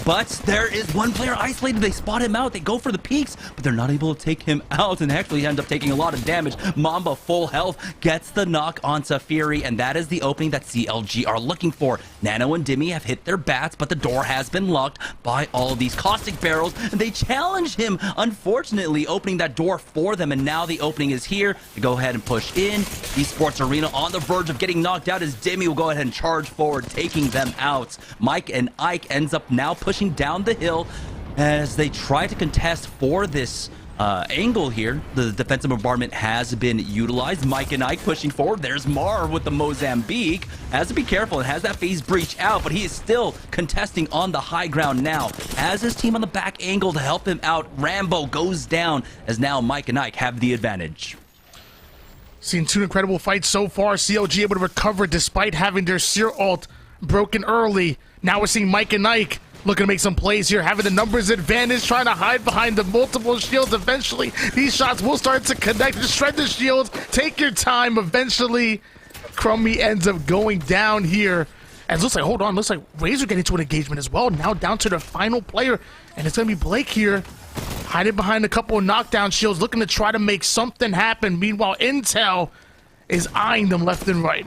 But there is one player isolated. They spot him out. They go for the peaks, but they're not able to take him out and actually end up taking a lot of damage. Mamba, full health, gets the knock onto Fury, and that is the opening that CLG are looking for. Nano and Dimmy have hit their bats, but the door has been locked by all of these caustic barrels, and they challenge him, unfortunately, opening that door for them, and now the opening is here to go ahead and push in. Esports Arena on the verge of getting knocked out as Dimmy will go ahead and charge forward, taking them out. Mike and Ike ends up now pushing down the hill as they try to contest for this angle here. The defensive bombardment has been utilized. Mike and Ike pushing forward. There's Marv with the Mozambique. Has to be careful and has that phase breach out, but he is still contesting on the high ground now. Has his team on the back angle to help him out. Rambo goes down as now Mike and Ike have the advantage. Seen two incredible fights so far. CLG able to recover despite having their Seer ult broken early. Now we're seeing Mike and Ike looking to make some plays here, having the numbers advantage, trying to hide behind the multiple shields. Eventually, these shots will start to connect. Just shred the shields. Take your time. Eventually, Crummy ends up going down here. And it looks like, hold on, looks like Razor getting into an engagement as well. Now down to the final player, and it's going to be Blake here, hiding behind a couple of knockdown shields, looking to try to make something happen. Meanwhile, Intel is eyeing them left and right.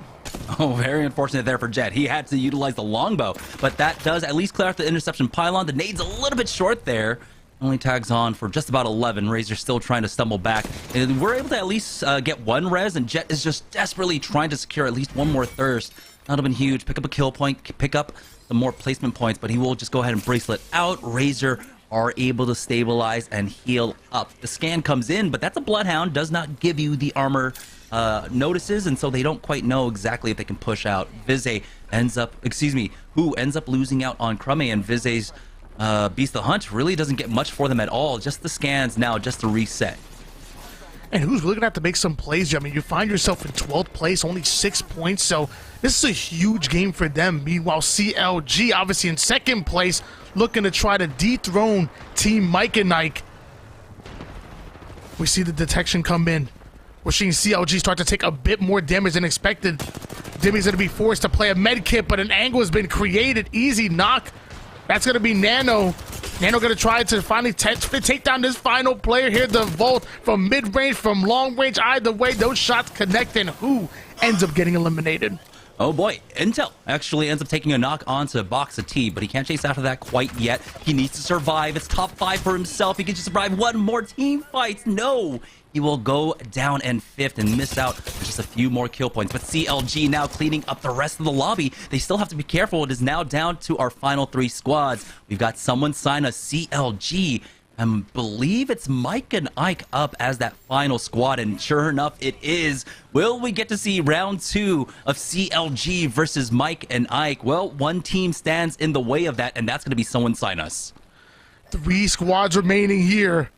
Oh, very unfortunate there for Jet. He had to utilize the longbow, but that does at least clear out the interception pylon. The nade's a little bit short there. Only tags on for just about 11. Razor still trying to stumble back. And we're able to at least get one res, and Jet is just desperately trying to secure at least one more thirst. That would have been huge. Pick up a kill point, pick up some more placement points, but he will just go ahead and bracelet out. Razor are able to stabilize and heal up. The scan comes in, but that's a Bloodhound. Does not give you the armor notices, and so they don't quite know exactly if they can push out. Vize ends up, who ends up losing out on Crummy, and Vize's Beast the Hunt really doesn't get much for them at all. Just the scans now, just to reset. And who's really going to have to make some plays here? I mean, you find yourself in 12th place, only 6 points, so this is a huge game for them. Meanwhile, CLG, obviously in 2nd place, looking to try to dethrone Team Mike and Ike. We see the detection come in. We're seeing CLG start to take a bit more damage than expected. Dimmy's going to be forced to play a med kit, but an angle has been created. Easy knock. That's going to be Nano. Nano going to try to finally take down this final player here. The Volt from mid-range, from long-range. Either way, those shots connect, and who ends up getting eliminated? Oh boy, Intel actually ends up taking a knock onto Boxa T, but he can't chase after that quite yet. He needs to survive. It's top 5 for himself. He can just survive one more team fight. No, he will go down in 5th and miss out for just a few more kill points. But CLG now cleaning up the rest of the lobby. They still have to be careful. It is now down to our final 3 squads. We've got someone sign a CLG. I believe it's Mike and Ike up as that final squad, and sure enough, it is. Will we get to see round 2 of CLG versus Mike and Ike? Well, one team stands in the way of that, and that's going to be someone sign us. 3 squads remaining here.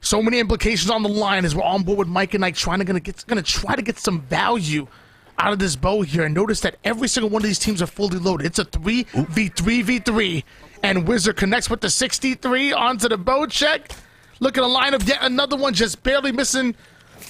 So many implications on the line as we're on board with Mike and Ike, trying to try to get some value out of this bow here. And notice that every single one of these teams are fully loaded. It's a 3v3v3. And Wizard connects with the 63 onto the bow check. Look at the line of yet another one just barely missing.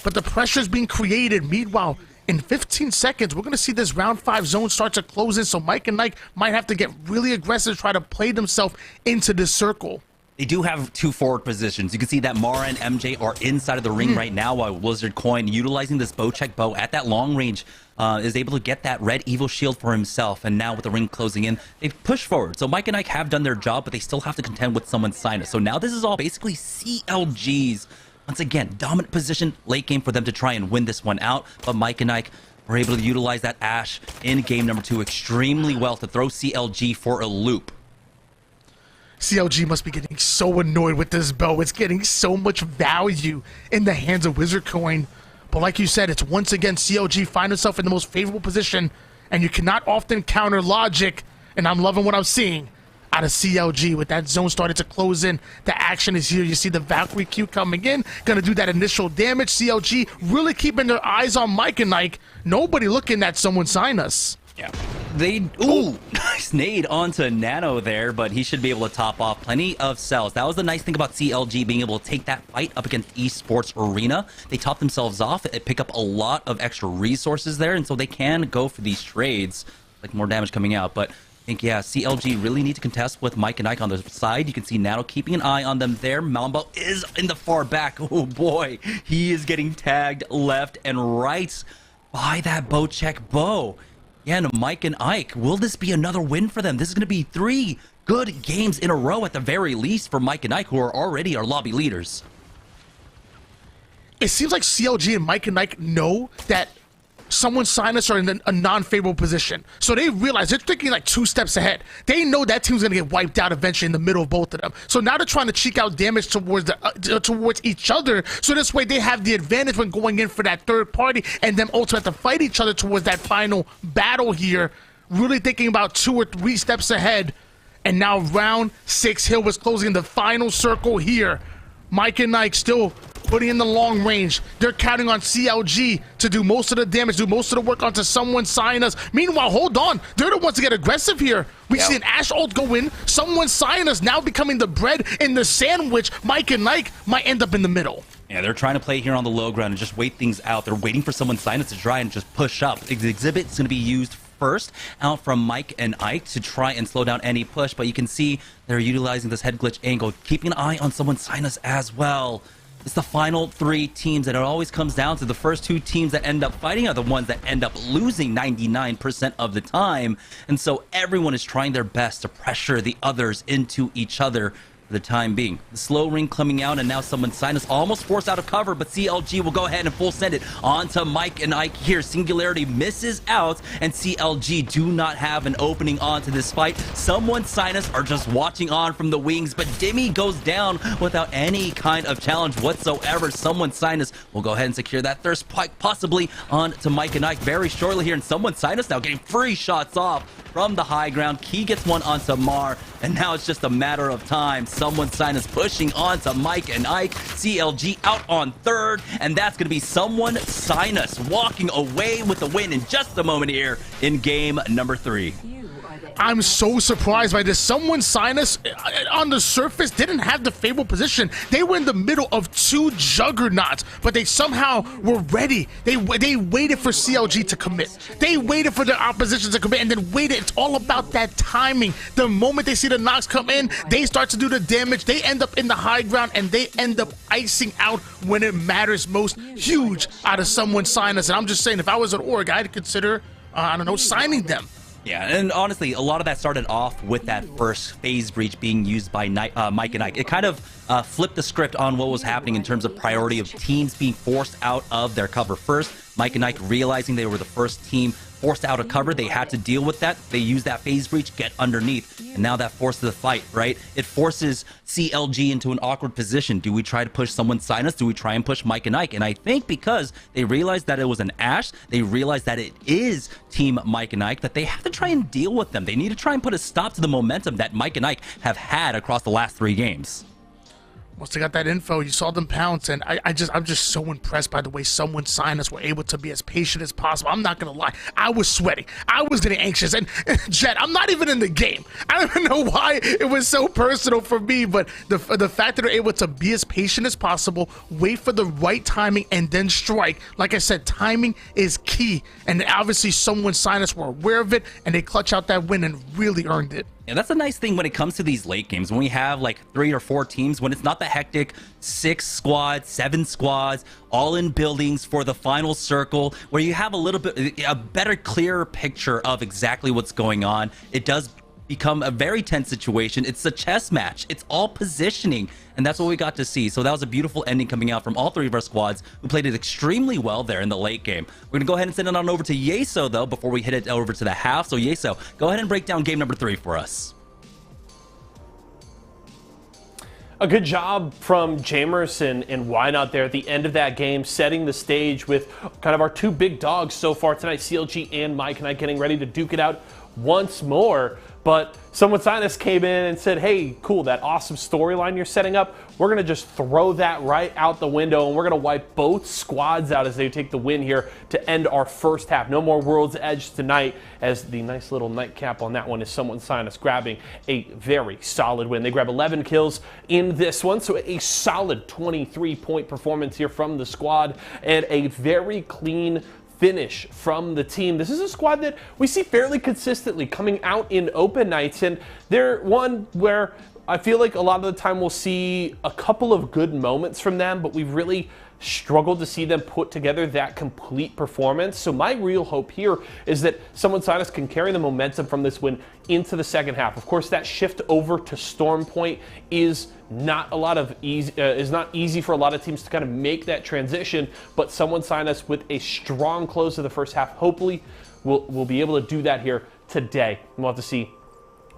But the pressure's being created. Meanwhile, in 15 seconds, we're going to see this round 5 zone start to close in. So Mike and Ike might have to get really aggressive, try to play themselves into this circle. They do have 2 forward positions. You can see that Mara and MJ are inside of the ring right now, while Wizard Coin, utilizing this bow check bow at that long range, is able to get that red evil shield for himself. And now with the ring closing in, they've pushed forward. So Mike and Ike have done their job, but they still have to contend with someone's Sinus. So now this is all basically CLG's. Once again, dominant position, late game for them to try and win this one out. But Mike and Ike were able to utilize that Ash in game number 2 extremely well to throw CLG for a loop. CLG must be getting so annoyed with this bow. It's getting so much value in the hands of Wizard Coin. But like you said, it's once again CLG find itself in the most favorable position, and you cannot often counter logic. And I'm loving what I'm seeing out of CLG with that zone started to close in. The action is here. You see the Valkyrie Q coming in, gonna do that initial damage. CLG really keeping their eyes on Mike and Ike. Nobody looking at someone sign us. Yeah. Nice nade onto Nano there, but he should be able to top off plenty of cells. That was the nice thing about CLG being able to take that fight up against Esports Arena. They top themselves off, they pick up a lot of extra resources there, and so they can go for these trades, like more damage coming out. But I think, yeah, CLG really need to contest with Mike and Ike on the side. You can see Nano keeping an eye on them there. Mambo is in the far back. Oh boy, he is getting tagged left and right by that bow check bow. Yeah, and Mike and Ike, will this be another win for them? This is going to be 3 good games in a row at the very least for Mike and Ike, who are already our lobby leaders. It seems like CLG and Mike and Ike know that someone Sinus are in a non-favorable position. So they realize they're thinking like 2 steps ahead. They know that team's gonna get wiped out eventually in the middle of both of them. So now they're trying to cheek out damage towards towards each other. So this way they have the advantage when going in for that third party, and them also have to fight each other towards that final battle here. Really thinking about 2 or 3 steps ahead. And now round 6, Hill was closing the final circle here. Mike and Nike still putting in the long range. They're counting on CLG to do most of the damage, do most of the work onto someone Sinus. Meanwhile, hold on, they're the ones to get aggressive here. We see an Ash ult go in, someone Sinus now becoming the bread in the sandwich. Mike and Nike might end up in the middle. Yeah, they're trying to play here on the low ground and just wait things out. They're waiting for someone Sinus to try and just push up. The exhibit's going to be used first out from Mike and Ike to try and slow down any push, but you can see they're utilizing this head glitch angle, keeping an eye on someone Sinus as well. It's the final 3 teams, and it always comes down to the first 2 teams that end up fighting are the ones that end up losing 99% of the time. And so everyone is trying their best to pressure the others into each other for the time being. The slow ring coming out, and now someone Sinus almost forced out of cover, but CLG will go ahead and full send it onto Mike and Ike here. Singularity misses out, and CLG do not have an opening onto this fight. Someone Sinus are just watching on from the wings, but Dimmy goes down without any kind of challenge whatsoever. Someone Sinus will go ahead and secure that thirst spike, possibly onto Mike and Ike very shortly here, and someone Sinus now getting free shots off from the high ground. Key gets one onto Mar, and now it's just a matter of time. Someone Sinus pushing onto Mike and Ike. CLG out on third, and that's going to be someone Sinus walking away with the win in just a moment here in game number 3. I'm so surprised by this. Someone Sinus on the surface didn't have the favorable position. They were in the middle of 2 juggernauts, but they somehow were ready. They waited for CLG to commit. They waited for their opposition to commit and then waited. It's all about that timing. The moment they see the knocks come in, they start to do the damage. They end up in the high ground, and they end up icing out when it matters most. Huge out of someone Sinus. And I'm just saying, if I was an org, I'd consider, I don't know, signing them. Yeah, and honestly, a lot of that started off with that first phase breach being used by Mike and Ike. It kind of flipped the script on what was happening in terms of priority of teams being forced out of their cover first. Mike and Ike realizing they were the first team forced out of cover, they had to deal with that. They used that phase breach, get underneath, and now that forces the fight, right? It forces CLG into an awkward position. Do we try to push someone Sinus? Do we try and push Mike and Ike? And I think because they realized that it was an Ash, they realized that it is Team Mike and Ike, that they have to try and deal with them. They need to try and put a stop to the momentum that Mike and Ike have had across the last 3 games. Once they got that info, you saw them pounce, and I'm just so impressed by the way someone Sinus were able to be as patient as possible. I'm not gonna lie, I was sweating, I was getting anxious, and Jet, I'm not even in the game. I don't even know why it was so personal for me, but the fact that they're able to be as patient as possible, wait for the right timing, and then strike. Like I said, timing is key, and obviously someone Sinus were aware of it, and they clutch out that win and really earned it. And that's a nice thing when it comes to these late games, when we have like 3 or 4 teams, when it's not the hectic 6 squads, 7 squads, all in buildings for the final circle, where you have a little bit, a better, clearer picture of exactly what's going on. It does become a very tense situation. It's a chess match. It's all positioning, and that's what we got to see. So that was a beautiful ending coming out from all 3 of our squads, who played it extremely well there in the late game. We're gonna go ahead and send it on over to Yeso though before we hit it over to the half. So Yeso, go ahead and break down game number 3 for us. A good job from Jamerson and Why Not there at the end of that game, setting the stage with kind of our 2 big dogs so far tonight, CLG and Mike and I, getting ready to duke it out once more. But someone Sinus came in and said, hey, cool, that awesome storyline you're setting up, we're going to just throw that right out the window, and we're going to wipe both squads out as they take the win here to end our first half. No more World's Edge tonight, as the nice little nightcap on that one is someone Sinus grabbing a very solid win. They grab 11 kills in this one, so a solid 23-point performance here from the squad, and a very clean finish from the team. This is a squad that we see fairly consistently coming out in open nights, and they're one where I feel like a lot of the time we'll see a couple of good moments from them, but we really struggled to see them put together that complete performance. So my real hope here is that Someone Sinus can carry the momentum from this win into the second half. Of course, that shift over to Storm Point is not easy for a lot of teams to kind of make that transition, but Someone Sinus with a strong close to the first half hopefully will be able to do that here today. We'll have to see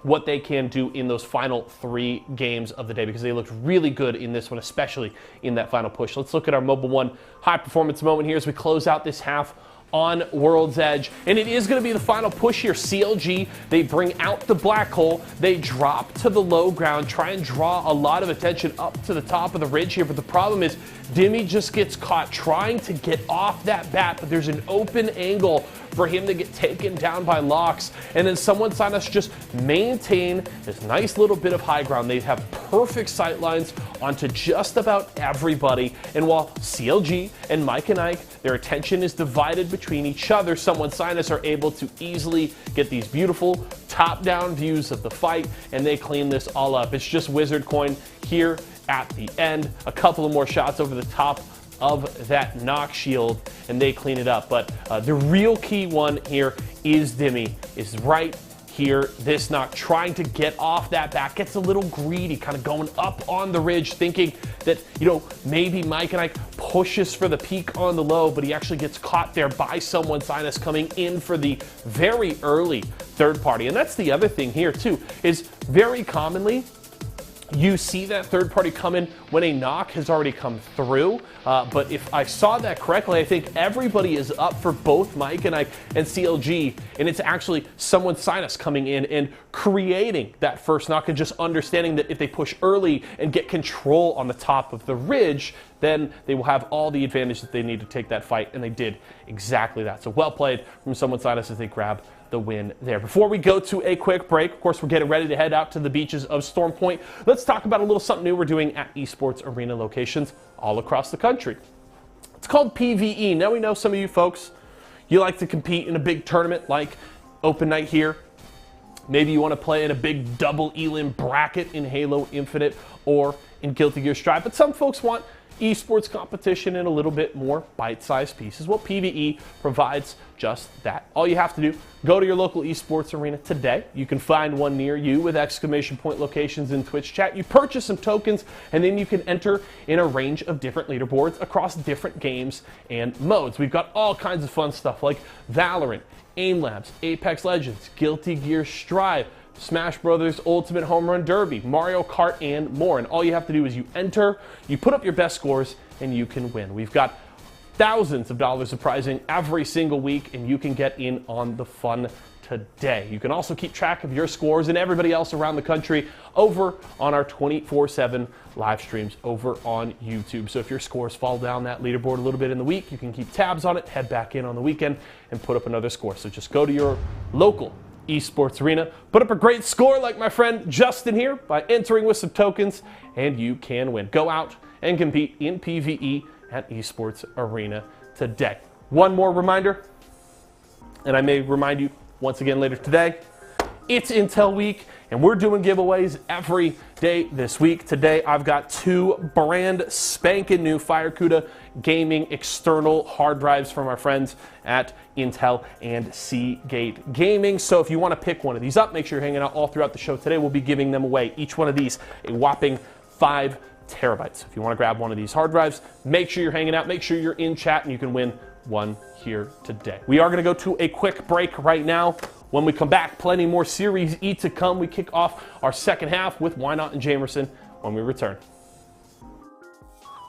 what they can do in those final 3 games of the day, because they looked really good in this one, especially in that final push. Let's look at our Mobile One high performance moment here as we close out this half on World's Edge. And it is going to be the final push here. CLG, they bring out the black hole, they drop to the low ground, try and draw a lot of attention up to the top of the ridge here. But the problem is Dimmy just gets caught trying to get off that bat, but there's an open angle for him to get taken down by Locks. And then Someone Sinus just maintain this nice little bit of high ground. They have perfect sight lines onto just about everybody. And while CLG and Mike and Ike, their attention is divided between each other, Someone Sinus are able to easily get these beautiful top-down views of the fight, and they clean this all up. It's just Wizard Coin here at the end. A couple of more shots over the top of that knock shield, and they clean it up. But the real key one here is Dimmy, is right here. This knock, trying to get off that back, gets a little greedy, kind of going up on the ridge, thinking that, maybe Mike and Ike pushes for the peak on the low, but he actually gets caught there by Someone Sinus coming in for the very early third party. And that's the other thing here too, is very commonly you see that third party come in when a knock has already come through. But if I saw that correctly, I think everybody is up for both Mike and Ike and CLG. And it's actually Someone Sinus coming in and creating that first knock, and just understanding that if they push early and get control on the top of the ridge, then they will have all the advantage that they need to take that fight. And they did exactly that. So well played from Someone Sinus as they grab the win there. Before we go to a quick break, of course, we're getting ready to head out to the beaches of Storm Point. Let's talk about a little something new we're doing at Esports Arena locations all across the country. It's called PvE. Now we know some of you folks, you like to compete in a big tournament like Open Night here. Maybe you want to play in a big double elim bracket in Halo Infinite or in Guilty Gear Strive, but some folks want esports competition in a little bit more bite-sized pieces. Well, PvE provides just that. All you have to do, go to your local esports arena today. You can find one near you with exclamation point locations in Twitch chat. You purchase some tokens, and then you can enter in a range of different leaderboards across different games and modes. We've got all kinds of fun stuff like Valorant, Aim Labs, Apex Legends, Guilty Gear Strive, Smash Brothers Ultimate Home Run Derby, Mario Kart, and more. And all you have to do is you enter, you put up your best scores, and you can win. We've got thousands of dollars of prizing every single week, and you can get in on the fun today. You can also keep track of your scores and everybody else around the country over on our 24/7 live streams over on YouTube. So if your scores fall down that leaderboard a little bit in the week, you can keep tabs on it, head back in on the weekend, and put up another score. So just go to your local esports arena, put up a great score like my friend Justin here by entering with some tokens, and you can win. Go out and compete in PvE at Esports Arena today. One more reminder, and I may remind you once again later today, it's Intel Week, and we're doing giveaways every day this week. Today, I've got 2 brand spanking new FireCuda gaming external hard drives from our friends at Intel and Seagate Gaming. So if you want to pick one of these up, make sure you're hanging out all throughout the show today. We'll be giving them away, each one of these, a whopping 5 terabytes. If you want to grab one of these hard drives, make sure you're hanging out, make sure you're in chat, and you can win one here today. We are going to go to a quick break right now. When we come back, plenty more Series E to come. We kick off our second half with Why Not and Jamerson when we return.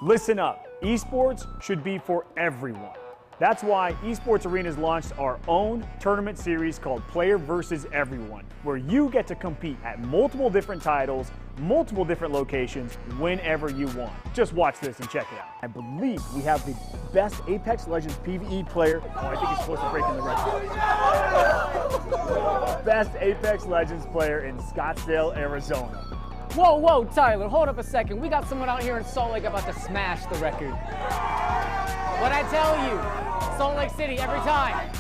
Listen up, esports should be for everyone. That's why Esports Arena has launched our own tournament series called Player vs. Everyone, where you get to compete at multiple different titles, multiple different locations, whenever you want. Just watch this and check it out. I believe we have the best Apex Legends PvE player. Oh, I think he's supposed to break in the record. Best Apex Legends player in Scottsdale, Arizona. Whoa, Tyler, hold up a second. We got someone out here in Salt Lake about to smash the record. What'd I tell you? Salt Lake City every time.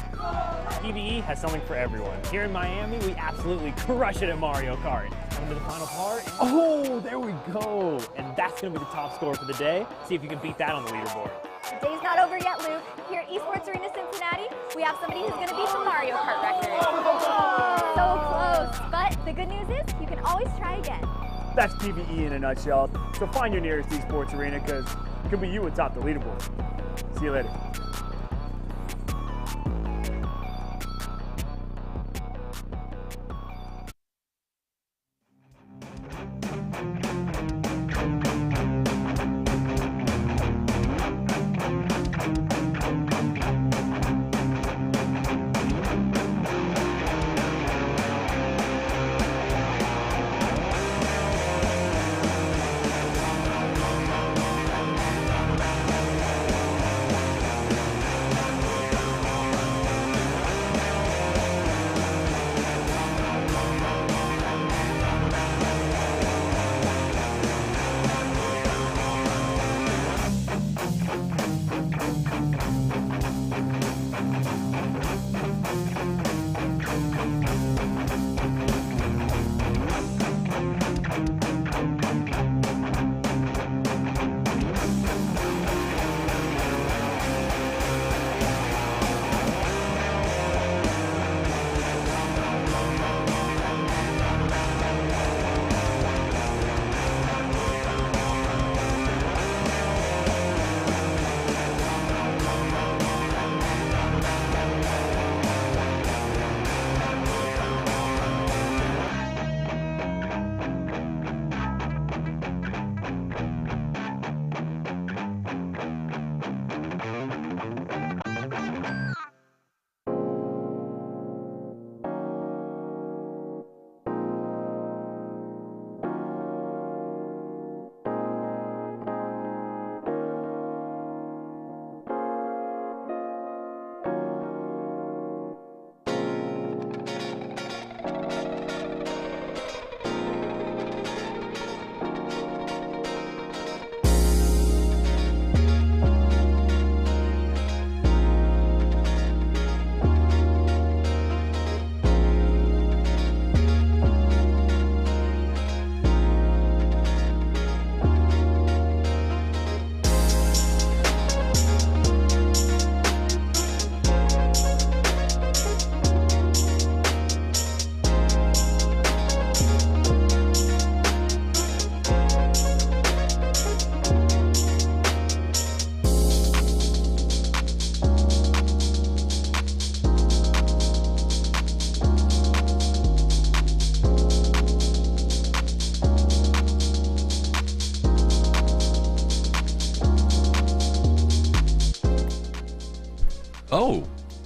PvE has something for everyone. Here in Miami, we absolutely crush it at Mario Kart. Coming to the final part. Oh, there we go. And that's going to be the top score for the day. See if you can beat that on the leaderboard. The day's not over yet, Luke. Here at Esports Arena Cincinnati, we have somebody who's going to beat the Mario Kart record. So close. But the good news is you can always try again. That's PvE in a nutshell. So find your nearest Esports Arena because it could be you atop the leaderboard. See you later.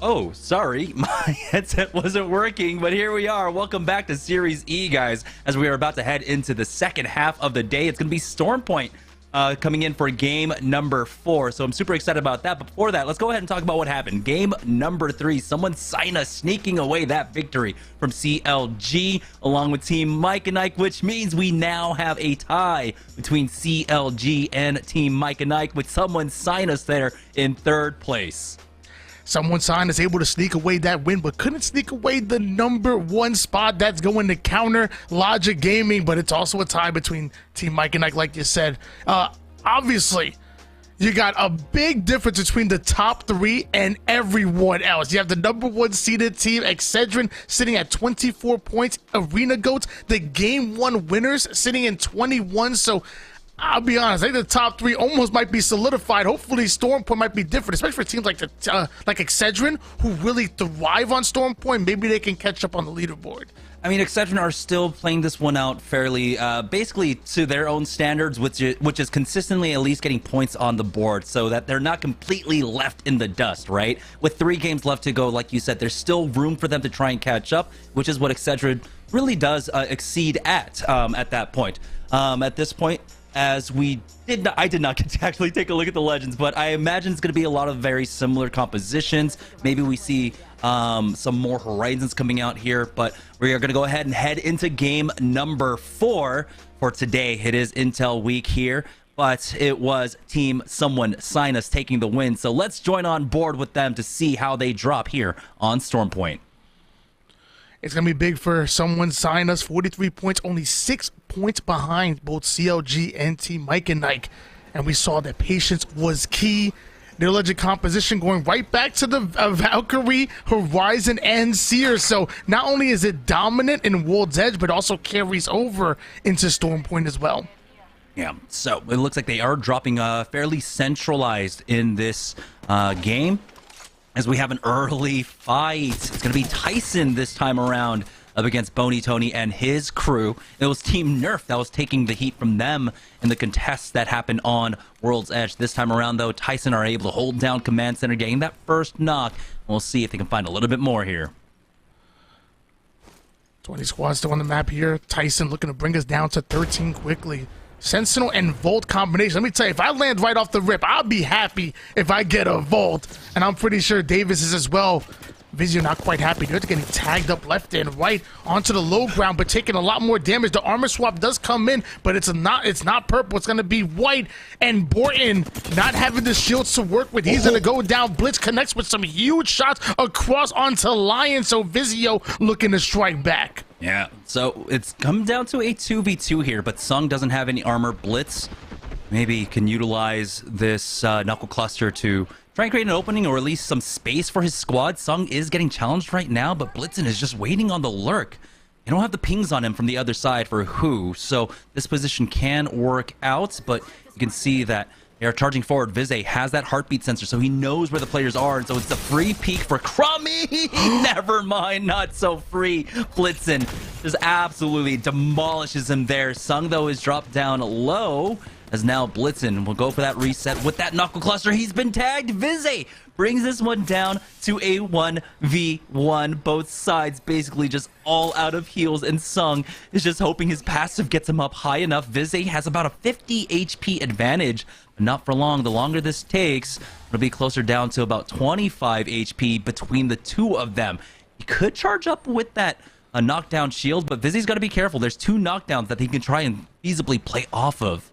Oh, sorry, my headset wasn't working, but here we are. Welcome back to Series E, guys, as we are about to head into the second half of the day. It's going to be Storm Point coming in for game number 4, so I'm super excited about that. But before that, let's go ahead and talk about what happened. Game number 3, someone Sina sneaking away that victory from CLG along with Team Mike and Ike, which means we now have a tie between CLG and Team Mike and Ike, with someone Sina there in 3rd place. Someone signed is able to sneak away that win, but couldn't sneak away the #1 spot. That's going to counter Logic Gaming, but it's also a tie between Team Mike and Ike, like you said. Obviously, you got a big difference between the top 3 and everyone else. You have the #1 seeded team, Excedrin, sitting at 24 points. Arena Goats, the game 1 winners, sitting in 21. So I'll be honest, I think the top 3 almost might be solidified. Hopefully Storm Point might be different, especially for teams like like Excedrin, who really thrive on Storm Point. Maybe they can catch up on the leaderboard. I mean, Excedrin are still playing this one out fairly, basically to their own standards, which is consistently at least getting points on the board, so that they're not completely left in the dust, right? With 3 games left to go, like you said, there's still room for them to try and catch up, which is what Excedrin really does exceed at that point. At this point, as I did not get to actually take a look at the legends, but I imagine it's going to be a lot of very similar compositions. Maybe we see some more Horizons coming out here, but we are going to go ahead and head into game number 4 for today. It is Intel week here. but it was Team Someone Sign Us taking the win. So let's join on board with them to see how they drop here on Storm Point. It's going to be big for Someone Sign Us. 43 points, only 6 points behind both CLG and Team Mike and Nike. And we saw that patience was key. Their legend composition going right back to the Valkyrie, Horizon, and Seer. So not only is it dominant in World's Edge, but also carries over into Storm Point as well. Yeah, so it looks like they are dropping fairly centralized in this game, as we have an early fight. It's going to be Tyson this time around up against Boney Tony and his crew. It was Team Nerf that was taking the heat from them in the contests that happened on World's Edge. This time around, though, Tyson are able to hold down Command Center, getting that first knock. We'll see if they can find a little bit more here. 20 squads still on the map here. Tyson looking to bring us down to 13 quickly. Sentinel and Volt combination. Let me tell you, if I land right off the rip, I'll be happy if I get a Volt. And I'm pretty sure Davis is as well. Vizio not quite happy. They're getting tagged up left and right onto the low ground, but taking a lot more damage. The armor swap does come in, but it's not purple. It's going to be white. And Borton not having the shields to work with. He's going to go down. Blitz connects with some huge shots across onto Lion. So Vizio looking to strike back. Yeah, so it's come down to a 2v2 here, but Sung doesn't have any armor. Blitz maybe can utilize this knuckle cluster to try and create an opening or at least some space for his squad. Sung is getting challenged right now, but Blitzen is just waiting on the lurk. They don't have the pings on him from the other side for who, so this position can work out, but you can see that they are charging forward. Vize has that heartbeat sensor, so he knows where the players are, and so it's a free peek for Crummy. Never mind, not so free. Blitzen just absolutely demolishes him there. Sung, though, is dropped down low, as now Blitzen will go for that reset with that knuckle cluster. He's been tagged. Vize brings this one down to a 1v1. Both sides basically just all out of heals, and Sung is just hoping his passive gets him up high enough. Vize has about a 50 HP advantage, but not for long. The longer this takes, it'll be closer down to about 25 HP between the two of them. He could charge up with that knockdown shield, but Vize's got to be careful. There's 2 knockdowns that he can try and feasibly play off of.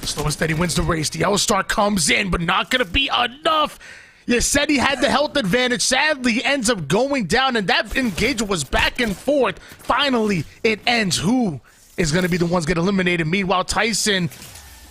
Slow and steady wins the race. The L-Star comes in, but not going to be enough. You said he had the health advantage. Sadly, he ends up going down, and that engagement was back and forth. Finally, it ends. Who is going to be the ones get eliminated? Meanwhile, Tyson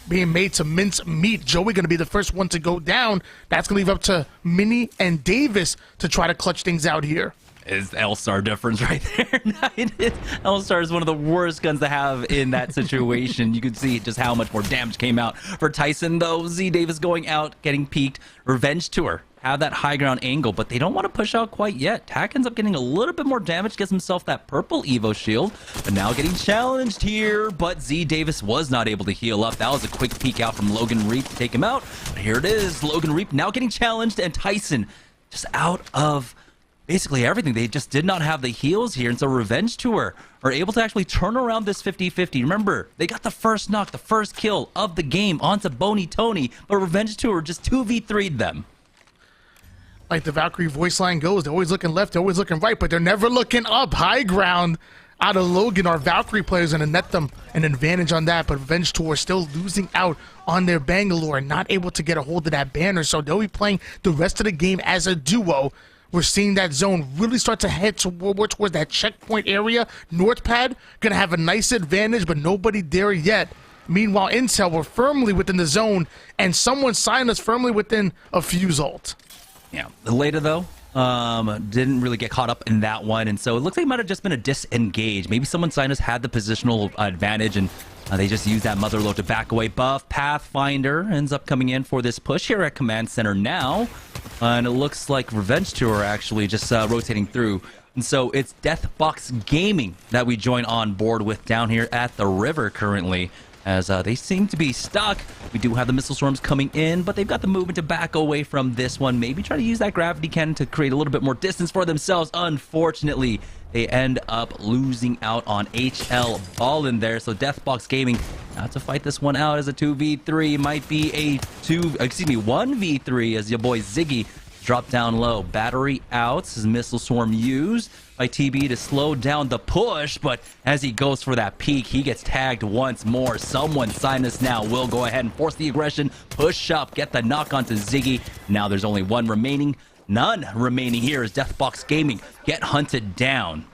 being made to mince meat. Joey going to be the first one to go down. That's going to leave up to Minnie and Davis to try to clutch things out here. Is L-Star difference right there. L-Star is one of the worst guns to have in that situation. You can see just how much more damage came out for Tyson, though. Z Davis going out, getting peeked. Revenge Tour have that high ground angle, but they don't want to push out quite yet. Tack ends up getting a little bit more damage, gets himself that purple Evo shield, but now getting challenged here. But Z Davis was not able to heal up. That was a quick peek out from Logan Reap to take him out. But here it is. Logan Reap now getting challenged, and Tyson just out of basically everything. They just did not have the heals here, and so Revenge Tour are able to actually turn around this 50-50. Remember, they got the first knock, the first kill of the game onto Boney Tony, but Revenge Tour just 2v3'd them. Like the Valkyrie voice line goes, they're always looking left, they're always looking right, but they're never looking up. High ground out of Logan. Our Valkyrie players going to net them an advantage on that, but Revenge Tour still losing out on their Bangalore and not able to get a hold of that banner, so they'll be playing the rest of the game as a duo. We're seeing that zone really start to head towards that checkpoint area. Northpad going to have a nice advantage, but nobody there yet. Meanwhile, Intel were firmly within the zone, and Someone Sign Us firmly within a fuse ult. Yeah, later though, didn't really get caught up in that one, and so it looks like it might have just been a disengage. Maybe Someone Sign Us had the positional advantage, and they just used that Motherlode to back away. Buff Pathfinder ends up coming in for this push here at Command Center now, and it looks like Revenge Tour actually just rotating through. And so it's Deathbox Gaming that we join on board with down here at the river currently, as they seem to be stuck. We do have the missile storms coming in, but they've got the movement to back away from this one. Maybe try to use that gravity cannon to create a little bit more distance for themselves. Unfortunately, they end up losing out on HL Ball in there. So Deathbox Gaming out to fight this one out as a 2v3. Might be a 1v3 as your boy Ziggy drop down low. Battery out. His missile swarm used by TB to slow down the push, but as he goes for that peek, he gets tagged once more. Someone Sinus now will go ahead and force the aggression, push up, get the knock onto Ziggy. Now there's only one remaining. None remaining here as Deathbox Gaming get hunted down.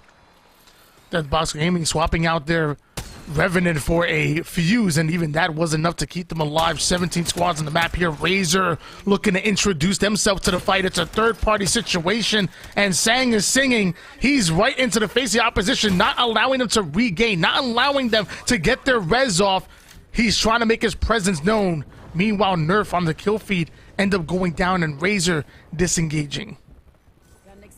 Deathbox Gaming swapping out their Revenant for a fuse, and even that was enough to keep them alive. 17 squads on the map here. Razor looking to introduce themselves to the fight. It's a third-party situation, and Sang is singing. He's right into the face of the opposition, not allowing them to regain, not allowing them to get their res off. He's trying to make his presence known. Meanwhile, Nerf on the kill feed end up going down, and Razor disengaging.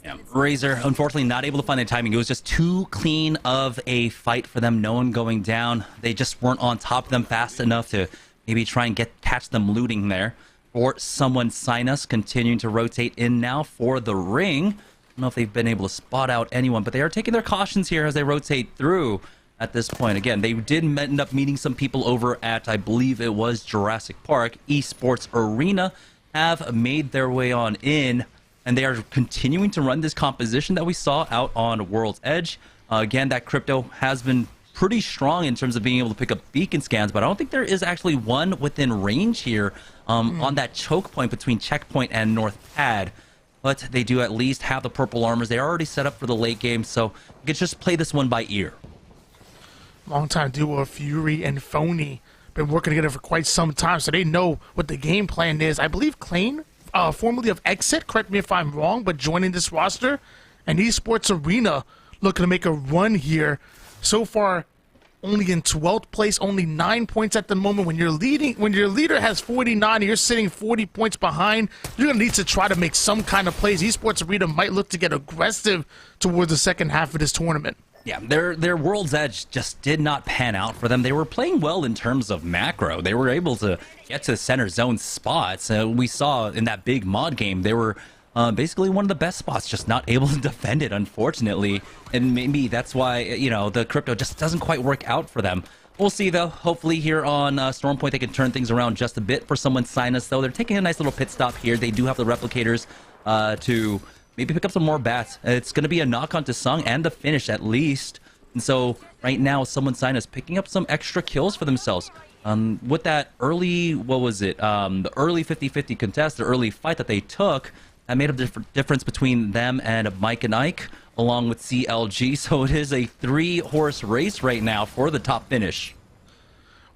Yeah, Razor, unfortunately, not able to find the timing. It was just too clean of a fight for them. No one going down. They just weren't on top of them fast enough to maybe try and catch them looting there. Or someone Sinus continuing to rotate in now for the ring. I don't know if they've been able to spot out anyone, but they are taking their cautions here as they rotate through at this point. Again, they did end up meeting some people over at, I believe it was Jurassic Park. Esports Arena have made their way on in, and they are continuing to run this composition that we saw out on World's Edge. Again, that crypto has been pretty strong in terms of being able to pick up beacon scans, but I don't think there is actually one within range here on that choke point between Checkpoint and North Pad. But they do at least have the purple armors. They're already set up for the late game, so you can just play this one by ear. Long-time duo of Fury and Phony. Been working together for quite some time, so they know what the game plan is. I believe Klein, formerly of Exit, correct me if I'm wrong, but joining this roster, and Esports Arena looking to make a run here. So far, only in 12th place, only 9 points at the moment. When your leader has 49 and you're sitting 40 points behind, you're gonna need to try to make some kind of plays. Esports Arena might look to get aggressive towards the second half of this tournament. Yeah, their World's Edge just did not pan out for them. They were playing well in terms of macro. They were able to get to the center zone spots. We saw in that big mod game, they were basically one of the best spots, just not able to defend it, unfortunately. And maybe that's why, you know, the crypto just doesn't quite work out for them. We'll see, though. Hopefully here on Stormpoint, they can turn things around just a bit for someone Sinus, though. They're taking a nice little pit stop here. They do have the replicators to maybe pick up some more bats. It's going to be a knock onto Sung and the finish at least. And so right now, someone Sinus picking up some extra kills for themselves. With that early, what was it? The early 50-50 contest, the early fight that they took, that made a difference between them and Mike and Ike, along with CLG. So it is a 3-horse race right now for the top finish.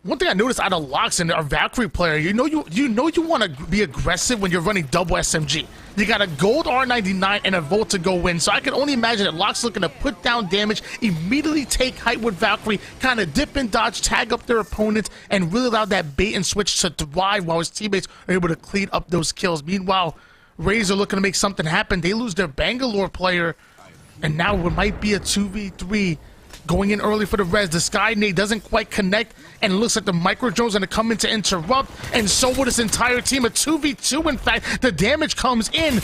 One thing I noticed out of Loxin, our Valkyrie player, you know you want to be aggressive when you're running double SMG. You got a gold R99 and a Volt to go in, so I can only imagine that Lox's looking to put down damage, immediately take height with Valkyrie, kind of dip and dodge, tag up their opponents, and really allow that bait and switch to thrive while his teammates are able to clean up those kills. Meanwhile, Razor looking to make something happen. They lose their Bangalore player, and now it might be a 2v3. Going in early for the res. The Sky Nade doesn't quite connect, and it looks like the micro drones are going to come in to interrupt, and so will this entire team. A 2v2, in fact. The damage comes in.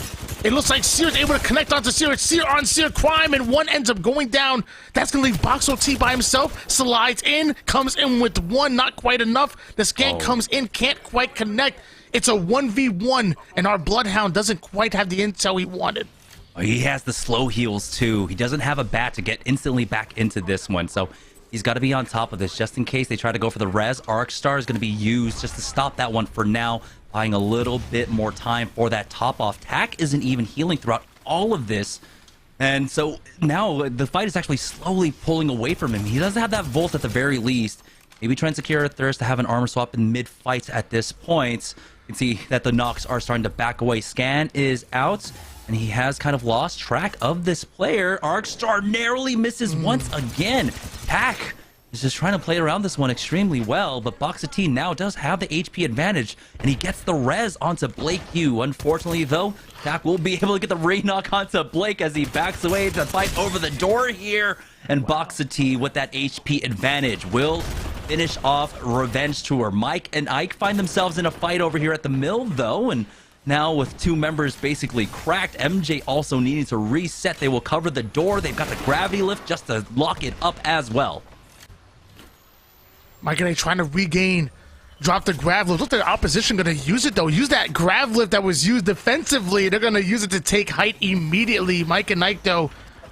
It looks like Sear's able to connect onto Sear. It's Sear on Sear Crime, and one ends up going down. That's going to leave Boxo T by himself. Slides in, comes in with one, not quite enough. The scan comes in, can't quite connect. It's a 1v1, and our Bloodhound doesn't quite have the intel he wanted. He has the slow heals too. He doesn't have a bat to get instantly back into this one, so he's got to be on top of this just in case they try to go for the res. Arcstar is going to be used just to stop that one for now, buying a little bit more time for that top off. Tack isn't even healing throughout all of this, and so now the fight is actually slowly pulling away from him. He doesn't have that Volt at the very least. Maybe try and secure a thirst to have an armor swap in mid-fight at this point. You can see that the knocks are starting to back away. Scan is out, and he has kind of lost track of this player. Arcstar narrowly misses once again. Tack is just trying to play around this one extremely well, but Boxa T now does have the HP advantage, and he gets the res onto Blake Yu. Unfortunately, though, Tack will be able to get the ray knock onto Blake as he backs away to fight over the door here. And Boxa T, with that HP advantage, will finish off Revenge Tour. Mike and Ike find themselves in a fight over here at the mill, though, and now with two members basically cracked, MJ also needing to reset. They will cover the door. They've got the gravity lift just to lock it up as well. Mike and I trying to regain Drop the grav lift. Look, the opposition going to use it, though. Use that grav lift that was used defensively. They're going to use it to take height immediately. Mike and Ike, though,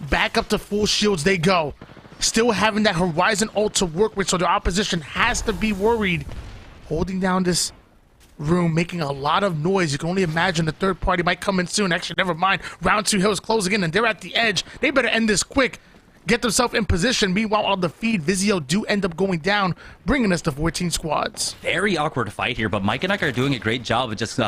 back up to full shields they go. Still having that Horizon ult to work with, so the opposition has to be worried. Holding down this room, making a lot of noise. You can only imagine the third party might come in soon. Actually, never mind. Round 2 Hills closing in, and they're at the edge. They better end this quick. Get themselves in position. Meanwhile, on the feed, Vizio do end up going down, bringing us to 14 squads. Very awkward fight here, but Mike and Ike are doing a great job of just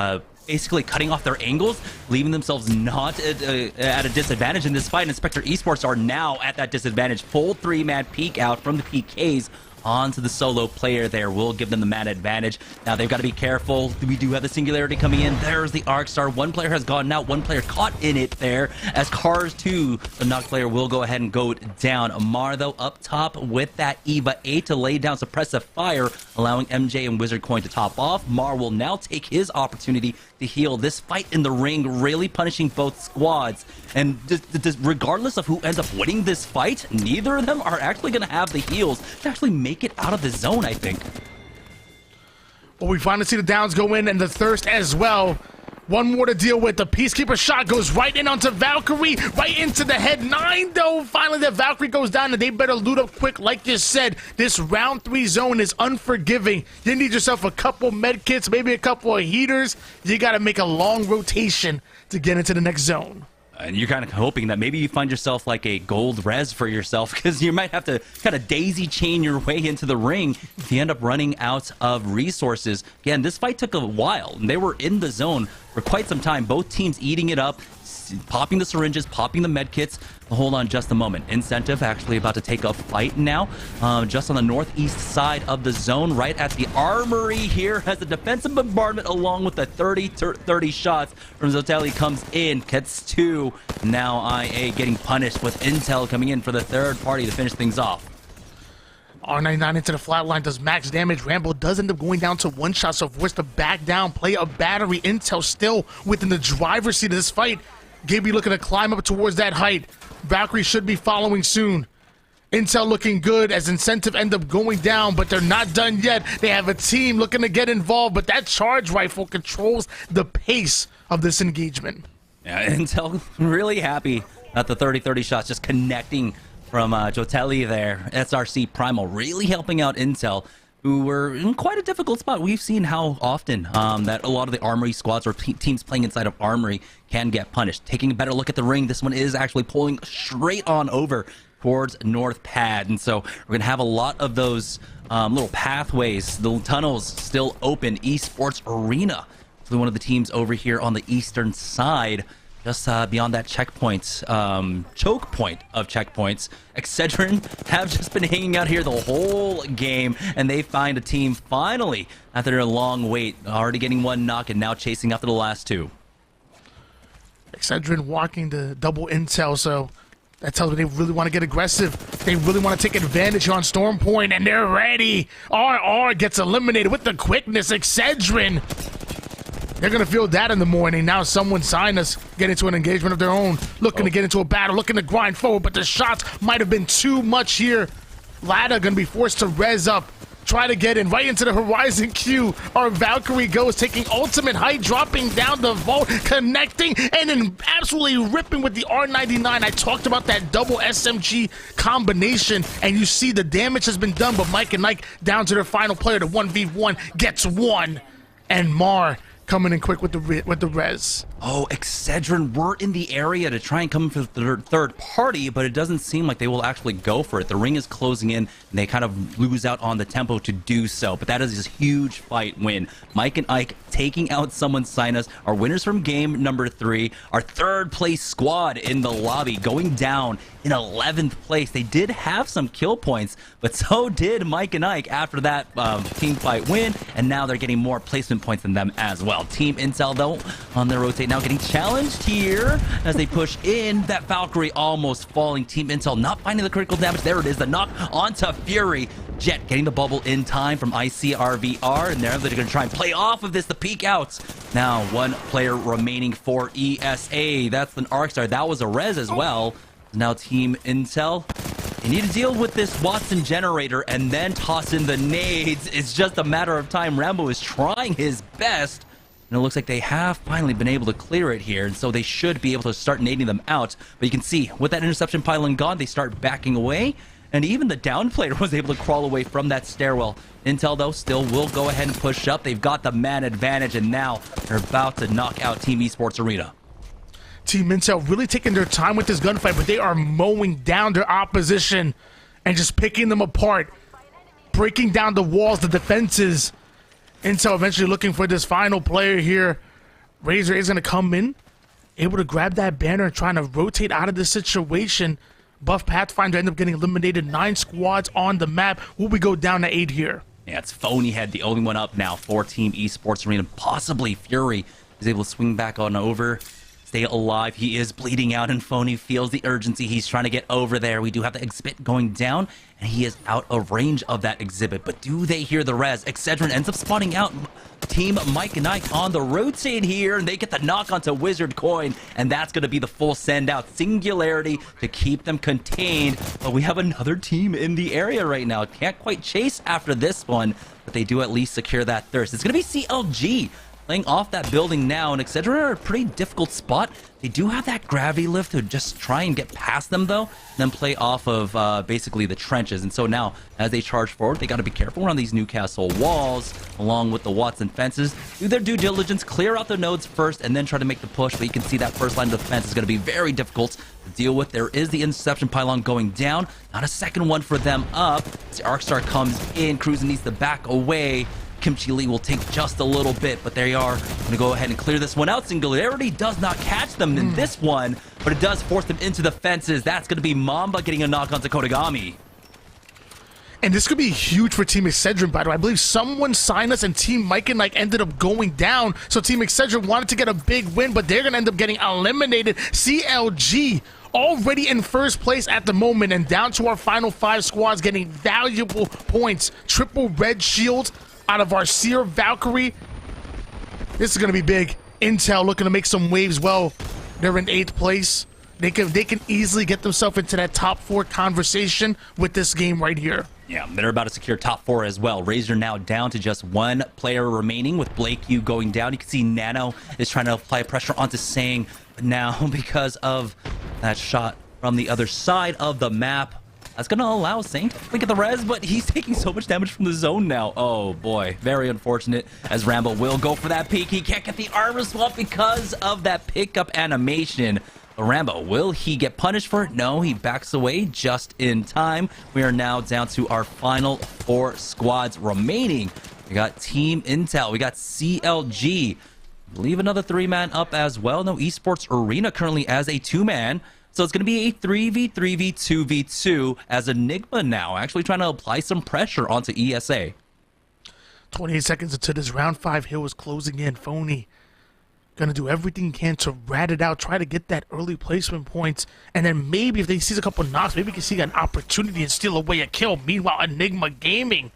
basically cutting off their angles, leaving themselves not at a disadvantage in this fight. And Spectre Esports are now at that disadvantage. Full 3-man peek out from the PKs onto the solo player there will give them the man advantage. Now they've got to be careful. We do have the singularity coming in. There's the arc star. One player has gone out. One player caught in it there as Cars 2, the knock player, will go ahead and go down. Amar, though, up top with that Eva 8 to lay down suppressive fire, allowing MJ and Wizard Coin to top off. Mar will now take his opportunity to heal. This fight in the ring really punishing both squads. And regardless of who ends up winning this fight, neither of them are actually going to have the heals to actually make it out of the zone, I think. Well, we finally see the downs go in and the thirst as well. One more to deal with. The Peacekeeper shot goes right in onto Valkyrie, right into the head. 9, though. Finally, that Valkyrie goes down, and they better loot up quick. Like you said, this round 3 zone is unforgiving. You need yourself a couple med kits, maybe a couple of heaters. You got to make a long rotation to get into the next zone. And you're kind of hoping that maybe you find yourself like a gold res for yourself, because you might have to kind of daisy chain your way into the ring if you end up running out of resources. Again, this fight took a while, and they were in the zone for quite some time. Both teams eating it up, popping the syringes, popping the med kits. Hold on just a moment. Incentive actually about to take a fight now, just on the northeast side of the zone, right at the armory here, has a defensive bombardment along with the 30 shots from Zotelli comes in, gets 2. Now IA getting punished with intel coming in for the third party to finish things off. R99 into the flatline does max damage. Rambo does end up going down to 1 shot, so forced to back down, play a battery. Intel still within the driver's seat of this fight. Gibby looking to climb up towards that height. Valkyrie should be following soon. Intel looking good as Incentive end up going down, but they're not done yet. They have a team looking to get involved, but that charge rifle controls the pace of this engagement. Yeah, Intel really happy at the 30 shots just connecting from Jotelli there. SRC Primal really helping out Intel, who were in quite a difficult spot. We've seen how often that a lot of the Armory squads or teams playing inside of Armory can get punished. Taking a better look at the ring, this one is actually pulling straight on over towards North Pad. And so we're going to have a lot of those little pathways, the tunnels still open. Esports Arena, so one of the teams over here on the eastern side, just beyond that checkpoint, choke point of checkpoints. Excedrin have just been hanging out here the whole game, and they find a team finally after a long wait, already getting 1 knock and now chasing after the last 2. Excedrin walking to double intel, so that tells me they really want to get aggressive. They really want to take advantage on Storm Point, and they're ready. RR gets eliminated with the quickness. Excedrin, they're going to feel that in the morning. Now someone signed us, get into an engagement of their own, looking to get into a battle, looking to grind forward, but the shots might have been too much here. Lada going to be forced to res up, try to get in right into the Horizon Q. Our Valkyrie goes, taking ultimate height, dropping down the vault, connecting, and then absolutely ripping with the R99. I talked about that double SMG combination, and you see the damage has been done, but Mike and Nike down to their final player, the 1v1, gets 1, and Mar coming in quick with the res. Oh, Excedrin were in the area to try and come for the third party, but it doesn't seem like they will actually go for it. The ring is closing in, and they kind of lose out on the tempo to do so. But that is this huge fight win. Mike and Ike taking out someone's Sinus, our winners from game number 3, our 3rd place squad in the lobby, going down in 11th place. They did have some kill points, but so did Mike and Ike after that team fight win, and now they're getting more placement points than them as well. Team Intel, though, on their rotate now, getting challenged here as they push in. That Valkyrie almost falling. Team Intel not finding the critical damage. There it is, the knock onto Fury. Jet getting the bubble in time from ICRVR, and they're going to try and play off of this, the peek outs. Now 1 player remaining for ESA. That's an Arcstar. That was a res as well. Now Team Intel You need to deal with this Watson generator and then toss in the nades. It's just a matter of time. Rambo is trying his best. And it looks like they have finally been able to clear it here. And so they should be able to start nading them out. But you can see, with that interception pylon gone, they start backing away. And even the down player was able to crawl away from that stairwell. Intel, though, still will go ahead and push up. They've got the man advantage, and now they're about to knock out Team Esports Arena. Team Intel really taking their time with this gunfight, but they are mowing down their opposition and just picking them apart, breaking down the walls, the defenses. Intel eventually looking for this final player here. Razor is going to come in, able to grab that banner and trying to rotate out of this situation. Buff Pathfinder ended up getting eliminated. 9 squads on the map. Will we go down to 8 here? Yeah, it's Phony Head, the only one up now for Team Esports Arena. Possibly Fury is able to swing back on over. Stay alive. He is bleeding out, and Phony feels the urgency. He's trying to get over there. We do have the exhibit going down, and he is out of range of that exhibit. But do they hear the res? Excedrin ends up spawning out. Team Mike and Ike on the rotate here, and they get the knock onto Wizard Coin, and that's going to be the full send out. Singularity to keep them contained. But we have another team in the area right now. Can't quite chase after this one, but they do at least secure that thirst. It's going to be CLG playing off that building now, and Excedrin are a pretty difficult spot. They do have that gravity lift to just try and get past them, though, and then play off of basically the trenches. And so now, as they charge forward, they got to be careful around these Newcastle walls, along with the Watson fences. Do their due diligence, clear out the nodes first, and then try to make the push. But you can see that first line of defense is going to be very difficult to deal with. There is the interception pylon going down. Not a second one for them up. The Arcstar comes in. Cruiser needs to back away. Kimchi Lee will take just a little bit, but they are going to go ahead and clear this one out. Singularity does not catch them in this one, but it does force them into the fences. That's going to be Mamba getting a knock onto Kodagami. And this could be huge for Team Excedrin, by the way. I believe someone signed us and Team Mike and Ike ended up going down. So Team Excedrin wanted to get a big win, but they're going to end up getting eliminated. CLG already in first place at the moment, and down to our final 5 squads getting valuable points. Triple red shield out of our Seer Valkyrie. This is going to be big. Intel looking to make some waves. Well, they're in 8th place. They can easily get themselves into that top 4 conversation with this game right here. Yeah, they're about to secure top 4 as well. Razor now down to just 1 player remaining with Blake Yu going down. You can see Nano is trying to apply pressure onto Sang, but now because of that shot from the other side of the map, that's going to allow Sang to get the res, but he's taking so much damage from the zone now. Oh, boy. Very unfortunate, as Rambo will go for that peek. He can't get the armor swap because of that pickup animation. Rambo, will he get punished for it? No, he backs away just in time. We are now down to our final 4 squads remaining. We got Team Intel. We got CLG. I believe another 3-man up as well. No, Esports Arena currently as a 2-man. So it's going to be a 3v3v2v2 as Enigma now, actually trying to apply some pressure onto ESA. 28 seconds into this round 5, Hill is closing in. Phony going to do everything he can to rat it out, try to get that early placement points, and then maybe if they see a couple knocks, maybe we can see an opportunity and steal away a kill. Meanwhile, Enigma Gaming,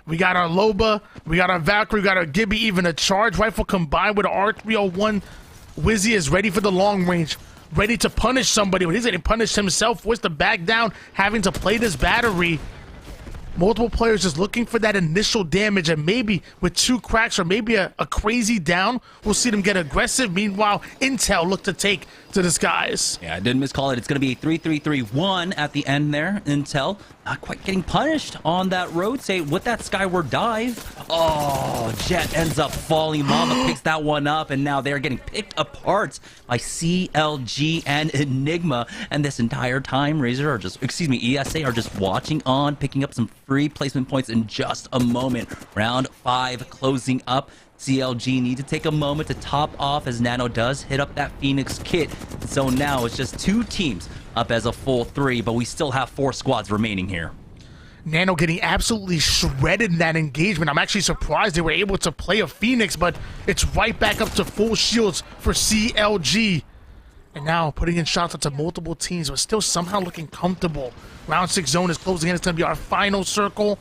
we got our Loba, we got our Valkyrie, we got our Gibby, even a charge rifle combined with an R301. Wizzy is ready for the long range, ready to punish somebody. When he's getting punished himself, forced to back down, having to play this battery. Multiple players just looking for that initial damage, and maybe with 2 cracks or maybe a crazy down, we'll see them get aggressive. Meanwhile, Intel look to take to the skies. Yeah, I didn't miscall it. It's going to be a 3-3-3-1 at the end there. Intel not quite getting punished on that rotate with that skyward dive. Oh, Jet ends up falling. Mama picks that one up, and now they're getting picked apart by CLG and Enigma. And this entire time, ESA are just watching on, picking up some free placement points in just a moment. Round 5 closing up. CLG need to take a moment to top off as Nano does hit up that Phoenix kit. So now it's just 2 teams up as a full 3, but we still have 4 squads remaining here. Nano getting absolutely shredded in that engagement. I'm actually surprised they were able to play a Phoenix, but it's right back up to full shields for CLG. And now putting in shots onto multiple teams, but still somehow looking comfortable. Round 6 zone is closing in. It's going to be our final circle.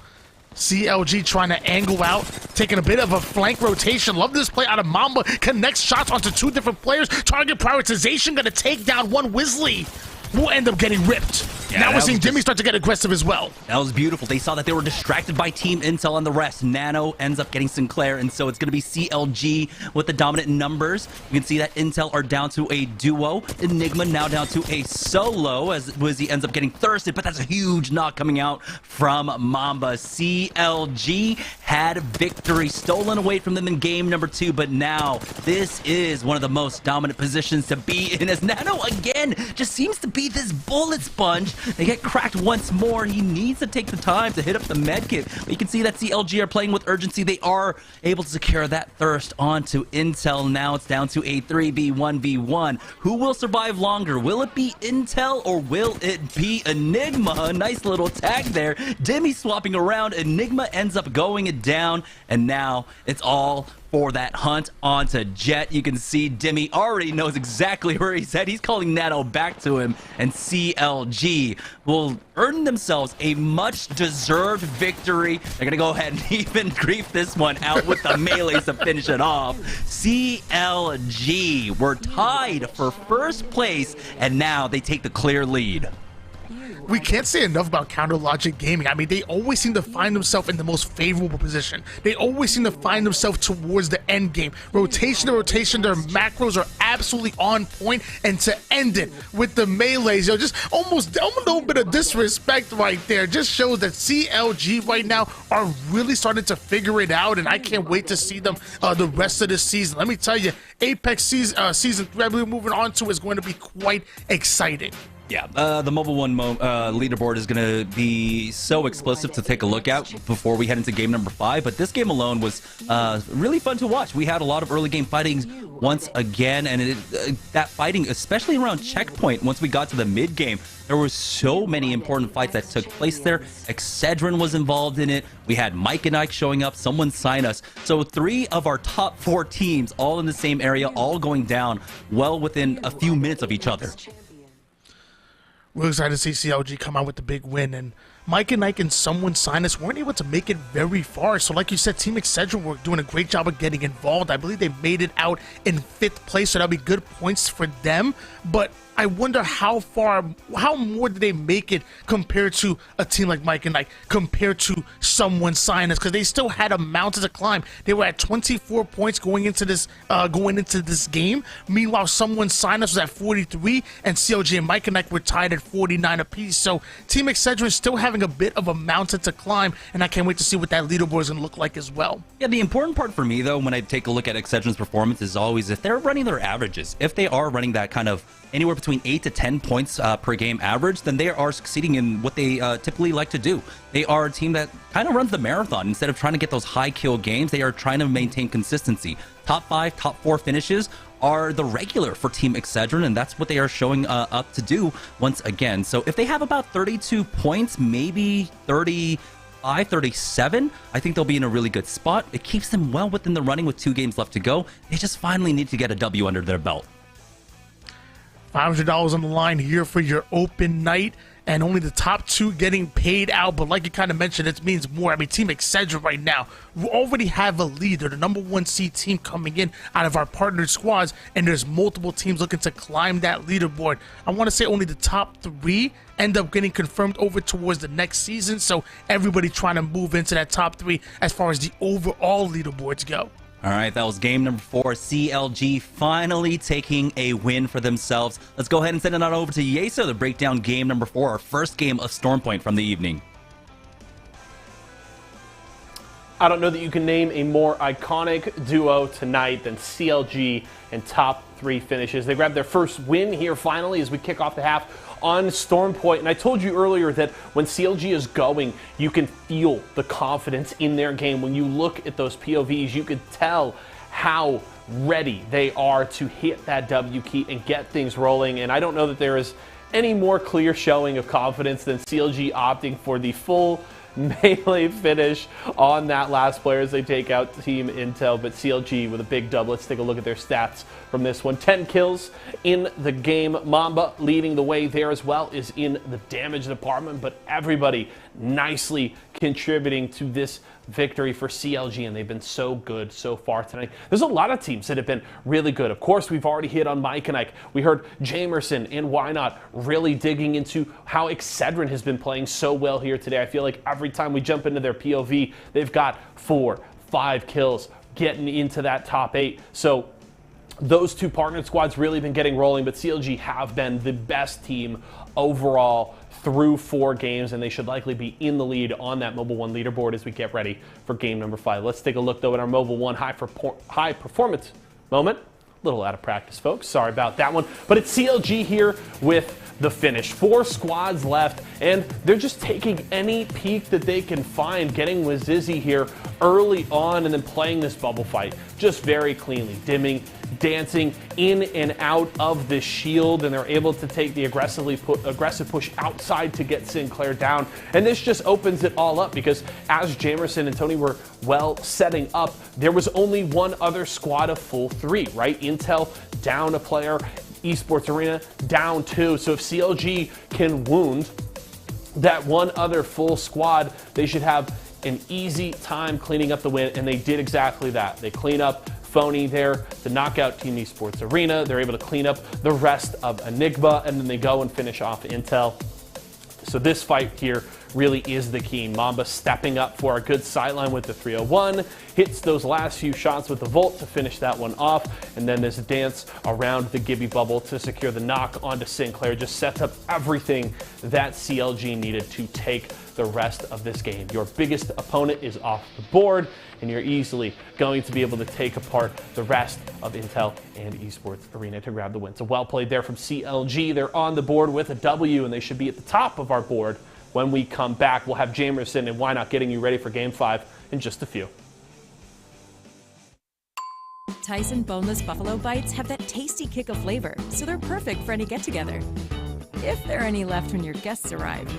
CLG trying to angle out, taking a bit of a flank rotation. Love this play out of Mamba. Connects shots onto 2 different players. Target prioritization, going to take down one Wisley. Will end up getting ripped. Yeah, now we're that seeing was Jimmy just- start to get aggressive as well. That was beautiful. They saw that they were distracted by Team Intel and the rest. Nano ends up getting Sinclair, and so it's going to be CLG with the dominant numbers. You can see that Intel are down to a duo. Enigma now down to a solo as Wizzy ends up getting thirsted, but that's a huge knock coming out from Mamba. CLG had victory stolen away from them in game number 2, but now this is one of the most dominant positions to be in, as Nano again just seems to be this bullet sponge. They get cracked once more. He needs to take the time to hit up the medkit. But you can see that CLG are playing with urgency. They are able to secure that thirst onto Intel. Now it's down to a 3v1v1. Who will survive longer? Will it be Intel or will it be Enigma? A nice little tag there. Demi swapping around. Enigma ends up going it down, and now it's all for that hunt onto Jet. You can see Demi already knows exactly where he's at. He's calling Nano back to him, and CLG will earn themselves a much-deserved victory. They're going to go ahead and even grief this one out with the melees to finish it off. CLG were tied for first place, and now they take the clear lead. We can't say enough about Counter Logic Gaming. I mean, they always seem to find themselves in the most favorable position. They always seem to find themselves towards the end game. Rotation to rotation, their macros are absolutely on point. And to end it with the melees, just almost a little bit of disrespect right there. Just shows that CLG right now are really starting to figure it out, and I can't wait to see them the rest of this season. Let me tell you, Apex season 3, I believe moving on to, is going to be quite exciting. Yeah, the Mobile 1 leaderboard is going to be so explosive to take a look at before we head into game number 5. But this game alone was really fun to watch. We had a lot of early game fightings once again, and that fighting, especially around checkpoint, once we got to the mid game, there were so many important fights that took place there. Excedrin was involved in it. We had Mike and Ike showing up. Someone sign us. So 3 of our top 4 teams all in the same area, all going down well within a few minutes of each other. We're excited to see CLG come out with the big win, and Mike and Ike and Someone Sign Us weren't able to make it very far. So like you said, Team Excedrin were doing a great job of getting involved. I believe they made it out in 5th place, so that'll be good points for them. But I wonder how more did they make it compared to a team like Mike and Ike, compared to Someone Sign Us, because they still had a mountain to climb. They were at 24 points going into this game. Meanwhile, Someone Sign Us was at 43, and CLG and Mike and Ike were tied at 49 apiece. So Team Excedrin is still having a bit of a mountain to climb, and I can't wait to see what that leaderboard is going to look like as well. Yeah, the important part for me, though, when I take a look at Excedrin's performance is always if they're running their averages. If they are running that kind of anywhere between 8 to 10 points per game average, then they are succeeding in what they typically like to do. They are a team that kind of runs the marathon. Instead of trying to get those high kill games, they are trying to maintain consistency. Top 5, top 4 finishes are the regular for Team Excedrin, and that's what they are showing up to do once again. So if they have about 32 points, maybe 35, 37, I think they'll be in a really good spot. It keeps them well within the running with 2 games left to go. They just finally need to get a W under their belt. $500 on the line here for your open night, and only the top 2 getting paid out. But like you kind of mentioned, it means more. I mean, Team Excedrin right now, we already have a lead. They're the number 1 seed team coming in out of our partnered squads, and there's multiple teams looking to climb that leaderboard. I want to say only the top 3 end up getting confirmed over towards the next season, so everybody trying to move into that top 3 as far as the overall leaderboards go. All right, that was game number 4. CLG finally taking a win for themselves. Let's go ahead and send it on over to Yeso to break down game number 4, our first game of Stormpoint from the evening. I don't know that you can name a more iconic duo tonight than CLG and top 3 finishes. They grabbed their first win here finally as we kick off the half on Stormpoint. And I told you earlier that when CLG is going, you can feel the confidence in their game. When you look at those POVs, you could tell how ready they are to hit that W key and get things rolling. And I don't know that there is any more clear showing of confidence than CLG opting for the full melee finish on that last player as they take out Team Intel. But CLG with a big dub. Let's take a look at their stats from this one. 10 kills in the game. Mamba leading the way there as well is in the damage department, but everybody nicely contributing to this victory for CLG, and they've been so good so far tonight. There's a lot of teams that have been really good. Of course, we've already hit on Mike and Ike. We heard Jamerson and Why Not really digging into how Excedrin has been playing so well here today. I feel like every time we jump into their POV, they've got 4, 5 kills, getting into that top 8. So those two partnered squads really been getting rolling, but CLG have been the best team overall through 4 games, and they should likely be in the lead on that Mobile 1 leaderboard as we get ready for game number 5. Let's take a look, though, at our Mobile 1 high performance moment. A little out of practice, folks. Sorry about that one. But it's CLG here with the finish. 4 squads left, and they're just taking any peek that they can find, getting with Zizzy here early on and then playing this bubble fight just very cleanly, dimming, dancing in and out of the shield, and they're able to take the aggressive push outside to get Sinclair down. And this just opens it all up, because as Jamerson and Tony were well setting up, there was only one other squad of full 3, right? Intel down a player, Esports Arena down 2. So if CLG can wound that one other full squad, they should have an easy time cleaning up the win, and they did exactly that. They clean up Phony there to knock out Team Esports Arena. They're able to clean up the rest of Enigma, and then they go and finish off Intel. So this fight here really is the key. Mamba stepping up for a good sideline with the 301, hits those last few shots with the Volt to finish that one off, and then this dance around the Gibby bubble to secure the knock onto Sinclair just sets up everything that CLG needed to take the rest of this game. Your biggest opponent is off the board, and you're easily going to be able to take apart the rest of Intel and Esports Arena to grab the win. So well played there from CLG. They're on the board with a W, and they should be at the top of our board when we come back. We'll have Jamerson and Why Not getting you ready for Game 5 in just a few. Tyson boneless buffalo bites have that tasty kick of flavor, so they're perfect for any get-together. If there are any left when your guests arrive.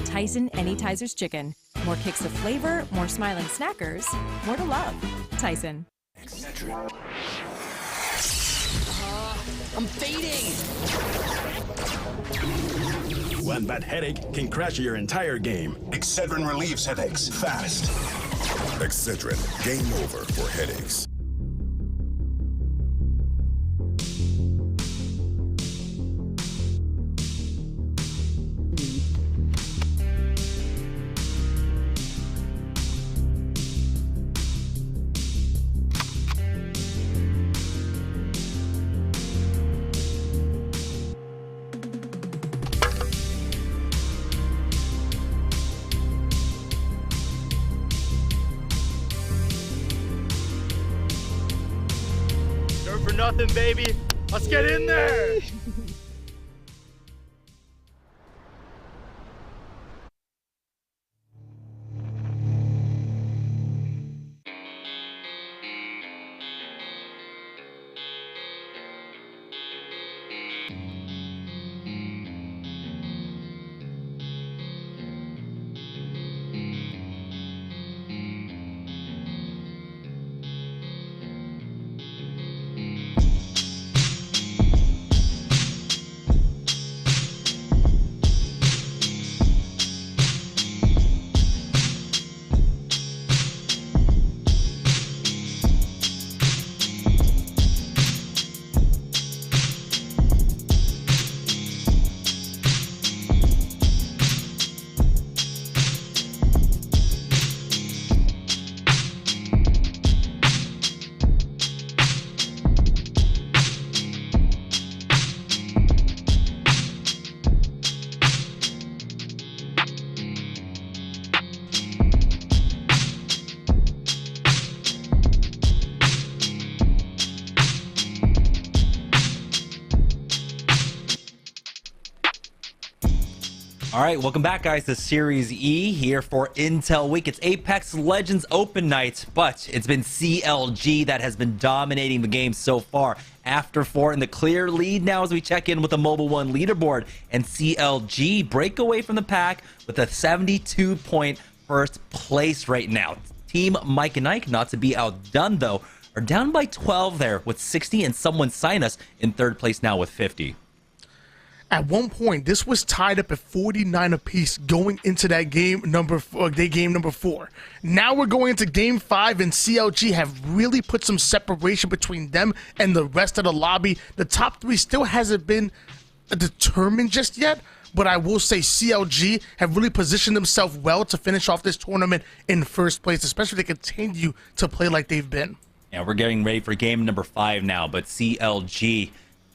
Tyson Anytizers Chicken. More kicks of flavor, more smiling snackers, more to love. Tyson. I'm fading! One bad headache can crash your entire game. Excedrin relieves headaches fast. Excedrin, game over for headaches. For nothing, baby. Let's get in there. All right, welcome back, guys, to Series E here for Intel Week. It's Apex Legends Open Night, but it's been CLG that has been dominating the game so far. After 4 in the clear lead now as we check in with the Mobile 1 leaderboard. And CLG break away from the pack with a 72-point first place right now. Team Mike and Ike, not to be outdone, though, are down by 12 there with 60, and someone sign us in third place now with 50. At one point, this was tied up at 49 apiece going into that game number 4. Now we're going into game 5, and CLG have really put some separation between them and the rest of the lobby. The top 3 still hasn't been determined just yet, but I will say CLG have really positioned themselves well to finish off this tournament in first place, especially if they continue to play like they've been. Yeah, we're getting ready for game number 5 now, but CLG,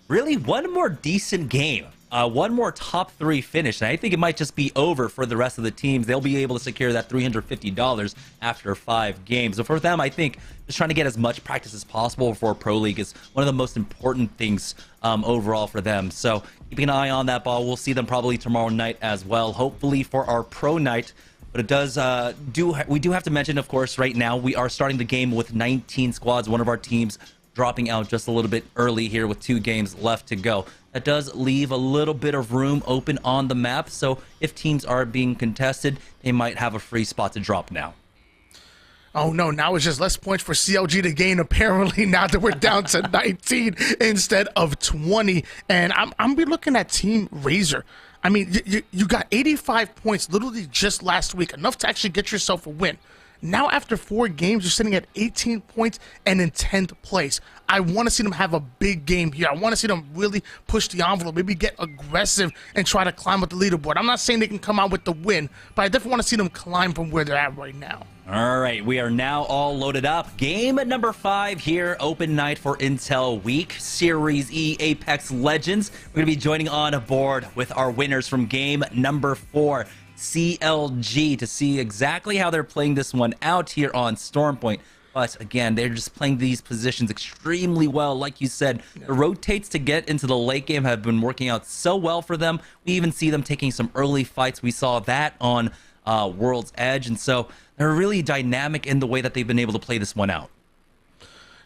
really one more decent game. One more top 3 finish, and I think it might just be over for the rest of the teams. They'll be able to secure that $350 after 5 games. So for them, I think just trying to get as much practice as possible for Pro League is one of the most important things overall for them. So keeping an eye on that ball. We'll see them probably tomorrow night as well, hopefully for our Pro Night. But it does we do have to mention, of course, right now we are starting the game with 19 squads. One of our teams dropping out just a little bit early here with 2 games left to go. That does leave a little bit of room open on the map, so if teams are being contested, they might have a free spot to drop now. Oh no, now it's just less points for CLG to gain, apparently, now that we're down to 19 instead of 20. And I'm be looking at Team Razor. I mean, you got 85 points literally just last week, enough to actually get yourself a win. Now, after 4 games, you're sitting at 18 points and in 10th place. I want to see them have a big game here. I want to see them really push the envelope, maybe get aggressive and try to climb up the leaderboard. I'm not saying they can come out with the win, but I definitely want to see them climb from where they're at right now. All right, we are now all loaded up. Game number 5 here, open night for Intel Week, Series E Apex Legends. We're going to be joining on board with our winners from game number 4. CLG, to see exactly how they're playing this one out here on Stormpoint. But again, they're just playing these positions extremely well. Like you said, the rotates to get into the late game have been working out so well for them. We even see them taking some early fights. We saw that on World's Edge. And so they're really dynamic in the way that they've been able to play this one out.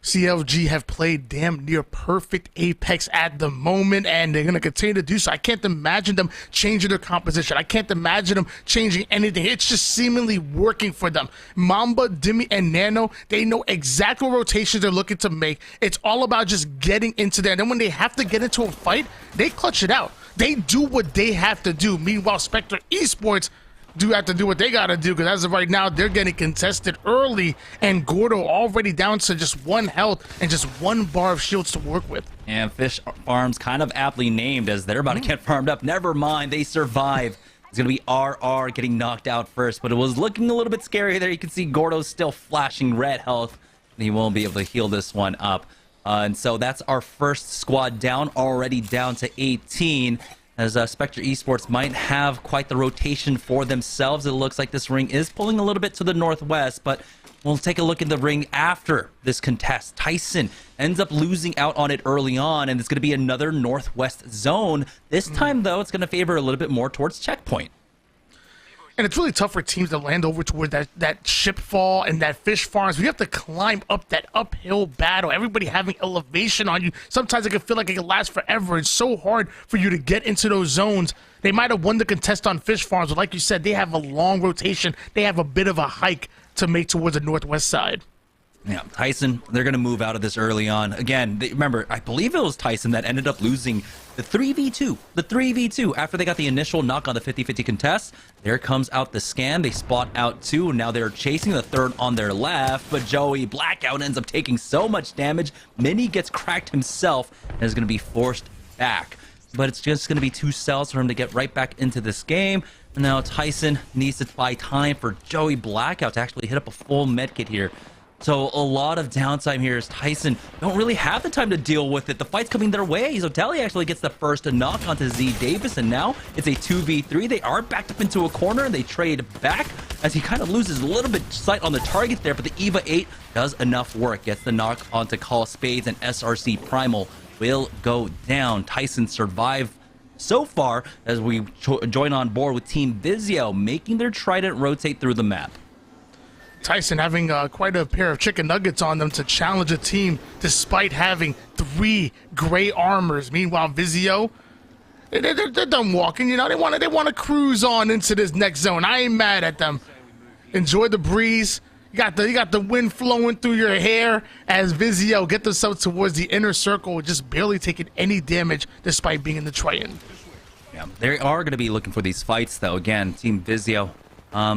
CLG have played damn near perfect Apex at the moment, and they're going to continue to do so. I can't imagine them changing their composition. I can't imagine them changing anything. It's just seemingly working for them. Mamba, Dimi, and Nano, they know exactly what rotations they're looking to make. It's all about just getting into there. And then when they have to get into a fight, they clutch it out. They do what they have to do. Meanwhile, Spectre Esports do have to do what they got to do, because as of right now, they're getting contested early, and Gordo already down to just 1 health and just 1 bar of shields to work with. And Fish Farms kind of aptly named, as they're about to get farmed up. Never mind, they survive. It's going to be RR getting knocked out first, but it was looking a little bit scary there. You can see Gordo still flashing red health, and he won't be able to heal this one up. And so that's our first squad down, already down to 18. As Spectre Esports might have quite the rotation for themselves. It looks like this ring is pulling a little bit to the northwest, but we'll take a look at the ring after this contest. Tyson ends up losing out on it early on, and it's going to be another northwest zone. This time, though, it's going to favor a little bit more towards checkpoint. And it's really tough for teams to land over toward that ship fall and that fish farms. We have to climb up that uphill battle. Everybody having elevation on you. Sometimes it can feel like it can last forever. It's so hard for you to get into those zones. They might have won the contest on fish farms, but like you said, they have a long rotation. They have a bit of a hike to make towards the northwest side. Yeah, Tyson, they're going to move out of this early on. Again, remember, I believe it was Tyson that ended up losing the 3v2. The 3v2 after they got the initial knock on the 50-50 contest. There comes out the scan. They spot out 2. Now they're chasing the 3rd on their left, but Joey Blackout ends up taking so much damage. Mini gets cracked himself and is going to be forced back. But it's just going to be 2 cells for him to get right back into this game. And now Tyson needs to buy time for Joey Blackout to actually hit up a full medkit here. So a lot of downtime here as Tyson don't really have the time to deal with it. The fight's coming their way. So Telly actually gets the first knock onto Z Davis, and now it's a 2v3. They are backed up into a corner, and they trade back as he kind of loses a little bit sight on the target there, but the EVA 8 does enough work. Gets the knock onto Call Spades, and SRC Primal will go down. Tyson survived so far as we join on board with Team Vizio, making their Trident rotate through the map. Tyson having quite a pair of chicken nuggets on them to challenge a team despite having 3 gray armors. Meanwhile, Vizio, they're done walking. You know, they want to cruise on into this next zone. I ain't mad at them. Enjoy the breeze. You got the wind flowing through your hair as Vizio get themselves towards the inner circle, just barely taking any damage despite being in the Triton. Yeah, they are going to be looking for these fights, though. Again, Team Vizio,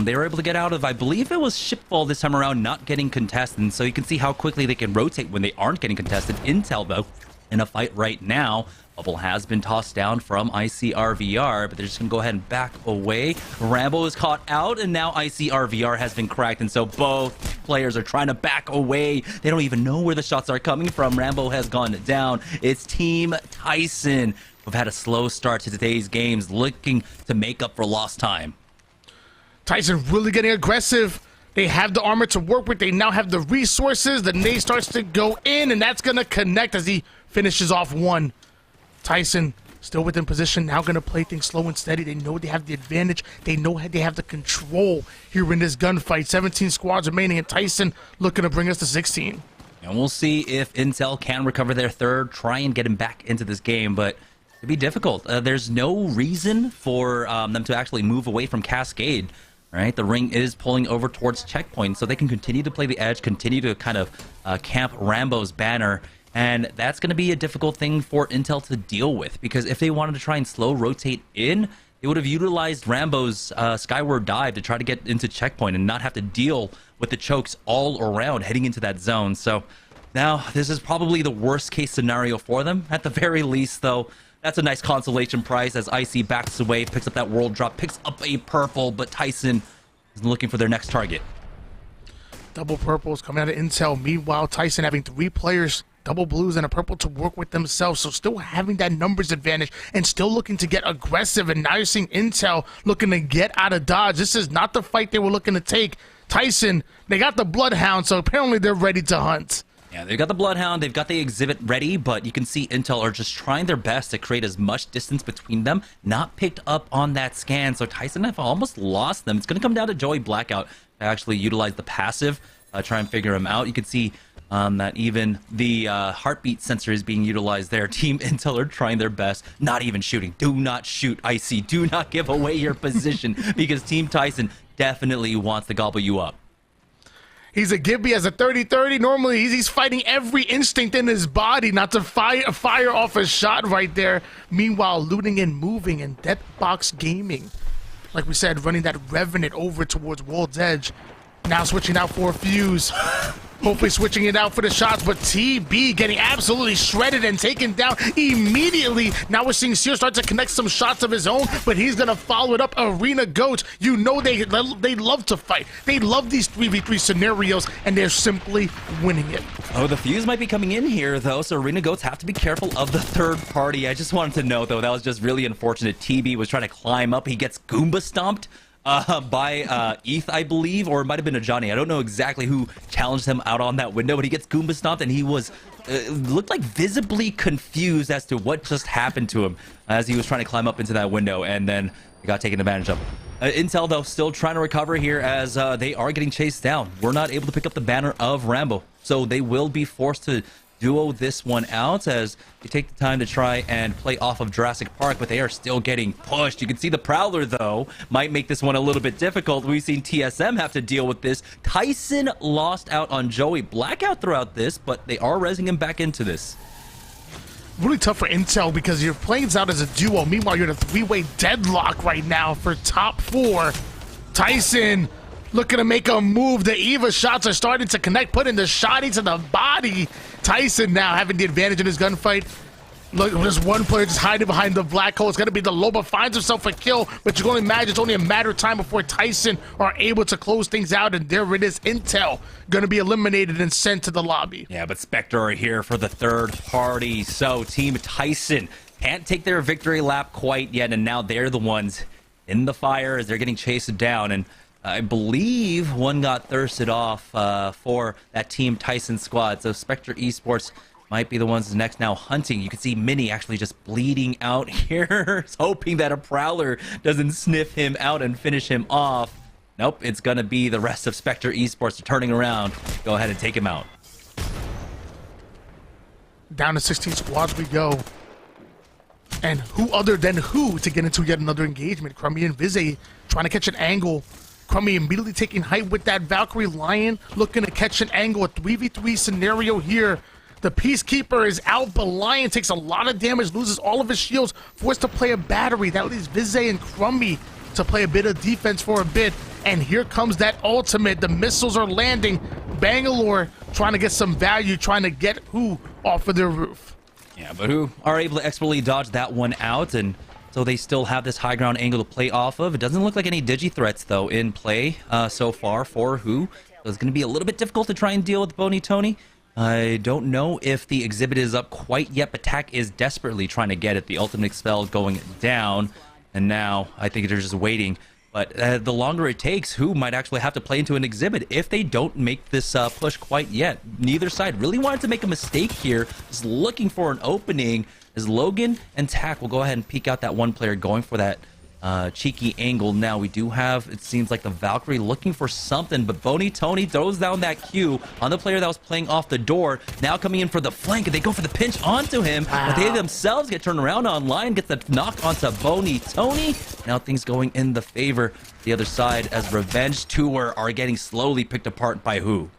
they were able to get out of, I believe it was Shipfall this time around, not getting contested. And so you can see how quickly they can rotate when they aren't getting contested. Intel, though, in a fight right now. Bubble has been tossed down from ICRVR, but they're just going to go ahead and back away. Rambo is caught out, and now ICRVR has been cracked, and so both players are trying to back away. They don't even know where the shots are coming from. Rambo has gone down. It's Team Tyson, who've had a slow start to today's games, looking to make up for lost time. Tyson really getting aggressive. They have the armor to work with. They now have the resources. The nade starts to go in, and that's going to connect as he finishes off one. Tyson still within position, now going to play things slow and steady. They know they have the advantage. They know they have the control here in this gunfight. 17 squads remaining, and Tyson looking to bring us to 16. And we'll see if Intel can recover their third, try and get him back into this game, but it'd be difficult. There's no reason for them to actually move away from Cascade, right? The ring is pulling over towards Checkpoint, so they can continue to play the edge, continue to kind of camp Rambo's banner. And that's going to be a difficult thing for Intel to deal with, because if they wanted to try and slow rotate in, they would have utilized Rambo's skyward dive to try to get into Checkpoint and not have to deal with the chokes all around heading into that zone. So now this is probably the worst case scenario for them. At the very least, though, that's a nice consolation prize as IC backs away, picks up that world drop, picks up a purple, but Tyson is looking for their next target. Double purples coming out of Intel. Meanwhile, Tyson having 3 players, double blues and a purple, to work with themselves. So still having that numbers advantage and still looking to get aggressive. And now you're seeing Intel looking to get out of dodge. This is not the fight they were looking to take. Tyson, they got the Bloodhound, so apparently they're ready to hunt. Yeah, they've got the Bloodhound, they've got the exhibit ready, but you can see Intel are just trying their best to create as much distance between them. Not picked up on that scan, so Tyson have almost lost them. It's going to come down to Joey Blackout to actually utilize the passive, try and figure him out. You can see that even the heartbeat sensor is being utilized there. Team Intel are trying their best, not even shooting. Do not shoot, IC. Do not give away your position, because Team Tyson definitely wants to gobble you up. He's a Gibby as a 30-30. Normally, he's fighting every instinct in his body not to fire off a shot right there. Meanwhile, looting and moving, and Deathbox Gaming, like we said, running that Revenant over towards World's Edge. Now switching out for a fuse. Hopefully switching it out for the shots, but TB getting absolutely shredded and taken down immediately. Now we're seeing Sear start to connect some shots of his own, but he's going to follow it up. Arena Goats, you know they love to fight. They love these 3v3 scenarios, and they're simply winning it. Oh, the fuse might be coming in here, though, so Arena Goats have to be careful of the third party. I just wanted to note, though, that was just really unfortunate. TB was trying to climb up. He gets Goomba stomped by ETH, I believe, or it might have been a Johnny. I don't know exactly who challenged him out on that window, but he gets Goomba stomped, and he was looked like visibly confused as to what just happened to him as he was trying to climb up into that window, and then he got taken advantage of. Intel, though, still trying to recover here as they are getting chased down. We're not able to pick up the banner of Rambo, so they will be forced to duo this one out as they take the time to try and play off of Jurassic Park, but they are still getting pushed. You can see the Prowler, though, might make this one a little bit difficult. We've seen TSM have to deal with this. Tyson lost out on Joey Blackout throughout this, but they are rezzing him back into this. Really tough for Intel because you're playing this out as a duo. Meanwhile, you're in a 3-way deadlock right now for top 4. Tyson looking to make a move. The Eva shots are starting to connect, putting the shotty to the body. Tyson now having the advantage in this gunfight. Look, there's one player just hiding behind the black hole. It's going to be the Loba, finds himself a kill, but you can only imagine it's only a matter of time before Tyson are able to close things out, and there it is. Intel going to be eliminated and sent to the lobby. Yeah, but Spectre are here for the third party, so Team Tyson can't take their victory lap quite yet, and now they're the ones in the fire as they're getting chased down, and I believe one got thirsted off for that Team Tyson squad, so Spectre Esports might be the ones next now hunting. You can see Mini actually just bleeding out here, hoping that a Prowler doesn't sniff him out and finish him off. Nope, it's going to be the rest of Spectre Esports turning around. Go ahead and take him out. Down to 16 squads we go. And who other than who to get into yet another engagement? Crummy and Vize trying to catch an angle. Crummy immediately taking height with that Valkyrie Lion, looking to catch an angle. A 3v3 scenario here. The Peacekeeper is out, but Lion takes a lot of damage, loses all of his shields, forced to play a battery. That leaves Vizay and Crummy to play a bit of defense for a bit. And here comes that ultimate. The missiles are landing. Bangalore trying to get some value, trying to get Who off of their roof. Yeah, but Who are able to expertly dodge that one out, and so they still have this high ground angle to play off of. It doesn't look like any digi threats, though, in play so far for Who. So it's going to be a little bit difficult to try and deal with Bony Tony. I don't know if the exhibit is up quite yet, but Tak is desperately trying to get it. The ultimate spell going down, and now I think they're just waiting. But the longer it takes, Who might actually have to play into an exhibit if they don't make this push quite yet. Neither side really wanted to make a mistake here, just looking for an opening, as Logan and Tak will go ahead and peek out that one player going for that cheeky angle. Now we do have, it seems like the Valkyrie looking for something, but Bony Tony throws down that Q on the player that was playing off the door. Now coming in for the flank, and they go for the pinch onto him, but they themselves get turned around on. Lion gets the knock onto Bony Tony. Now things going in the favor the other side as Revenge Tour are getting slowly picked apart by Who.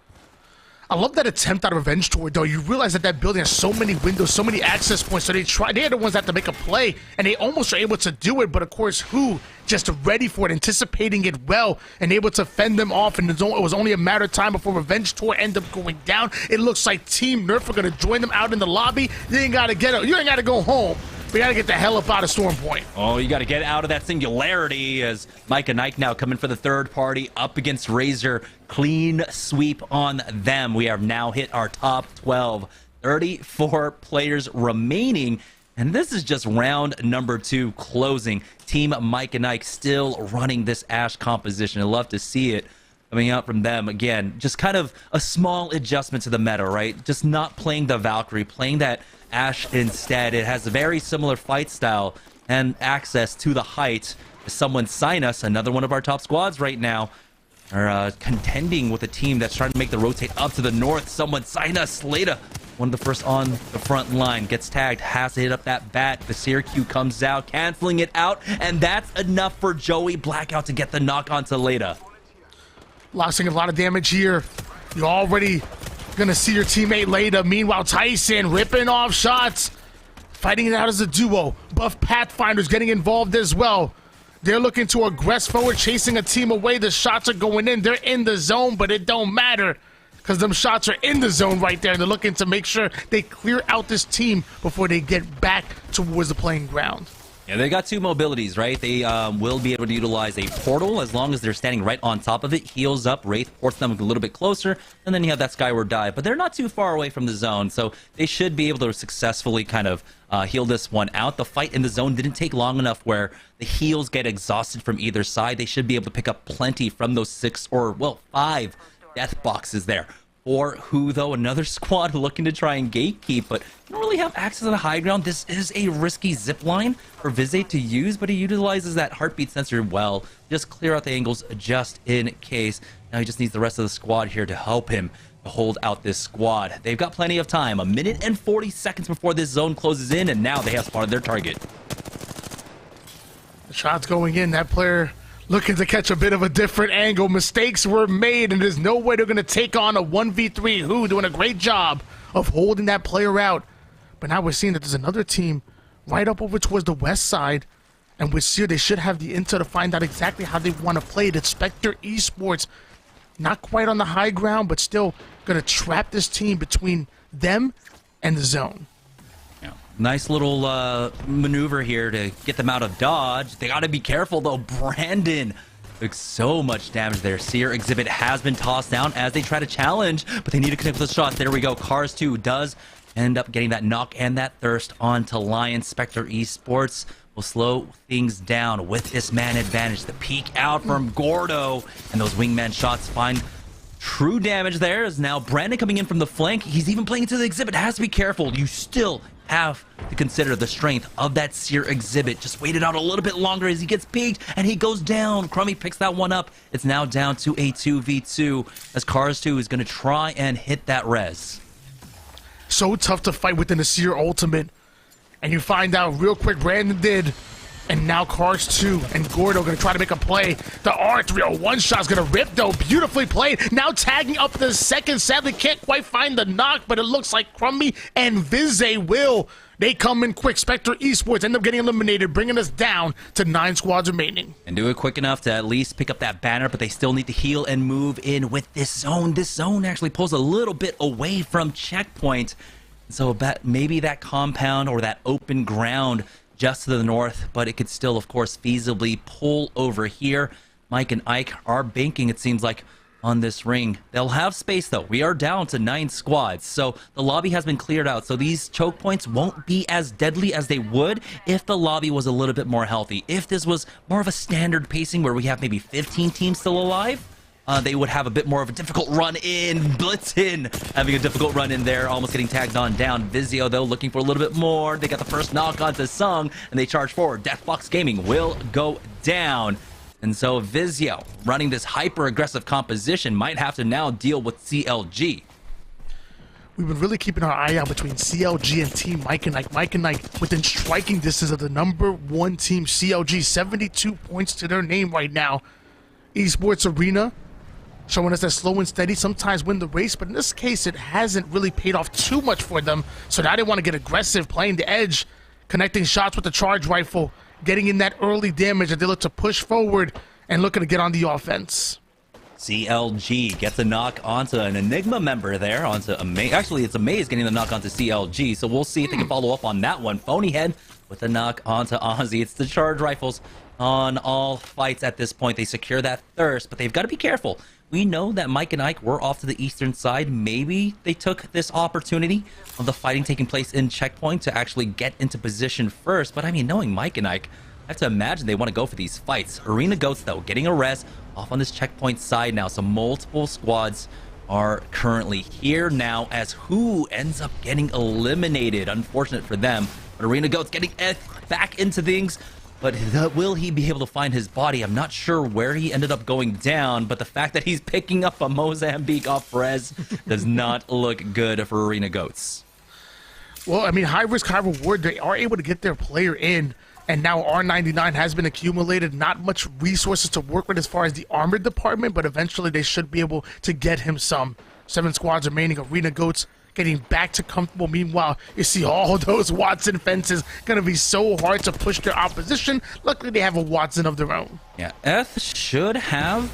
I love that attempt out of Revenge Tour, though. You realize that that building has so many windows, so many access points, so they're the ones that have to make a play, and they almost are able to do it, but of course, Who just ready for it, anticipating it well, and able to fend them off, and it was only a matter of time before Revenge Tour end up going down. It looks like Team Nerf are going to join them out in the lobby. You ain't got to go home. We got to get the hell up out of Storm Point. Oh, you got to get out of that singularity as Mike and Ike now coming for the third party up against Razor. Clean sweep on them. We have now hit our top 12. 34 players remaining. And this is just round number 2 closing. Team Mike and Ike still running this Ashe composition. I love to see it coming out from them. Again, just kind of a small adjustment to the meta, right? Just not playing the Valkyrie, playing that Ashe instead. It has a very similar fight style and access to the height. Someone sign us, another one of our top squads right now, are contending with a team that's trying to make the rotate up to the north. Someone sign us. Leda, one of the first on the front line, gets tagged, has to hit up that bat. The Seer Q comes out, canceling it out, and that's enough for Joey Blackout to get the knock onto Leda. Losing a lot of damage here. You're already gonna see your teammate Leda. Meanwhile, Tyson ripping off shots, fighting it out as a duo. Buff Pathfinder's getting involved as well. They're looking to aggress forward, chasing a team away. The shots are going in. They're in the zone, but it don't matter because them shots are in the zone right there. And they're looking to make sure they clear out this team before they get back towards the playing ground. Yeah, they got 2 mobilities, right? They will be able to utilize a portal as long as they're standing right on top of it. Heals up, Wraith ports them a little bit closer, and then you have that Skyward Dive. But they're not too far away from the zone, so they should be able to successfully kind of heal this one out. The fight in the zone didn't take long enough where the heals get exhausted from either side. They should be able to pick up plenty from those 5 death boxes there. For Who, though, another squad looking to try and gatekeep, but don't really have access to the high ground. This is a risky zip line for Vizay to use, but he utilizes that heartbeat sensor well. Just clear out the angles just in case. Now he just needs the rest of the squad here to help him to hold out this squad. They've got plenty of time. 1 minute and 40 seconds before this zone closes in, and now they have spotted their target. The shot's going in. That player looking to catch a bit of a different angle. Mistakes were made, and there's no way they're going to take on a 1v3. Who doing a great job of holding that player out. But now we're seeing that there's another team right up over towards the west side, and with Seer, they should have the intel to find out exactly how they want to play it. It's Spectre Esports, not quite on the high ground, but still going to trap this team between them and the zone. Nice little maneuver here to get them out of dodge. They got to be careful, though. Brandon took so much damage there. Seer exhibit has been tossed down as they try to challenge, but they need to connect with the shots. There we go. Cars 2 does end up getting that knock and that thirst onto Lion. Spectre Esports will slow things down with this man advantage. The peek out from Gordo, and those wingman shots find true damage there. Is now Brandon coming in from the flank. He's even playing into the exhibit. Has to be careful. You still have to consider the strength of that Seer exhibit. Just wait it out a little bit longer as he gets peeked and he goes down. Crummy picks that one up. It's now down to a 2v2 as Cars 2 is going to try and hit that res. So tough to fight within the Seer ultimate. And you find out real quick, Brandon did And now Cars 2 and Gordo going to try to make a play. The R301 shot's going to rip, though. Beautifully played. Now tagging up the second. Sadly, can't quite find the knock, but it looks like Crumby and Vize will. They come in quick. Spectre Esports end up getting eliminated, bringing us down to 9 squads remaining. And do it quick enough to at least pick up that banner, but they still need to heal and move in with this zone. This zone actually pulls a little bit away from checkpoint. So maybe that compound or that open ground just to the north, but it could still, of course, feasibly pull over here. Mike and Ike are banking, it seems like, on this ring. They'll have space, though. We are down to 9 squads, so the lobby has been cleared out, so these choke points won't be as deadly as they would if the lobby was a little bit more healthy. If this was more of a standard pacing where we have maybe 15 teams still alive, they would have a bit more of a difficult run in. Blitzen having a difficult run in there, almost getting tagged on down. Vizio, though, looking for a little bit more. They got the first knock onto Sung, and they charge forward. Deathbox Gaming will go down. And so Vizio, running this hyper-aggressive composition, might have to now deal with CLG. We've been really keeping our eye out between CLG and Team Mike and Ike. Mike and Ike within striking distance of the #1 team, CLG. 72 points to their name right now. Esports Arena showing us that slow and steady sometimes win the race, but in this case, it hasn't really paid off too much for them. So now they want to get aggressive, playing the edge, connecting shots with the charge rifle, getting in that early damage that they look to push forward and looking to get on the offense. CLG gets a knock onto an Enigma member there, onto Amaze. Actually, it's Amaze getting the knock onto CLG, so we'll see if they can follow up on that one. Phonyhead with the knock onto Ozzy. It's the charge rifles on all fights at this point. They secure that thirst, but they've got to be careful. We know that Mike and Ike were off to the eastern side. Maybe they took this opportunity of the fighting taking place in checkpoint to actually get into position first. But I mean, knowing Mike and Ike, I have to imagine they want to go for these fights. Arena Goats, though, getting a res off on this checkpoint side now. So multiple squads are currently here now as who ends up getting eliminated. Unfortunate for them. But Arena Goats getting back into things. But will he be able to find his body? I'm not sure where he ended up going down, but the fact that he's picking up a Mozambique off res does not look good for Arena Goats. Well, I mean, high risk, high reward. They are able to get their player in, and now R99 has been accumulated. Not much resources to work with as far as the armored department, but eventually they should be able to get him some. 7 squads remaining. Arena Goats getting back to comfortable. Meanwhile, you see all those Watson fences going to be so hard to push their opposition. Luckily, they have a Watson of their own. Yeah, Eth should have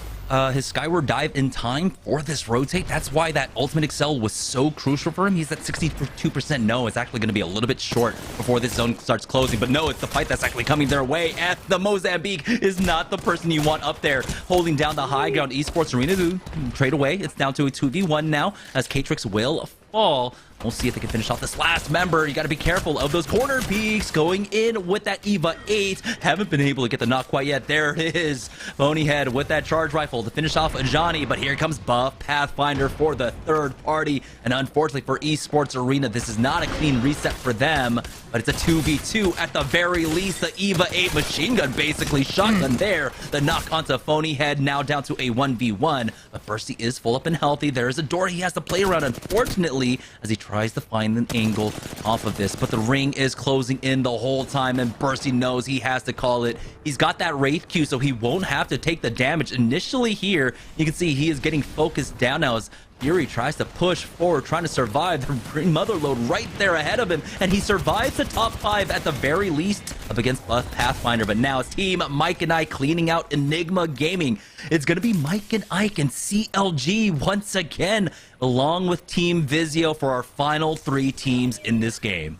his Skyward Dive in time for this rotate. That's why that Ultimate Excel was so crucial for him. He's at 62% no. It's actually going to be a little bit short before this zone starts closing. But no, it's the fight that's actually coming their way. Eth, the Mozambique, is not the person you want up there holding down the high ground. Esports Arena to trade away. It's down to a 2v1 now as Catrix will fall. We'll see if they can finish off this last member. You got to be careful of those corner peaks going in with that EVA 8. Haven't been able to get the knock quite yet. There it is. Phonyhead with that charge rifle to finish off Johnny, but here comes Buff Pathfinder for the third party. And unfortunately for Esports Arena, this is not a clean reset for them, but it's a 2v2 at the very least. The EVA 8 machine gun basically shotgun there. The knock onto Phonyhead, now down to a 1v1. But Bursty is full up and healthy. There is a door he has to play around, unfortunately, as he tries to find an angle off of this, but the ring is closing in the whole time, and Bursty knows he has to call it. He's got that Wraith Q, so he won't have to take the damage initially here. You can see he is getting focused down now as Fury tries to push forward, trying to survive. The mother load right there ahead of him, and he survives the top 5 at the very least up against Buff Pathfinder. But now it's Team Mike and Ike cleaning out Enigma Gaming. It's going to be Mike and Ike and CLG once again, along with Team Vizio for our final 3 teams in this game.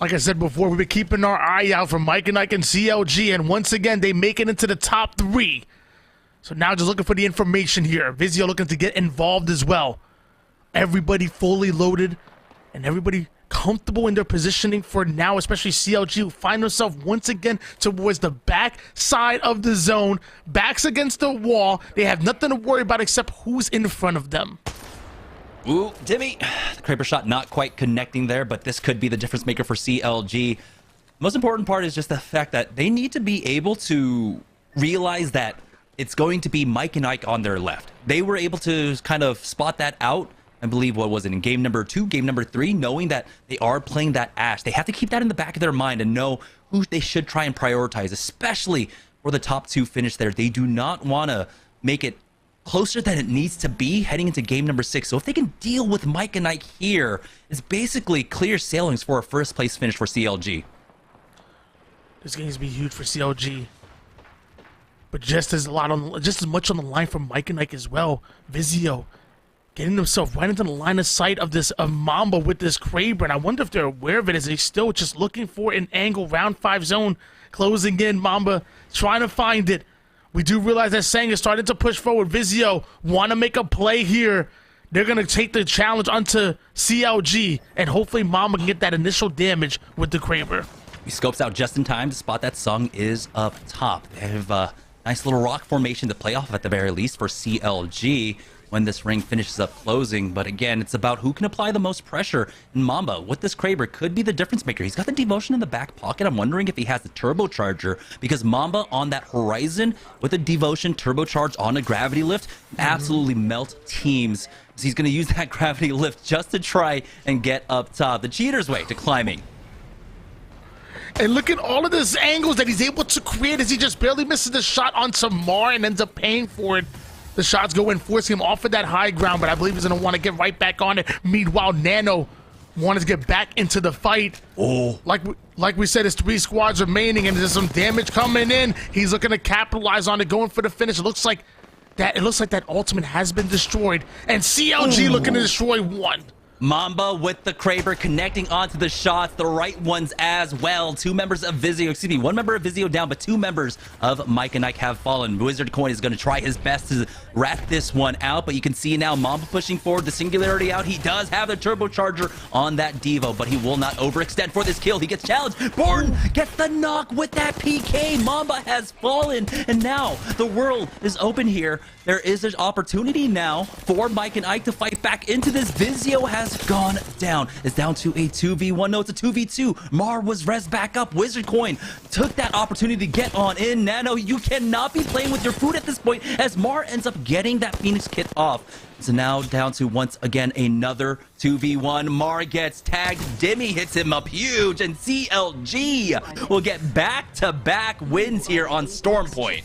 Like I said before, we've been keeping our eye out for Mike and Ike and CLG, and once again, they make it into the top 3. So now just looking for the information here. Vizio looking to get involved as well. Everybody fully loaded and everybody comfortable in their positioning for now, especially CLG, who find themselves once again towards the back side of the zone, backs against the wall. They have nothing to worry about except who's in front of them. Ooh, Timmy. The Kraber shot not quite connecting there, but this could be the difference maker for CLG. Most important part is just the fact that they need to be able to realize that it's going to be Mike and Ike on their left. They were able to kind of spot that out, I believe, what was it, in game number 2, game number 3, knowing that they are playing that Ash. They have to keep that in the back of their mind and know who they should try and prioritize, especially for the top 2 finish there. They do not want to make it closer than it needs to be heading into game number 6. So if they can deal with Mike and Ike here, it's basically clear sailings for a first place finish for CLG. This game's be huge for CLG, but just as much on the line for Mike and Ike as well. Vizio getting himself right into the line of sight of this Mamba with this Kraber, and I wonder if they're aware of it. Is they still just looking for an angle? Round 5 zone closing in. Mamba trying to find it. We do realize that Sang is starting to push forward. Vizio want to make a play here. They're going to take the challenge onto CLG, and hopefully Mamba can get that initial damage with the Kraber. He scopes out just in time to spot that Sung is up top. They have a nice little rock formation to play off at the very least for CLG when this ring finishes up closing. But again, it's about who can apply the most pressure. And Mamba, with this Kraber, could be the difference maker. He's got the devotion in the back pocket. I'm wondering if he has the turbocharger, because Mamba on that horizon with a devotion turbocharge on a gravity lift absolutely melt teams. So he's going to use that gravity lift just to try and get up top. The cheater's way to climbing. And look at all of these angles that he's able to create as he just barely misses the shot on Tamar and ends up paying for it. The shots go in, forcing him off of that high ground, but I believe he's going to want to get right back on it. Meanwhile, Nano wanted to get back into the fight. Oh. Like we said, there's 3 squads remaining, and there's some damage coming in. He's looking to capitalize on it, going for the finish. It looks like that ultimate has been destroyed, and CLG looking to destroy 1. Mamba with the Kraber connecting onto the shots, the right ones as well. 2 members of Vizio, excuse me, 1 member of Vizio down, but 2 members of Mike and Ike have fallen. Wizard Coin is going to try his best to wrap this one out, but you can see now Mamba pushing forward, the singularity out. He does have the turbocharger on that Devo, but he will not overextend for this kill. He gets challenged. Born gets the knock with that PK. Mamba has fallen, and now the world is open here. There is an opportunity now for Mike and Ike to fight back into this. Vizio has gone down. It's down to a 2v1. No, it's a 2v2. Mar was res back up. Wizard Coin took that opportunity to get on in. Nano, you cannot be playing with your food at this point as Mar ends up getting that Phoenix kit off. So now down to once again another 2v1. Mar gets tagged. Dimmy hits him up huge, and CLG will get back-to-back wins here on Storm Point.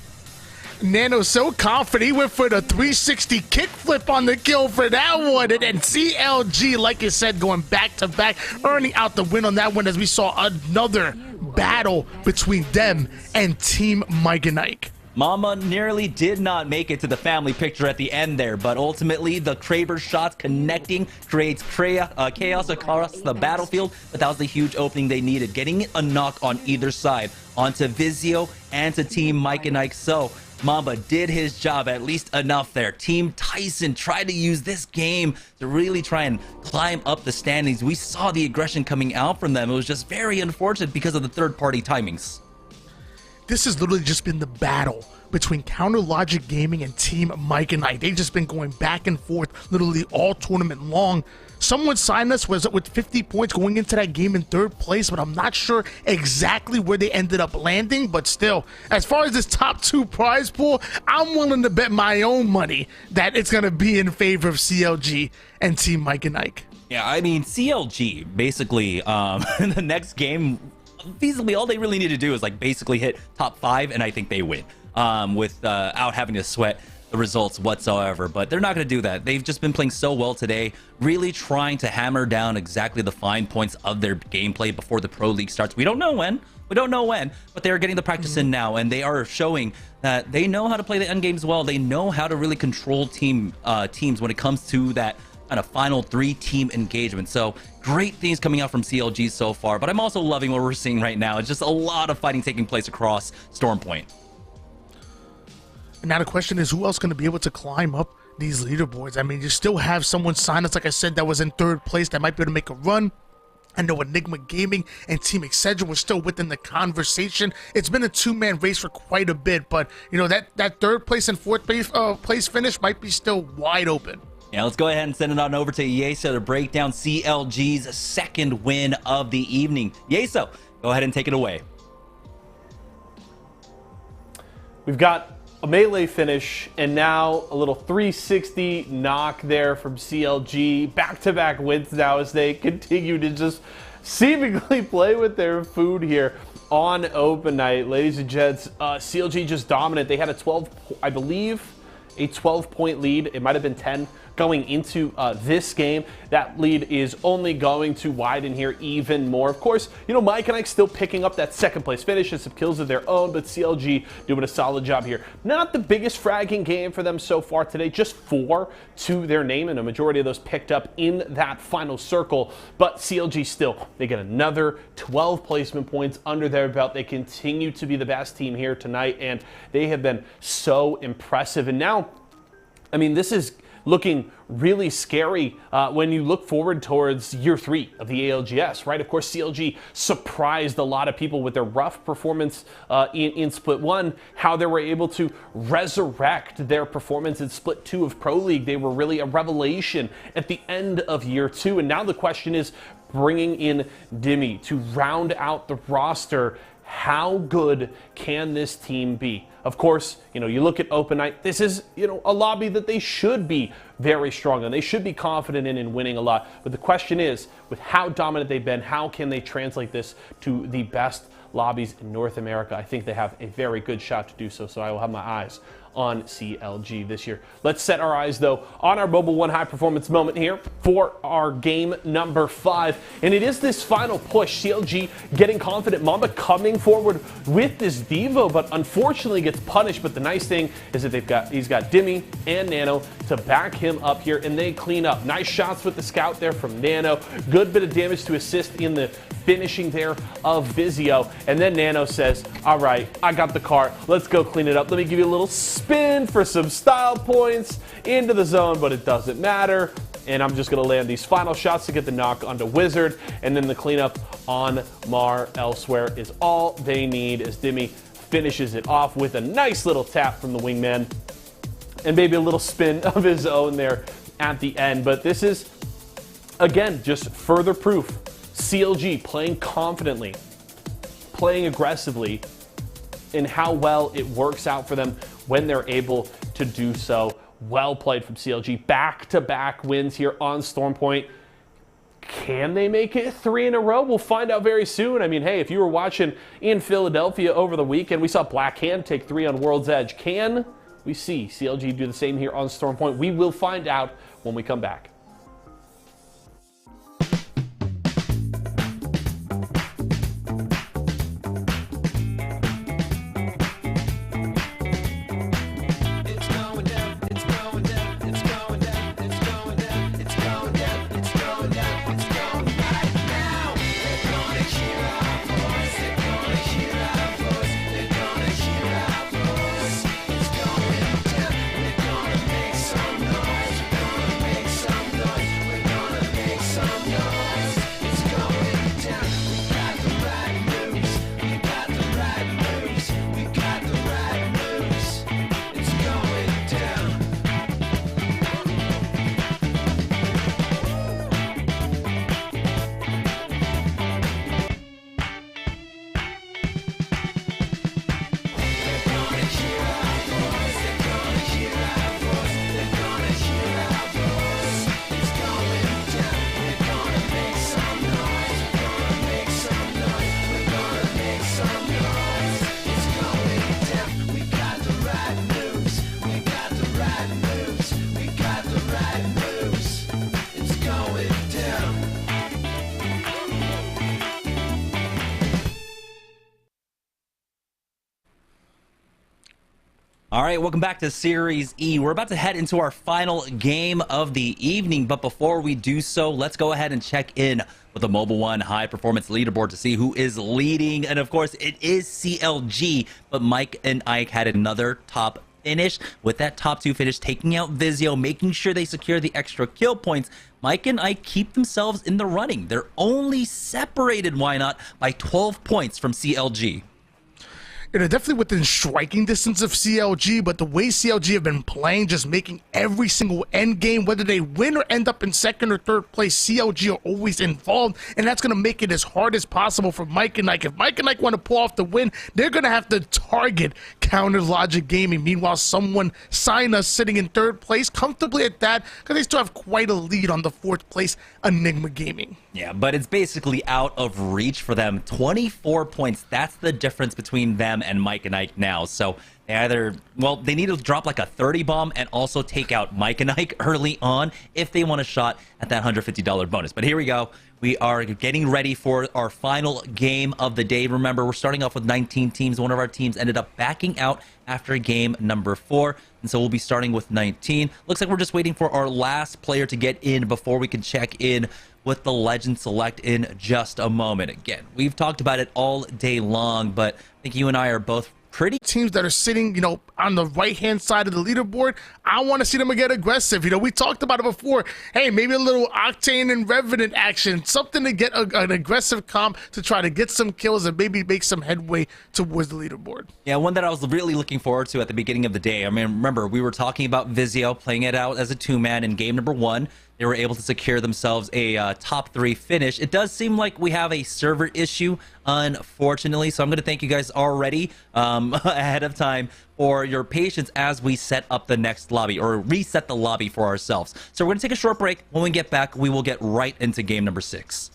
Nano so confident, he went for the 360 kickflip on the kill for that one, and CLG, like you said, going back-to-back, earning out the win on that one as we saw another battle between them and Team Mike and Ike. Mama nearly did not make it to the family picture at the end there, but ultimately the Kraber shots connecting creates chaos across the battlefield, but that was the huge opening they needed, getting a knock on either side onto Vizio and to Team Mike and Ike. So Mamba did his job at least enough there. Team Tyson tried to use this game to really try and climb up the standings. We saw the aggression coming out from them. It was just very unfortunate because of the third-party timings. This has literally just been the battle between Counter Logic Gaming and Team Mike and Ike. They've just been going back and forth literally all tournament long. Someone signed us with 50 points going into that game in 3rd place, but I'm not sure exactly where they ended up landing. But still, as far as this top 2 prize pool, I'm willing to bet my own money that it's going to be in favor of CLG and Team Mike and Ike. Yeah, I mean, CLG, basically, in the next game, feasibly, all they really need to do is like basically hit top 5, and I think they win without having to sweat the results whatsoever. But they're not going to do that. They've just been playing so well today, really trying to hammer down exactly the fine points of their gameplay before the Pro League starts. We don't know when, but they're getting the practice in now, and they are showing that they know how to play the end games well. They know how to really control teams when it comes to that kind of final 3-team engagement. So great things coming out from CLG so far, but I'm also loving what we're seeing right now. It's just a lot of fighting taking place across Storm Point. And now the question is, who else going to be able to climb up these leaderboards? I mean, you still have someone sign us, like I said, that was in 3rd place that might be able to make a run. I know Enigma Gaming and Team Excedrin were still within the conversation. It's been a 2-man race for quite a bit, but you know that 3rd place and 4th place finish might be still wide open. Yeah, let's go ahead and send it on over to Yeso to break down CLG's 2nd win of the evening. Yeso, go ahead and take it away. We've got a melee finish, and now a little 360 knock there from CLG. Back-to-back wins now as they continue to just seemingly play with their food here. on open night, ladies and gents. CLG just dominant. They had a 12-point lead. It might have been 10 going into this game. That lead is only going to widen here even more. Of course, you know, Mike and Ike still picking up that second place finish and some kills of their own, but CLG doing a solid job here. Not the biggest fragging game for them so far today, just 4 to their name, and a majority of those picked up in that final circle. But CLG still, they get another 12 placement points under their belt. They continue to be the best team here tonight, and they have been so impressive. And now, I mean, this is looking really scary when you look forward towards year 3 of the ALGS, right? Of course, CLG surprised a lot of people with their rough performance in Split 1, how they were able to resurrect their performance in Split 2 of Pro League. They were really a revelation at the end of year 2, and now the question is, bringing in Dimmy to round out the roster, how good can this team be? Of course, you know, you look at Open Night, this is, you know, a lobby that they should be very strong in. They should be confident in winning a lot. But the question is, with how dominant they've been, how can they translate this to the best lobbies in North America? I think they have a very good shot to do so, so I will have my eyes on CLG this year. Let's set our eyes, though, on our Mobile 1 high performance moment here for our game number 5. And it is this final push. CLG getting confident. Mamba coming forward with this Devo, but unfortunately gets punished. But the nice thing is that he's got Dimmy and Nano to back him up here, and they clean up. Nice shots with the scout there from Nano. Good bit of damage to assist in the finishing there of Vizio. And then Nano says, all right, I got the car. Let's go clean it up. Let me give you a little spin for some style points into the zone, but it doesn't matter. And I'm just going to land these final shots to get the knock onto Wizard, and then the cleanup on Mar elsewhere is all they need as Dimmy finishes it off with a nice little tap from the wingman and maybe a little spin of his own there at the end. But this is, again, just further proof. CLG playing confidently, playing aggressively, and how well it works out for them when they're able to do so. Well played from CLG. Back-to-back wins here on Stormpoint. Can they make it 3 in a row? We'll find out very soon. I mean, hey, if you were watching in Philadelphia over the weekend, we saw Black Hand take 3 on World's Edge. Can we see CLG do the same here on Stormpoint? We will find out when we come back. All right, welcome back to Series E. We're about to head into our final game of the evening, but before we do so, let's go ahead and check in with the Mobile 1 high performance leaderboard to see who is leading. And of course, it is CLG, but Mike and Ike had another top finish. With that top 2 finish, taking out Vizio, making sure they secure the extra kill points, Mike and Ike keep themselves in the running. They're only separated, why not, by 12 points from CLG. They're definitely within striking distance of CLG, but the way CLG have been playing, just making every single end game, whether they win or end up in 2nd or 3rd place, CLG are always involved, and that's going to make it as hard as possible for Mike and Ike. If Mike and Ike want to pull off the win, they're going to have to target Counter Logic Gaming. Meanwhile, someone sign us sitting in 3rd place, comfortably at that, because they still have quite a lead on the 4th place Enigma Gaming. Yeah, but it's basically out of reach for them. 24 points. That's the difference between them and Mike and Ike now. So they either, well, they need to drop like a 30 bomb and also take out Mike and Ike early on if they want a shot at that $150 bonus. But here we go. We are getting ready for our final game of the day. Remember, we're starting off with 19 teams. One of our teams ended up backing out after game number 4. And so we'll be starting with 19. Looks like we're just waiting for our last player to get in before we can check in with the Legend Select in just a moment. Again, we've talked about it all day long, but I think you and I are both pretty teams that are sitting, you know, on the right-hand side of the leaderboard. I want to see them get aggressive. You know, we talked about it before. Hey, maybe a little Octane and Revenant action, something to get an aggressive comp to try to get some kills and maybe make some headway towards the leaderboard. Yeah, one that I was really looking forward to at the beginning of the day. I mean, remember, we were talking about Vizio playing it out as a 2-man in game number 1. They were able to secure themselves a top 3 finish. It does seem like we have a server issue, unfortunately. So I'm going to thank you guys already ahead of time for your patience as we set up the next lobby or reset the lobby for ourselves. So we're going to take a short break. When we get back, we will get right into game number 6.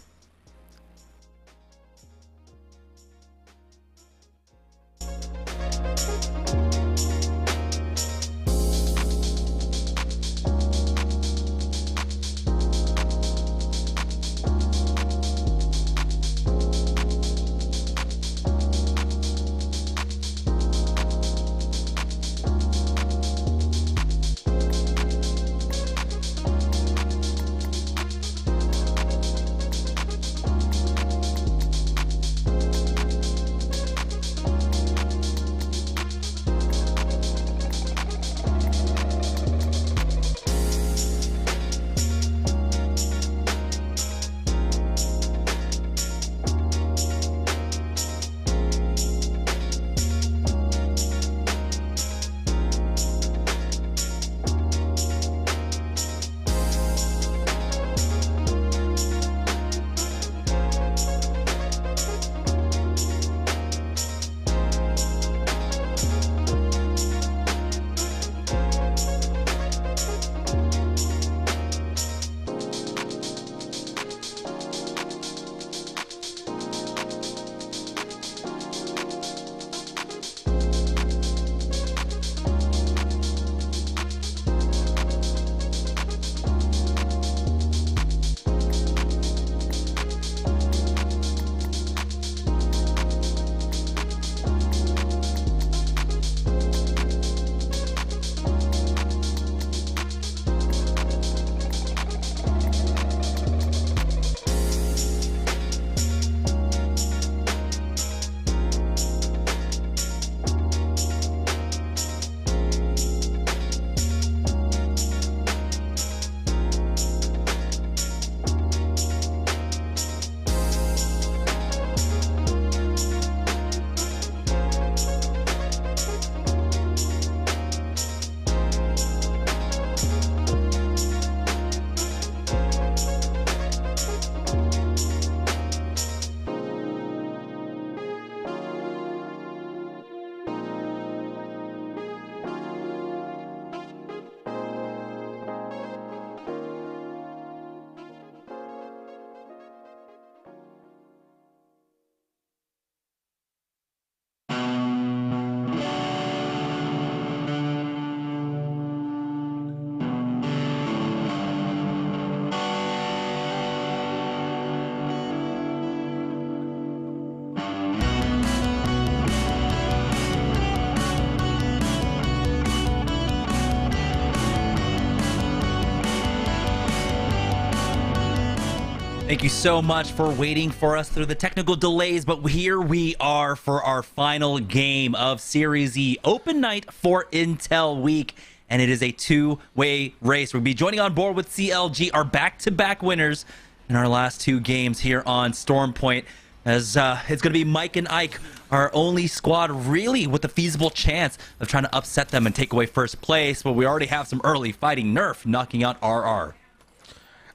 Thank you so much for waiting for us through the technical delays, but here we are for our final game of Series E Open Night for Intel Week, and it is a 2-way race. We'll be joining on board with CLG, our back-to-back winners in our last 2 games here on Storm Point, as it's going to be Mike and Ike, our only squad really with a feasible chance of trying to upset them and take away first place, but we already have some early fighting. Nerf knocking out RR.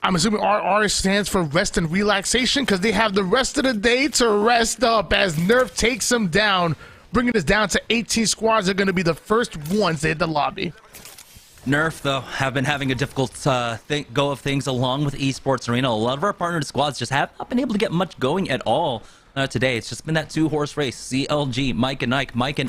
I'm assuming RR stands for rest and relaxation because they have the rest of the day to rest up as Nerf takes them down bringing us down to 18 squads. Are going to be the first ones to hit the lobby. Nerf, though, have been having a difficult go of things along with Esports Arena. A lot of our partnered squads just have not been able to get much going at all today. It's just been that two-horse race. CLG, Mike and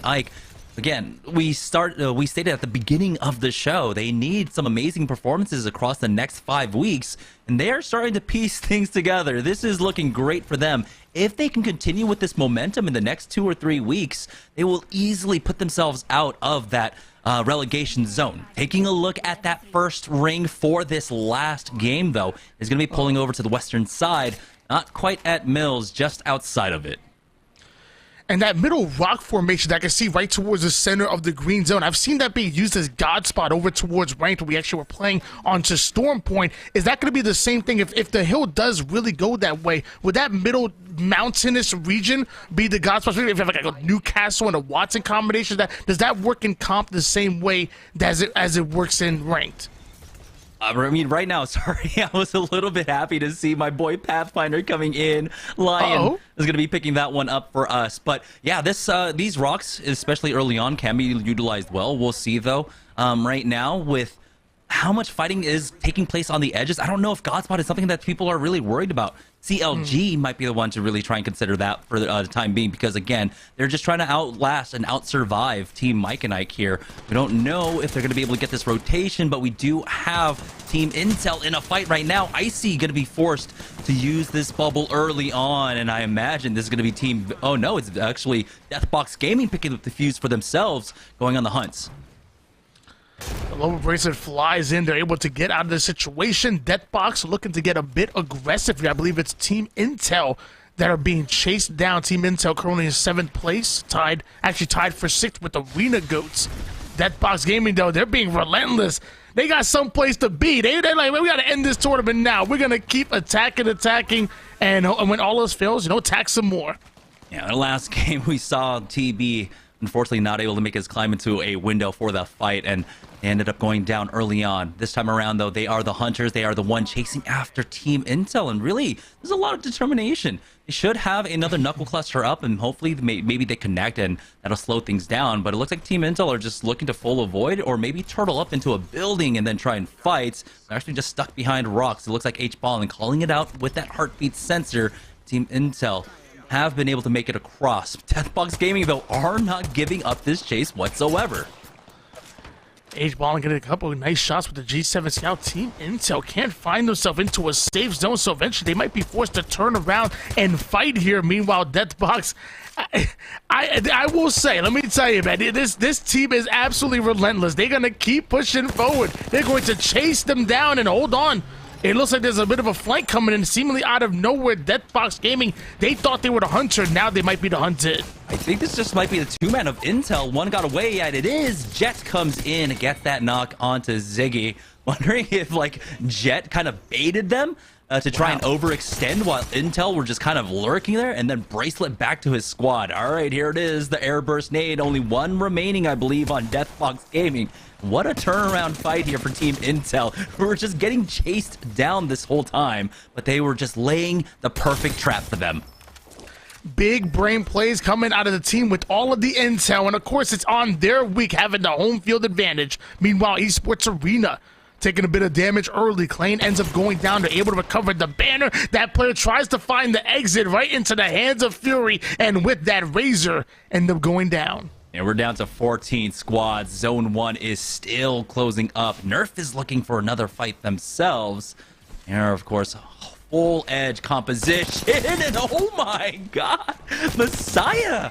Ike. Again, we stated at the beginning of the show, they need some amazing performances across the next 5 weeks, and they are starting to piece things together. This is looking great for them. If they can continue with this momentum in the next 2 or 3 weeks, they will easily put themselves out of that relegation zone. Taking a look at that first ring for this last game, though, is going to be pulling over to the western side, not quite at Mills, just outside of it. And that middle rock formation that I can see right towards the center of the green zone, I've seen that being used as God spot over towards ranked. We actually were playing onto Storm Point. Is that going to be the same thing if the hill does really go that way? Would that middle mountainous region be the God spot? If you have like a Newcastle and a Watson combination, does that work in comp the same way as it works in ranked? I mean, right now, sorry, I was a little bit happy to see my boy Pathfinder coming in. Lion is going to be picking that one up for us. But yeah, these rocks, especially early on, can be utilized well. We'll see, though, right now with how much fighting is taking place on the edges. I don't know if Godspot is something that people are really worried about. CLG might be the one to really try and consider that for the time being, because again, they're just trying to outlast and outsurvive Team Mike and Ike here. We don't know if they're going to be able to get this rotation, but we do have Team Intel in a fight right now. Icy going to be forced to use this bubble early on, and I imagine this is going to be Team... Oh no, it's actually Deathbox Gaming picking up the fuse for themselves, going on the hunts. The lower bracelet flies in. They're able to get out of the situation. Deathbox looking to get a bit aggressive here. I believe it's Team Intel that are being chased down. Team Intel currently in 7th place, tied for 6th with Arena Goats. Deathbox Gaming, though, they're being relentless. They got someplace to be. They're like, we got to end this tournament now. We're going to keep attacking, and when all else fails, attack some more. Yeah, in the last game, we saw TB unfortunately not able to make his climb into a window for the fight, and they ended up going down early on. This time around, though, they are the hunters. They are the one chasing after Team Intel, and really, there's a lot of determination. They should have another knuckle cluster up, and hopefully maybe they connect, and that'll slow things down. But it looks like Team Intel are just looking to full avoid, or maybe turtle up into a building and then try and fight. They're actually just stuck behind rocks. It looks like H-Ball, and calling it out with that heartbeat sensor, Team Intel have been able to make it across. Deathbox Gaming, though, are not giving up this chase whatsoever. H-Ball getting a couple of nice shots with the G7 Scout. Team Intel can't find themselves into a safe zone, so eventually they might be forced to turn around and fight here. Meanwhile, Deathbox, I will say, let me tell you, man, this team is absolutely relentless. They're going to keep pushing forward. They're going to chase them down and hold on. It looks like there's a bit of a flank coming in, seemingly out of nowhere. Deathbox Gaming, they thought they were the hunter. Now they might be the hunted. I think this just might be the two-man of Intel. One got away, yet it is. Jet comes in, gets that knock onto Ziggy. Wondering if, like, Jet kind of baited them to try and overextend while Intel were just kind of lurking there, and then Bracelet back to his squad. All right, here it is, the airburst nade. Only one remaining, I believe, on Deathbox Gaming. What a turnaround fight here for Team Intel, who were just getting chased down this whole time, but they were just laying the perfect trap for them. Big brain plays coming out of the team with all of the intel, and of course it's on their week having the home field advantage. Meanwhile, Esports Arena taking a bit of damage early. Klein ends up going down. They're able to recover the banner. That player tries to find the exit right into the hands of Fury, and with that, Razor end up going down. And we're down to 14 squads. Zone 1 is still closing up. Nerf is looking for another fight themselves. And of course, full edge composition. And oh my god, Messiah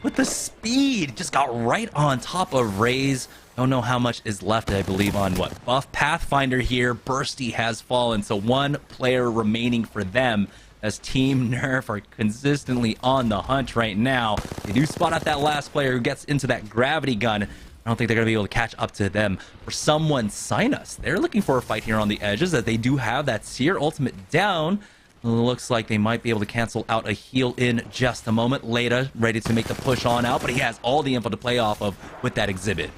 with the speed just got right on top of Raze. Don't know how much is left, I believe, on what? Buff Pathfinder here. Bursty has fallen, so one player remaining for them, as Team Nerf are consistently on the hunt right now. They do spot out that last player who gets into that gravity gun. I don't think they're going to be able to catch up to them. For someone, sign us. They're looking for a fight here on the edges, as they do have that Seer ultimate down. Looks like they might be able to cancel out a heal in just a moment. Leda ready to make the push on out, but he has all the info to play off of with that exhibit.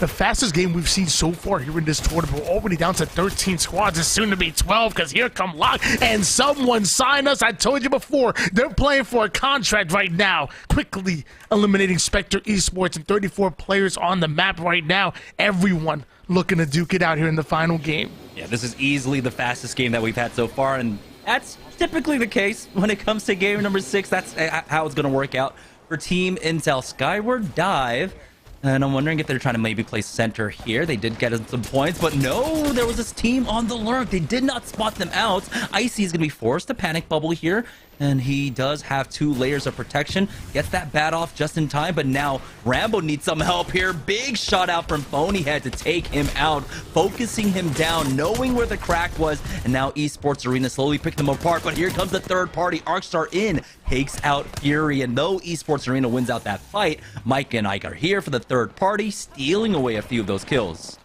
The fastest game we've seen so far here in this tournament. We're already down to 13 squads. It's soon to be 12 because here come Locke and someone sign us. I told you before, they're playing for a contract right now. Quickly eliminating Spectre Esports and 34 players on the map right now. Everyone looking to duke it out here in the final game. Yeah, this is easily the fastest game that we've had so far, and that's typically the case when it comes to game number 6. That's how it's going to work out for Team Intel. Skyward Dive. And I'm wondering if they're trying to maybe play center here. They did get some points, but no, there was this team on the lurk. They did not spot them out. Icy is going to be forced to panic bubble here, and he does have 2 layers of protection. Gets that bat off just in time, but now Rambo needs some help here. Big shot out from Phonyhead to take him out, focusing him down, knowing where the crack was, and now Esports Arena slowly picking them apart, but here comes the third party. Arcstar in, takes out Fury, and though Esports Arena wins out that fight, Mike and Ike are here for the third party, stealing away a few of those kills.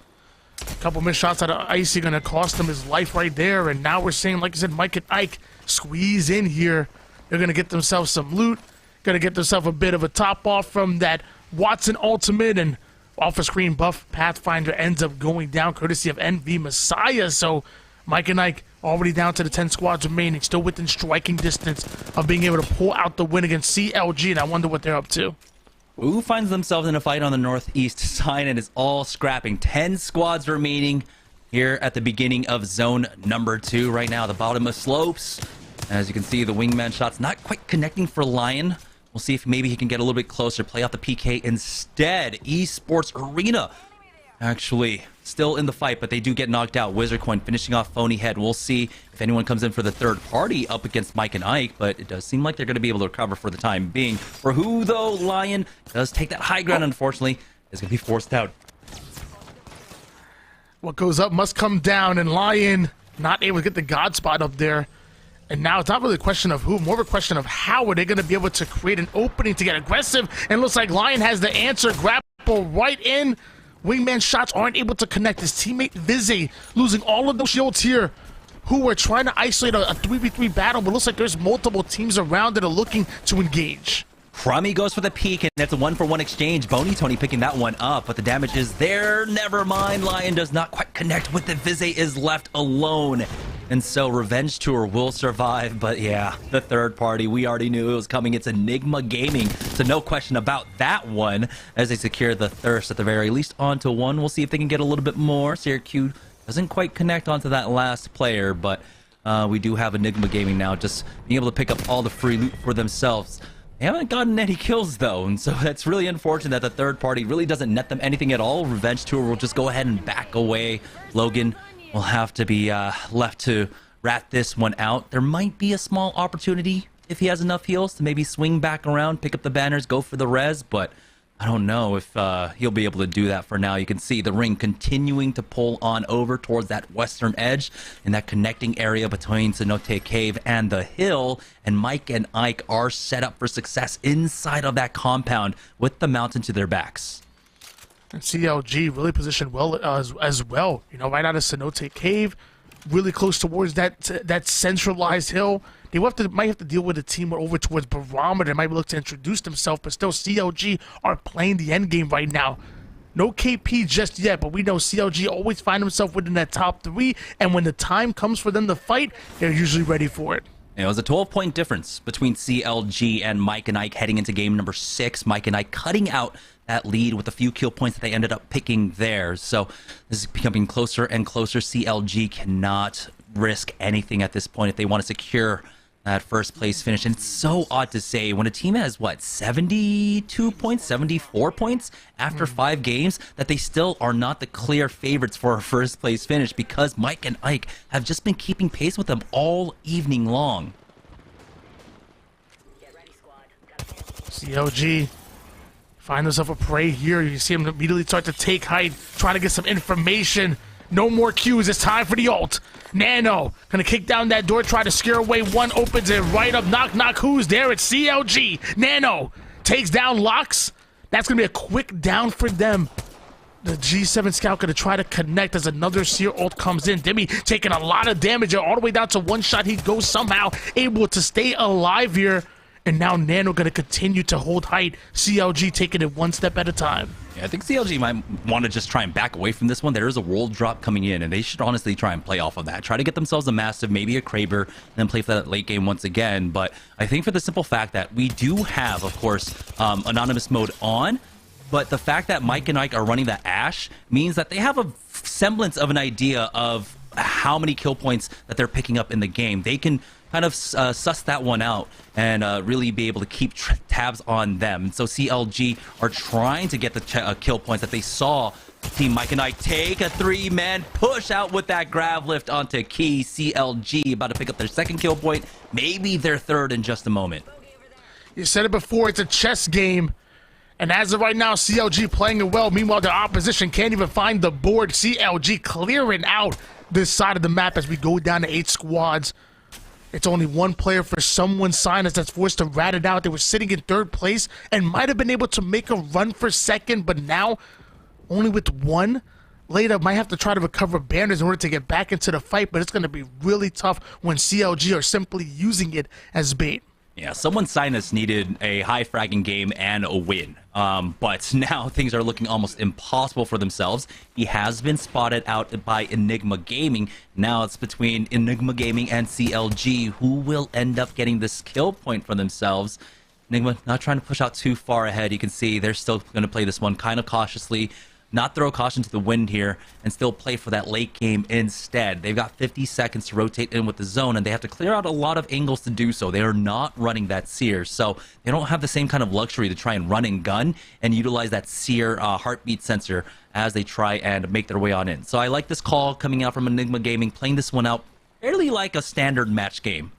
A couple missed shots out of Icy gonna cost him his life right there, and now we're seeing, like I said, Mike and Ike squeeze in here. They're gonna get themselves some loot, gonna get themselves a bit of a top off from that Watson ultimate, and off a screen buff Pathfinder ends up going down courtesy of NV Messiah. So Mike and Ike already down to the 10 squads remaining, still within striking distance of being able to pull out the win against CLG, and I wonder what they're up to. Who finds themselves in a fight on the northeast side and is all scrapping. 10 squads remaining here at the beginning of zone number 2. Right now, the bottom of slopes. As you can see, the wingman shot's not quite connecting for Lion. We'll see if maybe he can get a little bit closer, play out the PK instead. Esports Arena actually still in the fight, but they do get knocked out. Wizard Coin finishing off Phonyhead. We'll see if anyone comes in for the third party up against Mike and Ike, but it does seem like they're going to be able to recover for the time being. For who, though? Lion does take that high ground, unfortunately, is going to be forced out. What goes up must come down, and Lion not able to get the God spot up there. And now it's not really a question of who, more of a question of how are they going to be able to create an opening to get aggressive. And it looks like Lion has the answer. Grapple right in. Wingman shots aren't able to connect. His teammate Vize losing all of those shields here, who were trying to isolate a 3v3 battle, but it looks like there's multiple teams around that are looking to engage. Crummy goes for the peek, and that's a 1-for-1 exchange. Boney Tony picking that one up, but the damage is there. Never mind. Lion does not quite connect with it. Vize is left alone. And so Revenge Tour will survive, but yeah, the third party, we already knew it was coming. It's Enigma Gaming, so no question about that one as they secure the Thirst at the very least onto one. We'll see if they can get a little bit more. Syracuse doesn't quite connect onto that last player, but we do have Enigma Gaming now just being able to pick up all the free loot for themselves. They haven't gotten any kills, though, and so that's really unfortunate that the third party really doesn't net them anything at all. Revenge Tour will just go ahead and back away. Logan will have to be left to rat this one out. There might be a small opportunity if he has enough heals to maybe swing back around, pick up the banners, go for the res, but I don't know if he'll be able to do that for now. You can see the ring continuing to pull on over towards that western edge in that connecting area between Cenote Cave and the hill, and Mike and Ike are set up for success inside of that compound with the mountain to their backs. And CLG really positioned well as well. You know, right out of Cenote Cave, really close towards that centralized hill. They might have to deal with a team over towards Barometer. They might look to introduce themselves, but still CLG are playing the end game right now. No KP just yet, but we know CLG always find themselves within that top 3, and when the time comes for them to fight, they're usually ready for it. It was a 12-point difference between CLG and Mike and Ike heading into game number 6. Mike and Ike cutting out that lead with a few kill points that they ended up picking there. So this is becoming closer and closer. CLG cannot risk anything at this point if they want to secure that first place finish. And it's so odd to say when a team has, what, 72 points, 74 points after 5 games, that they still are not the clear favorites for a first place finish, because Mike and Ike have just been keeping pace with them all evening long. CLG find themselves a prey here. You see him immediately start to take height, trying to get some information. No more cues. It's time for the ult. Nano gonna kick down that door, try to scare away one, opens it right up. Knock, knock. Who's there? It's CLG. Nano takes down Locks. That's gonna be a quick down for them. The G7 Scout gonna try to connect as another Seer ult comes in. Demi taking a lot of damage all the way down to one shot. He goes somehow able to stay alive here. And now Nano gonna continue to hold height. CLG taking it one step at a time. Yeah, I think CLG might want to just try and back away from this one. There is a world drop coming in, and they should honestly try and play off of that. Try to get themselves a massive, maybe a Kraber, and then play for that late game once again. But I think for the simple fact that we do have, of course, anonymous mode on, but the fact that Mike and Ike are running the Ashe means that they have a semblance of an idea of how many kill points that they're picking up in the game. They can kind of suss that one out and really be able to keep tabs on them. And so CLG are trying to get the kill points that they saw Team Mike and Ike take a 3-man push out with that grab lift onto Key. CLG about to pick up their second kill point, maybe their third in just a moment. You said it before, it's a chess game. And as of right now, CLG playing it well. Meanwhile, the opposition can't even find the board. CLG clearing out this side of the map as we go down to 8 squads. It's only one player for someone Sinus that's forced to rat it out. They were sitting in third place and might have been able to make a run for second, but now only with one. Later might have to try to recover banners in order to get back into the fight, but it's going to be really tough when CLG are simply using it as bait. Yeah, someone Sinus needed a high fragging game and a win. But now things are looking almost impossible for themselves. He has been spotted out by Enigma Gaming. Now it's between Enigma Gaming and CLG who will end up getting this kill point for themselves. Enigma not trying to push out too far ahead. You can see they're still going to play this one kind of cautiously. Not throw caution to the wind here and still play for that late game instead. They've got 50 seconds to rotate in with the zone, and they have to clear out a lot of angles to do so. They are not running that Seer, so they don't have the same kind of luxury to try and run and gun and utilize that Seer heartbeat sensor as they try and make their way on in. So I like this call coming out from Enigma Gaming, playing this one out fairly like a standard match game.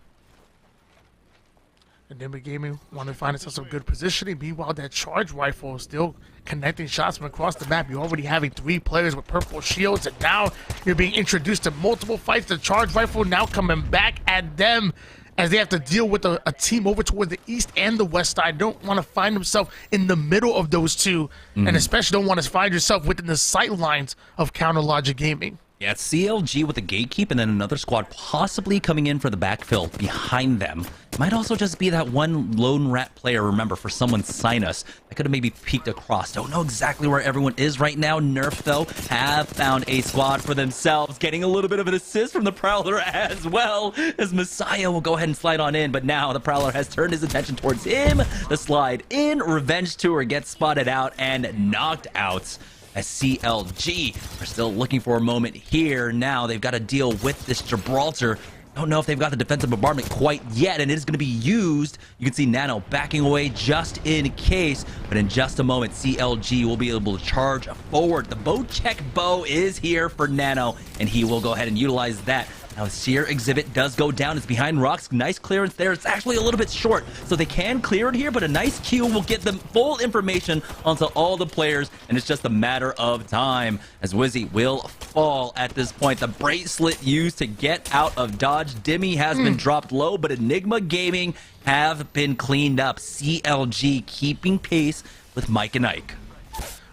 Enigma Gaming want to find itself some good positioning. Meanwhile, that charge rifle is still connecting shots from across the map. You're already having 3 players with purple shields, and now you're being introduced to multiple fights. The charge rifle now coming back at them as they have to deal with a team over toward the east and the west side. Don't want to find themselves in the middle of those two, and especially don't want to find yourself within the sight lines of Counter Logic Gaming. Yeah, it's CLG with the gatekeep and then another squad possibly coming in for the backfill behind them. Might also just be that one lone rat player, remember, for someone Sinus. That could have maybe peeked across. Don't know exactly where everyone is right now. Nerf, though, have found a squad for themselves. Getting a little bit of an assist from the Prowler as well, as Messiah will go ahead and slide on in. But now the Prowler has turned his attention towards him. The slide in. Revenge Tour gets spotted out and knocked out. As CLG are still looking for a moment here. Now they've got to deal with this Gibraltar. Don't know if they've got the defensive bombardment quite yet, and it is going to be used. You can see Nano backing away just in case, but in just a moment, CLG will be able to charge forward. The bow check bow is here for Nano, and he will go ahead and utilize that. Now, the Seer exhibit does go down. It's behind rocks. Nice clearance there. It's actually a little bit short, so they can clear it here, but a nice Q will get them full information onto all the players, and it's just a matter of time as Wizzy will fall at this point. The bracelet used to get out of dodge. Dimmy has been dropped low, but Enigma Gaming have been cleaned up. CLG keeping pace with Mike and Ike.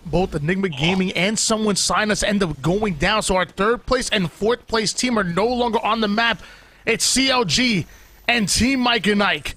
Both Enigma Gaming and someone Sinus end up going down, so our 3rd place and 4th place team are no longer on the map. It's CLG and Team Mike and Ike.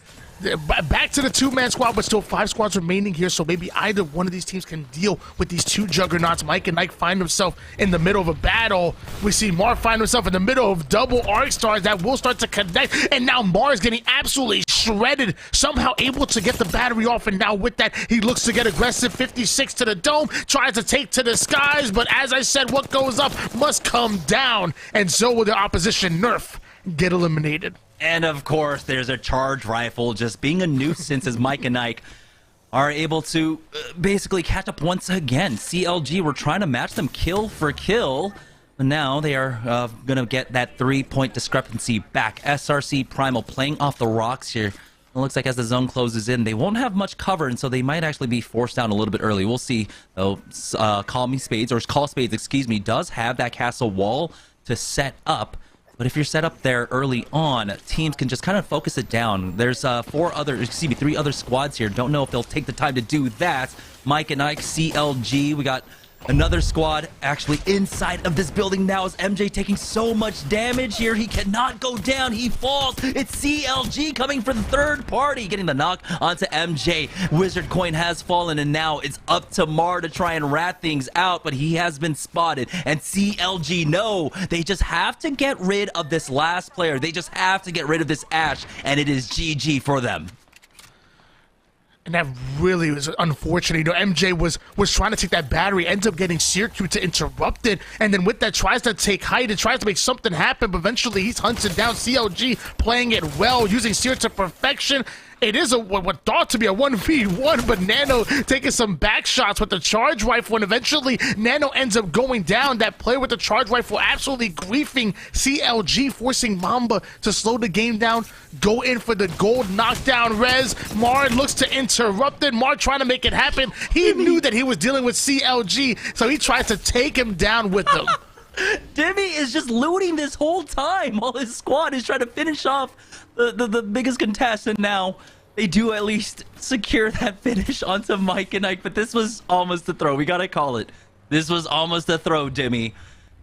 Back to the 2-man squad, but still 5 squads remaining here, so maybe either one of these teams can deal with these 2 juggernauts. Mike and Ike find himself in the middle of a battle. We see Mar find himself in the middle of double arc stars that will start to connect, and now Mar's getting absolutely shredded, somehow able to get the battery off, and now with that, he looks to get aggressive. 56 to the dome, tries to take to the skies, but as I said, what goes up must come down, and so will the opposition Nerf get eliminated. And of course, there's a charge rifle just being a nuisance as Mike and Ike are able to basically catch up once again. CLG were trying to match them kill for kill, but now they are going to get that 3-point discrepancy back. SRC Primal playing off the rocks here. It looks like as the zone closes in, they won't have much cover, and so they might actually be forced down a little bit early. We'll see, though. Call Spades, excuse me, does have that castle wall to set up. But if you're set up there early on, teams can just kind of focus it down. There's 3 other squads here. Don't know if they'll take the time to do that. Mike and Ike, CLG, we got Another squad actually inside of this building now is MJ taking so much damage here. He cannot go down. He falls. It's CLG coming for the third party, getting the knock onto MJ. Wizard Coin has fallen, and now it's up to Mar to try and rat things out, but he has been spotted. And CLG, no, they just have to get rid of this last player. They just have to get rid of this Ash, and it is GG for them. And that really was unfortunate. You know, MJ was trying to take that battery, ends up getting Circuit to interrupt it, and then with that tries to take height and tries to make something happen, but eventually he's hunted down. CLG playing it well, using Circuit to perfection. It is what thought to be a 1v1, but Nano taking some back shots with the charge rifle, and eventually Nano ends up going down. That player with the charge rifle absolutely griefing CLG, forcing Mamba to slow the game down, go in for the gold knockdown res. Mar looks to interrupt it. Mar trying to make it happen. He knew that he was dealing with CLG, so he tries to take him down with him. Demi is just looting this whole time while his squad is trying to finish off the biggest contestant. Now they do at least secure that finish onto Mike and Ike, but this was almost a throw. We gotta call it. This was almost a throw, Demi.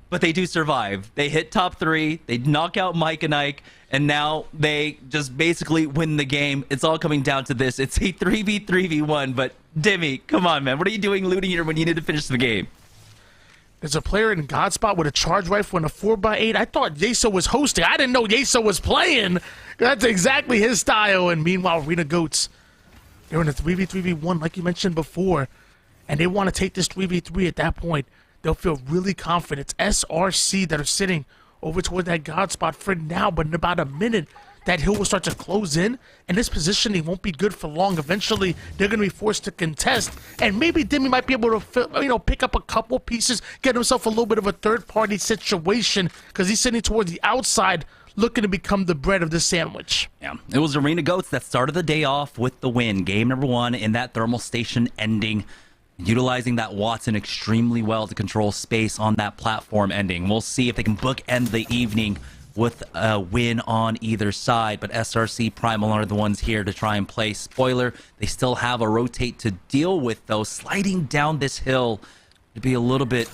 But they do survive. They hit top 3, they knock out Mike and Ike, and now they just basically win the game. It's all coming down to this. It's a 3v3v1, but Demi, come on, man. What are you doing looting here when you need to finish the game? There's a player in Godspot with a charge rifle and a 4x8. I thought Yeso was hosting. I didn't know Yeso was playing. That's exactly his style. And meanwhile, Arena Goats, they're in a 3v3v1 like you mentioned before. And they want to take this 3v3 at that point. They'll feel really confident. It's SRC that are sitting over toward that Godspot for now. But in about a minute, that hill will start to close in, and this positioning won't be good for long. Eventually, they're going to be forced to contest, and maybe Demi might be able to, pick up a couple pieces, get himself a little bit of a third-party situation, because he's sitting towards the outside, looking to become the bread of the sandwich. Yeah, it was Arena Goats that started the day off with the win. Game number 1 in that thermal station ending, utilizing that Watson extremely well to control space on that platform ending. We'll see if they can bookend the evening with a win on either side, but SRC Primal are the ones here to try and play spoiler. They still have a rotate to deal with, though. Sliding down this hill to be a little bit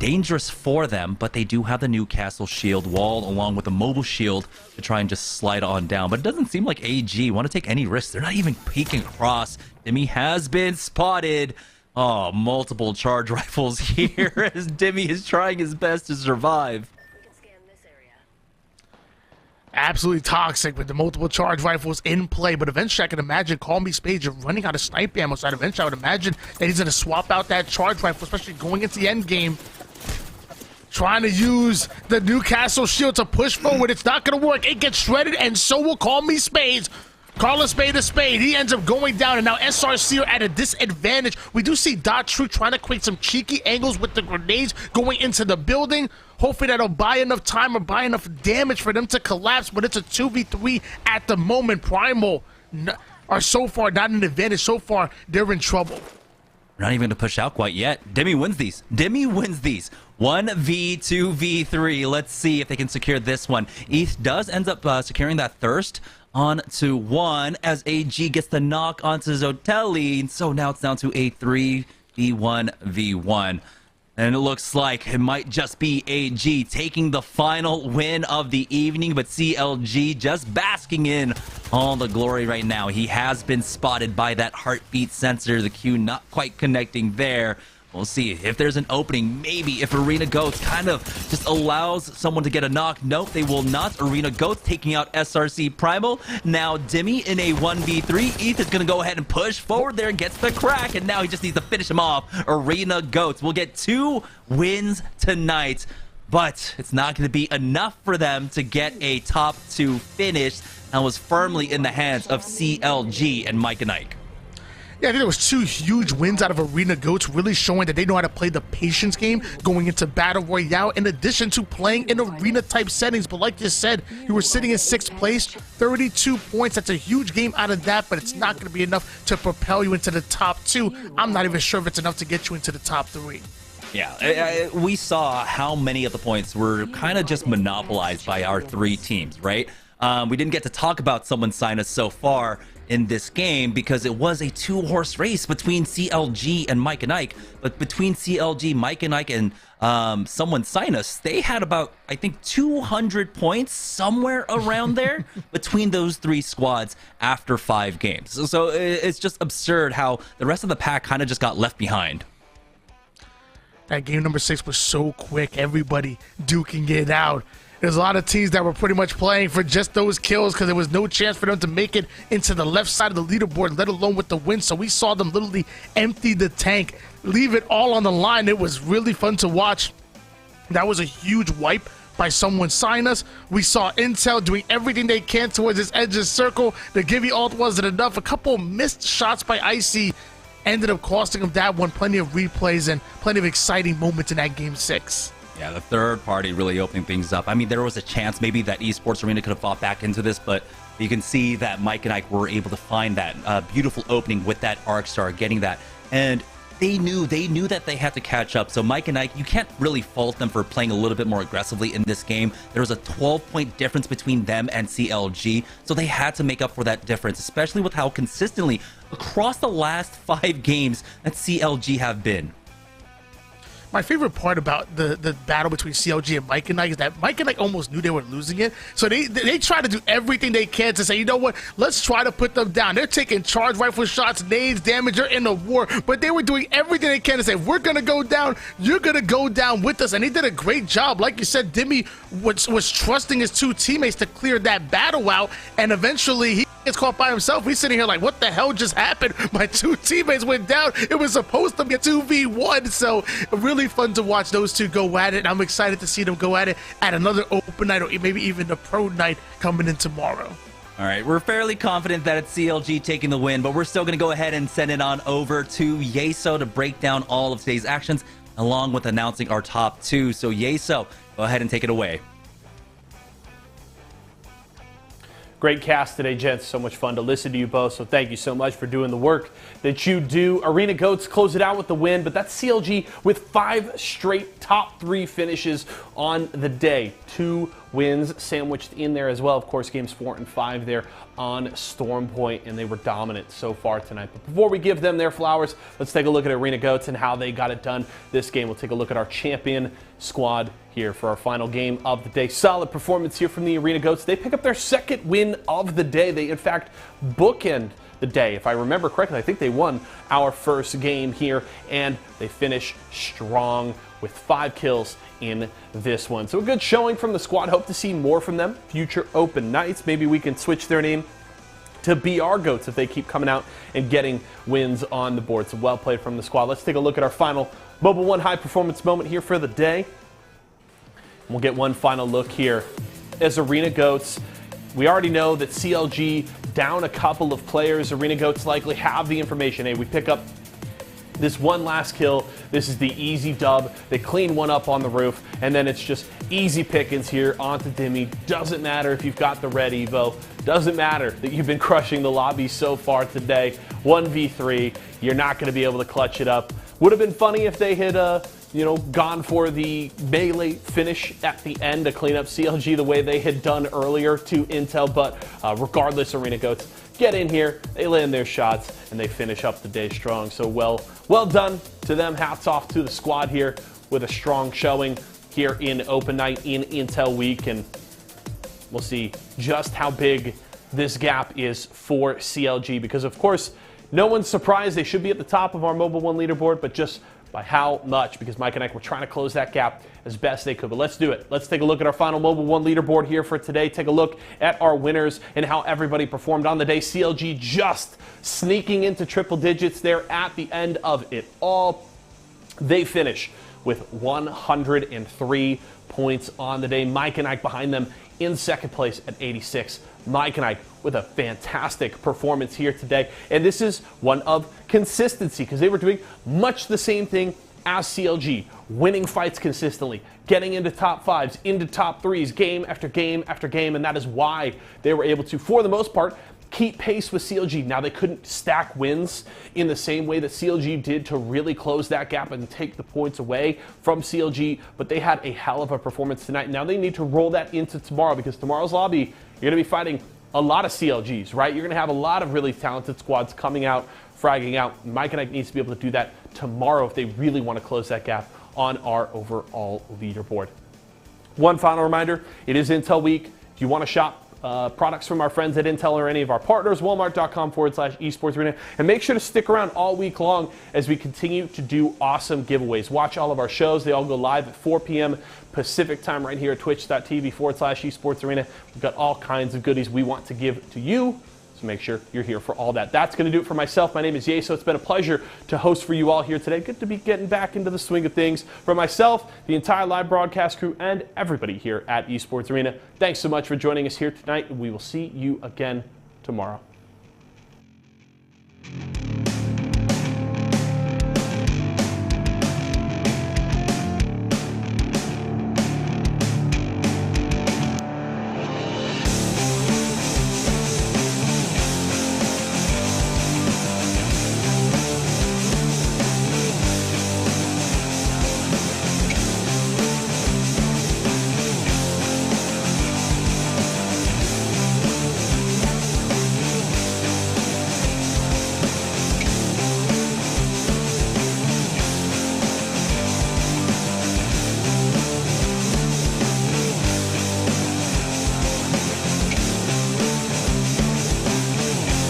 dangerous for them, but they do have the Newcastle shield wall along with the mobile shield to try and just slide on down. But it doesn't seem like AG want to take any risks. They're not even peeking across. Demi has been spotted. Oh, multiple charge rifles here as Demi is trying his best to survive. Absolutely toxic with the multiple charge rifles in play, but eventually I can imagine Call Me Spade running out of snipe ammo, so eventually I would imagine that he's going to swap out that charge rifle, especially going into the end game. Trying to use the Newcastle shield to push forward. It's not going to work. It gets shredded, and so will Call Me Spades. Call a spade a spade. He ends up going down, and now SRC are at a disadvantage. We do see Dot True trying to create some cheeky angles with the grenades going into the building. Hopefully that'll buy enough time or buy enough damage for them to collapse, but it's a 2v3 at the moment. Primal are so far not an advantage. So far, they're in trouble. We're not even going to push out quite yet. Demi wins these. Demi wins these. 1v2v3. Let's see if they can secure this one. ETH does end up securing that thirst on to 1 as AG gets the knock onto Zotelli. And so now it's down to a 3v1v1. And it looks like it might just be AG taking the final win of the evening, but CLG just basking in all the glory right now. He has been spotted by that heartbeat sensor, the Q not quite connecting there. We'll see if there's an opening. Maybe if Arena Goats kind of just allows someone to get a knock. Nope, they will not. Arena Goats taking out SRC Primal. Now Demi in a 1v3. ETH is going to go ahead and push forward there and gets the crack. And now he just needs to finish him off. Arena Goats will get 2 wins tonight. But it's not going to be enough for them to get a top 2 finish. That was firmly in the hands of CLG and Mike and Ike. Yeah, I think there was 2 huge wins out of Arena Goats, really showing that they know how to play the patience game going into Battle Royale, in addition to playing in arena-type settings. But like you said, you were sitting in 6th place, 32 points. That's a huge game out of that, but it's not going to be enough to propel you into the top 2. I'm not even sure if it's enough to get you into the top 3. Yeah, we saw how many of the points were kind of just monopolized by our 3 teams, right? We didn't get to talk about someone sign us so far in this game because it was a two-horse race between CLG and Mike and Ike. But between CLG, Mike and Ike, and someone Sinus, they had about, I think, 200 points, somewhere around there, between those three squads after 5 games. So it's just absurd how the rest of the pack kind of just got left behind. That game number 6 was so quick. Everybody duking it out. There's a lot of teams that were pretty much playing for just those kills because there was no chance for them to make it into the left side of the leaderboard, let alone with the win. So we saw them literally empty the tank, leave it all on the line. It was really fun to watch. That was a huge wipe by someone sign us. We saw Intel doing everything they can towards this edges circle. The Gibby ult wasn't enough. A couple missed shots by Icy ended up costing him that one. Plenty of replays and plenty of exciting moments in that game 6. Yeah, the third party really opening things up. I mean, there was a chance maybe that Esports Arena could have fought back into this, but you can see that Mike and Ike were able to find that beautiful opening with that Arc Star, getting that. And they knew that they had to catch up. So Mike and Ike, you can't really fault them for playing a little bit more aggressively in this game. There was a 12-point difference between them and CLG, so they had to make up for that difference, especially with how consistently across the last 5 games that CLG have been. My favorite part about the battle between CLG and Mike and Ike is that Mike and Ike almost knew they were losing it. So they try to do everything they can to say, you know what, let's try to put them down. They're taking charge rifle shots, nades, damage, they're in a war. But they were doing everything they can to say, if we're going to go down, you're going to go down with us. And he did a great job. Like you said, Dimmy was trusting his 2 teammates to clear that battle out. And eventually he gets caught by himself. He's sitting here like, what the hell just happened? My 2 teammates went down. It was supposed to be a 2v1. So really fun to watch those 2 go at it. I'm excited to see them go at it at another open night or maybe even the pro night coming in tomorrow. All right, we're fairly confident that it's CLG taking the win, but we're still going to go ahead and send it on over to Yeso to break down all of today's actions along with announcing our top 2. So Yeso, go ahead and take it away. Great cast today, gents. So much fun to listen to you both. So thank you so much for doing the work that you do. Arena Goats close it out with the win, but that's CLG with 5 straight top 3 finishes on the day. 2 wins sandwiched in there as well. Of course, games 4 and 5 there on Storm Point, and they were dominant so far tonight. But before we give them their flowers, let's take a look at Arena Goats and how they got it done this game. We'll take a look at our champion squad here for our final game of the day. Solid performance here from the Arena Goats. They pick up their 2nd win of the day. They, in fact, bookend the day. If I remember correctly, I think they won our first game here, and they finish strong with 5 kills in this one. So a good showing from the squad. Hope to see more from them. Future open nights. Maybe we can switch their name to BR Goats if they keep coming out and getting wins on the board. So well played from the squad. Let's take a look at our final Mobile 1 high performance moment here for the day. We'll get one final look here as Arena Goats. We already know that CLG down a couple of players. Arena Goats likely have the information. Hey, we pick up this one last kill. This is the easy dub. They clean one up on the roof, and then it's just easy pickings here onto Dimmy. Doesn't matter if you've got the red Evo. Doesn't matter that you've been crushing the lobby so far today. 1v3, you're not going to be able to clutch it up. Would have been funny if they had gone for the melee finish at the end to clean up CLG the way they had done earlier to Intel, but regardless, Arena Goats get in here, they land their shots, and they finish up the day strong. So well done to them. Hats off to the squad here with a strong showing here in Open Night in Intel Week, and we'll see just how big this gap is for CLG, because of course, no one's surprised they should be at the top of our Mobile 1 leaderboard, but just by how much, because Mike and Ike were trying to close that gap as best they could. But let's do it. Let's take a look at our final Mobile 1 leaderboard here for today. Take a look at our winners and how everybody performed on the day. CLG just sneaking into triple digits there at the end of it all. They finish with 103 points on the day. Mike and Ike behind them in 2nd place at 86. Mike and Ike with a fantastic performance here today. And this is one of consistency, because they were doing much the same thing as CLG, winning fights consistently, getting into top 5s, into top 3s, game after game after game, and that is why they were able to, for the most part, keep pace with CLG. Now, they couldn't stack wins in the same way that CLG did to really close that gap and take the points away from CLG, but they had a hell of a performance tonight. Now they need to roll that into tomorrow, because tomorrow's lobby, you're going to be fighting a lot of CLGs, right? You're going to have a lot of really talented squads coming out, fragging out. Mike and Ike needs to be able to do that tomorrow if they really want to close that gap on our overall leaderboard. One final reminder, it is Intel Week. If you want to shop products from our friends at Intel or any of our partners, walmart.com/esportsarena. And make sure to stick around all week long as we continue to do awesome giveaways. Watch all of our shows. They all go live at 4 p.m. Pacific time right here at twitch.tv/esportsarena. We've got all kinds of goodies we want to give to you. So make sure you're here for all that. That's going to do it for myself. My name is Yeso. It's been a pleasure to host for you all here today. Good to be getting back into the swing of things. For myself, the entire live broadcast crew, and everybody here at Esports Arena, thanks so much for joining us here tonight. We will see you again tomorrow.